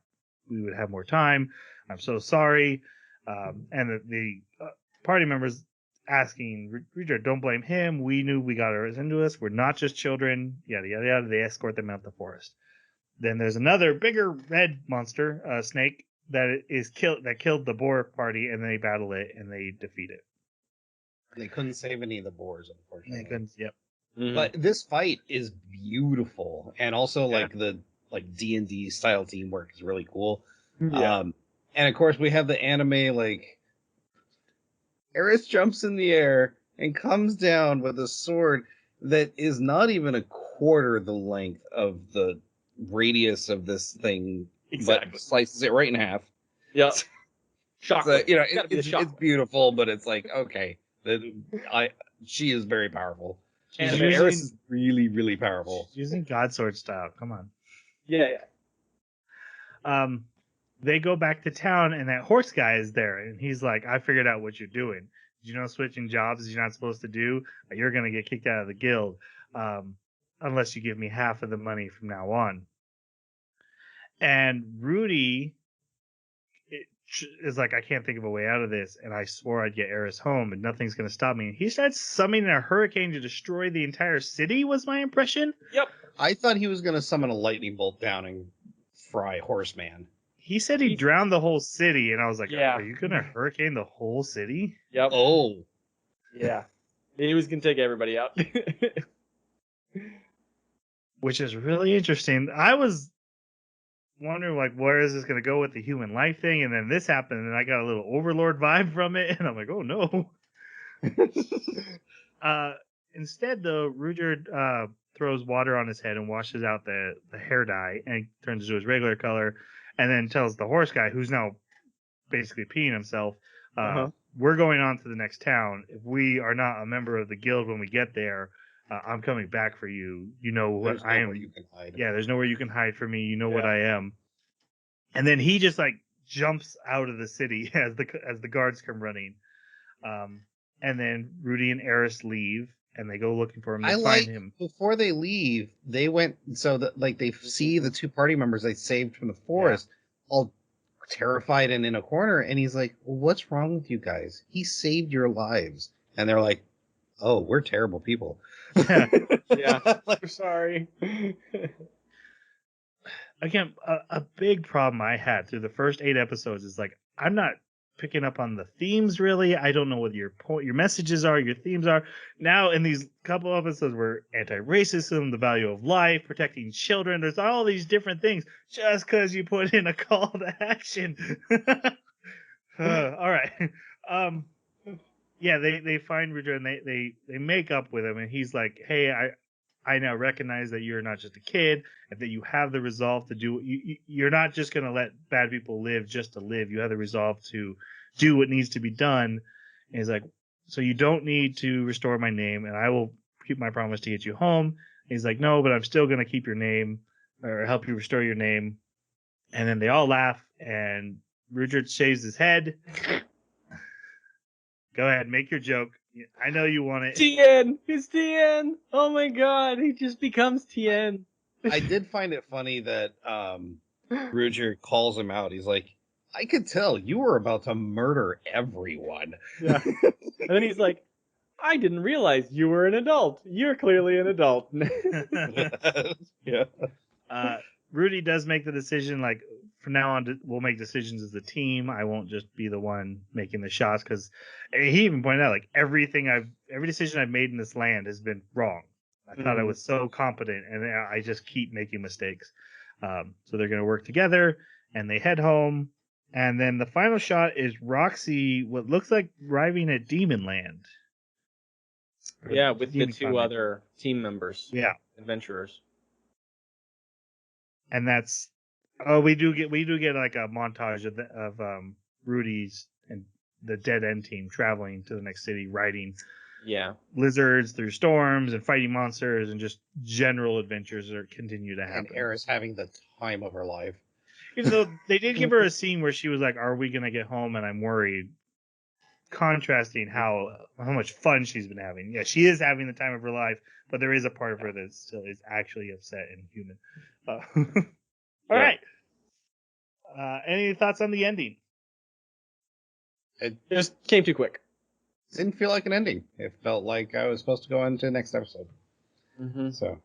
S1: we would have more time. I'm so sorry. And the party members asking Rudyard, don't blame him. We knew we got ours into us. We're not just children. Yada yada yada. They escort them out the forest. Then there's another bigger red monster, snake, that killed the boar party, and they battle it and they defeat it.
S4: They couldn't save any of the boars, unfortunately.
S1: They couldn't. Yep.
S2: Mhm.
S4: But this fight is beautiful, and also like the D&D style teamwork is really cool.
S2: Yeah.
S4: And of course we have the anime like Eris jumps in the air and comes down with a sword that is not even a quarter the length of the radius of this thing,
S2: Exactly.
S4: but slices it right in half.
S2: Yeah.
S4: So,
S2: Shockwave.
S4: you know,
S2: Gotta be the
S4: it's
S2: shockwave.
S4: beautiful, but it's like, okay, she is very powerful.
S1: She's
S4: Eris
S1: using-
S4: is really, really powerful.
S1: She's using God Sword style. Come on.
S2: Yeah.
S1: They go back to town, and that horse guy is there, and he's like, I figured out what you're doing. Did you know switching jobs is you're not supposed to do? You're going to get kicked out of the guild unless you give me half of the money from now on. And Rudy is like, I can't think of a way out of this, and I swore I'd get Eris home, and nothing's going to stop me. He starts summoning a hurricane to destroy the entire city, was my impression.
S2: Yep.
S4: I thought he was going to summon a lightning bolt down and fry Horseman.
S1: He said he drowned the whole city, and I was like,
S2: Yeah.
S1: are you going to hurricane the whole city?
S2: Yep.
S4: Oh,
S2: Yeah. He was gonna take everybody out.
S1: Which is really interesting. I was wondering, like, where is this going to go with the human life thing? And then this happened, and I got a little Overlord vibe from it, and I'm like, oh no. Instead, though, Rudyard throws water on his head and washes out the hair dye, and he turns into his regular color, and then tells the horse guy, who's now basically peeing himself, we're going on to the next town. If we are not a member of the guild when we get there, I'm coming back for you. You know what
S4: there's
S1: I
S4: nowhere
S1: am.
S4: you can hide.
S1: Yeah, there's nowhere you can hide from me. You know what
S2: Yeah.
S1: I am. And then he just like jumps out of the city as the guards come running. And then Rudy and Eris leave, and they go looking for him. They find him.
S4: Before they leave, they went so that like they see the two party members they saved from the forest, all terrified and in a corner, and he's like, well, "What's wrong with you guys? He saved your lives." And they're like, "Oh, we're terrible people."
S2: Yeah.
S4: Like,
S2: We're sorry.
S1: Again, a big problem I had through the first 8 episodes is like, I'm not picking up on the themes really. I don't know what your messages are, your themes are. Now in these couple episodes where anti-racism, the value of life, protecting children, there's all these different things just because you put in a call to action. All right. Yeah, they find Rudyard and they make up with him, and he's like, hey, I now recognize that you're not just a kid, and that you have the resolve to do. You're not just going to let bad people live just to live. You have the resolve to do what needs to be done. And he's like, so you don't need to restore my name, and I will keep my promise to get you home. And he's like, no, but I'm still going to keep your name or help you restore your name. And then they all laugh, and Rudyard shaves his head. Go ahead, make your joke. I know you want it.
S2: Tien! It's Tien! Oh my god, he just becomes Tien.
S4: I did find it funny that Rudyard calls him out. He's like, "I could tell you were about to murder everyone."
S2: Yeah. And then he's like, I didn't realize you were an adult. You're clearly an adult.
S4: Yeah.
S1: Rudy does make the decision, like, from now on, we'll make decisions as a team. I won't just be the one making the shots, because he even pointed out, like, every decision I've made in this land has been wrong. I thought I was so competent, and I just keep making mistakes. So they're going to work together, and they head home. And then the final shot is Roxy, what looks like arriving at Demon Land.
S2: Yeah, with the
S1: Demon
S2: two
S1: Continent.
S2: other team members.
S1: Yeah.
S2: Adventurers.
S1: And that's we do get like a montage of Rudy's and the Dead End team traveling to the next city, riding lizards through storms and fighting monsters, and just general adventures that continue to happen.
S4: And Eris having the time of her life.
S1: Even though they did give her a scene where she was like, "Are we gonna get home?" and I'm worried. Contrasting how much fun she's been having. Yeah, she is having the time of her life, but there is a part of her that still is actually upset and human. All right. Any thoughts on the ending?
S4: It
S2: just came too quick.
S4: Didn't feel like an ending. It felt like I was supposed to go on to the next episode. So,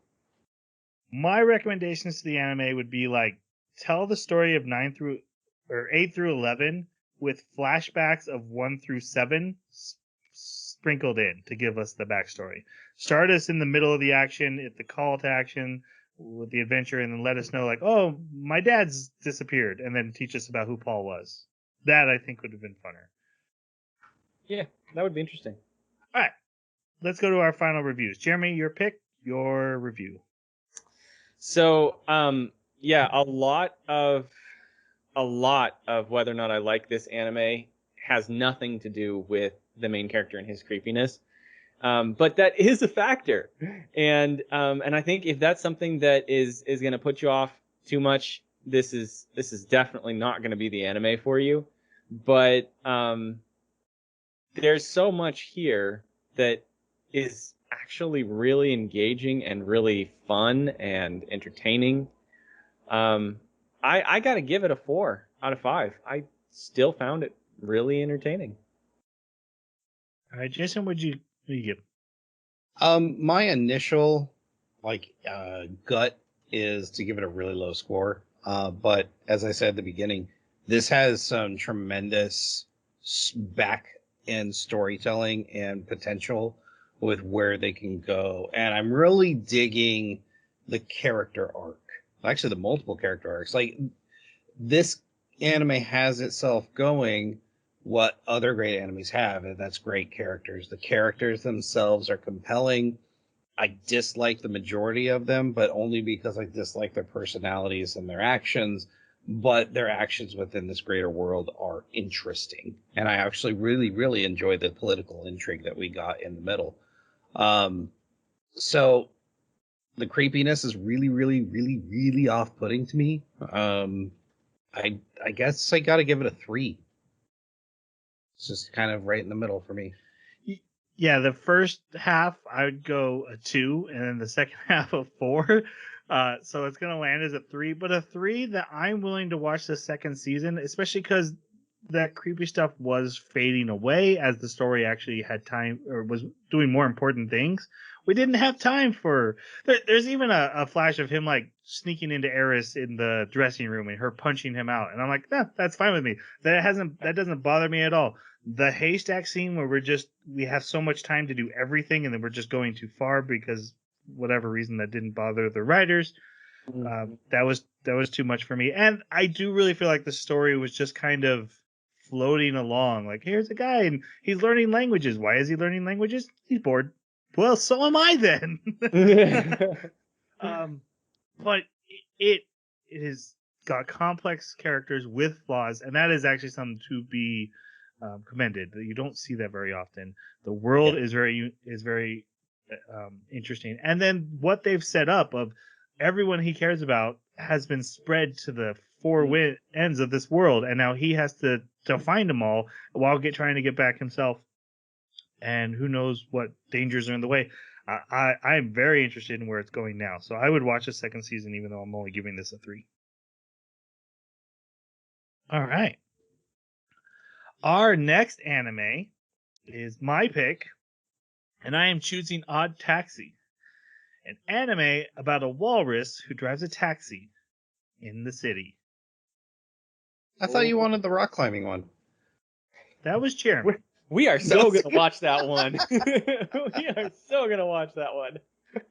S1: my recommendations to the anime would be like, tell the story of 8 through 11 with flashbacks of 1 through 7 sprinkled in to give us the backstory. Start us in the middle of the action, at the call to action with the adventure, and then let us know, like, oh, my dad's disappeared, and then teach us about who Paul was. That, I think, would have been funner.
S2: Yeah, that would be interesting.
S1: All right, let's go to our final reviews. Jeremy, your pick, your review.
S2: So, yeah, a lot of whether or not I like this anime has nothing to do with the main character and his creepiness. But that is a factor. And I think if that's something that is going to put you off too much, this is definitely not going to be the anime for you. But there's so much here that is actually really engaging and really fun and entertaining. I got to give it a 4 out of 5. I still found it really entertaining.
S1: All right, Jason, what do you give?
S4: My initial gut is to give it a really low score. But as I said at the beginning, this has some tremendous back end storytelling and potential with where they can go. And I'm really digging the character arc. Actually, the multiple character arcs. Like, this anime has itself going what other great animes have, and that's great characters. The characters themselves are compelling. I dislike the majority of them, but only because I dislike their personalities and their actions. But their actions within this greater world are interesting. And I actually really, really enjoy the political intrigue that we got in the middle. So the creepiness is really, really, really, really off-putting to me. I guess I got to give it a 3. It's just kind of right in the middle for me.
S1: Yeah, the first half I would go a 2, and then the second half a 4. So it's gonna land as a 3, but a 3 that I'm willing to watch the second season, especially because that creepy stuff was fading away as the story actually had time, or was doing more important things. We didn't have time for. There's even a flash of him like sneaking into Eris in the dressing room and her punching him out, and I'm like, that's fine with me. That doesn't bother me at all. The haystack scene where we have so much time to do everything, and then we're just going too far because whatever reason that didn't bother the writers. That was too much for me, and I do really feel like the story was just kind of floating along. Like, here's a guy and he's learning languages. Why is he learning languages? He's bored. Well, so am I then. But it has got complex characters with flaws, and that is actually something to be commended. You don't see that very often. The world is very interesting, and then what they've set up of everyone he cares about has been spread to the four ends of this world, and now he has to find them all while trying to get back himself. And who knows what dangers are in the way. I'm very interested in where it's going now, so I would watch the second season, even though I'm only giving this a 3. All right. Our next anime is my pick, and I am choosing Odd Taxi, an anime about a walrus who drives a taxi in the city.
S4: I thought you wanted the rock climbing one.
S1: That was Jeremy.
S2: We are so going to watch that one. We are so going to watch that one.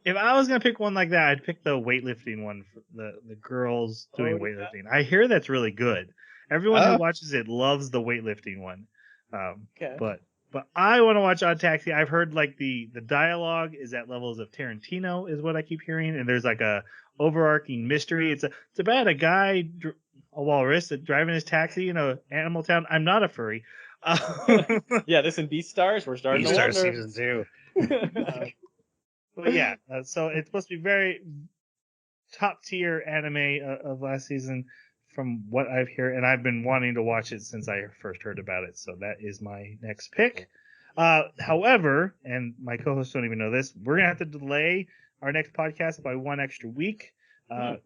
S1: If I was gonna pick one like that, I'd pick the weightlifting one for the girls doing
S2: Oh, yeah.
S1: weightlifting. I hear that's really good. Everyone who
S4: Oh.
S1: watches it loves the weightlifting one.
S2: Okay.
S1: But I want to watch Odd Taxi. I've heard like the dialogue is at levels of Tarantino, is what I keep hearing, and there's like a overarching mystery. It's about a guy, a walrus, driving his taxi in a animal town. I'm not a furry.
S2: Yeah, this in Beastars, we're starting to
S4: Beastars
S2: wonder.
S4: season 2.
S1: But yeah, so it's supposed to be very top tier anime of last season, from what I've heard, and I've been wanting to watch it since I first heard about it. So that is my next pick. However, and my co-hosts don't even know this, we're gonna have to delay our next podcast by one extra week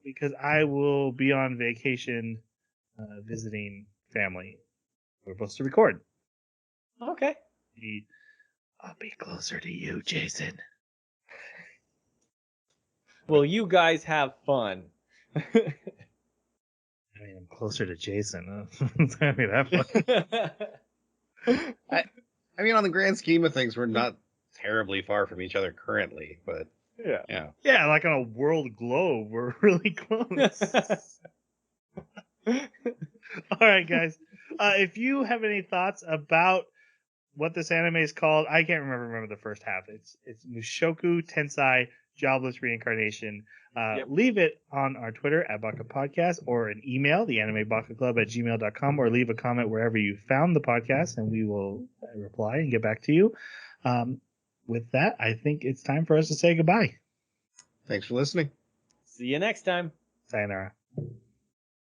S1: because I will be on vacation visiting family. We're supposed to record.
S2: Okay.
S1: I'll be closer to you, Jason.
S2: Well, you guys have fun.
S1: I mean, I'm closer to Jason. It's gonna be that fun.
S4: I mean, on the grand scheme of things, we're not terribly far from each other currently, but
S2: Yeah.
S1: Yeah, like on a world globe, we're really close. All right, guys. If you have any thoughts about what this anime is called, I can't remember the first half. It's Mushoku Tensei Jobless Reincarnation. Leave it on our Twitter at Baka Podcast, or an email, theanimebakaclub@gmail.com, or leave a comment wherever you found the podcast, and we will reply and get back to you. With that, I think it's time for us to say goodbye.
S4: thanks for listening.
S2: See you next time.
S1: Sayonara.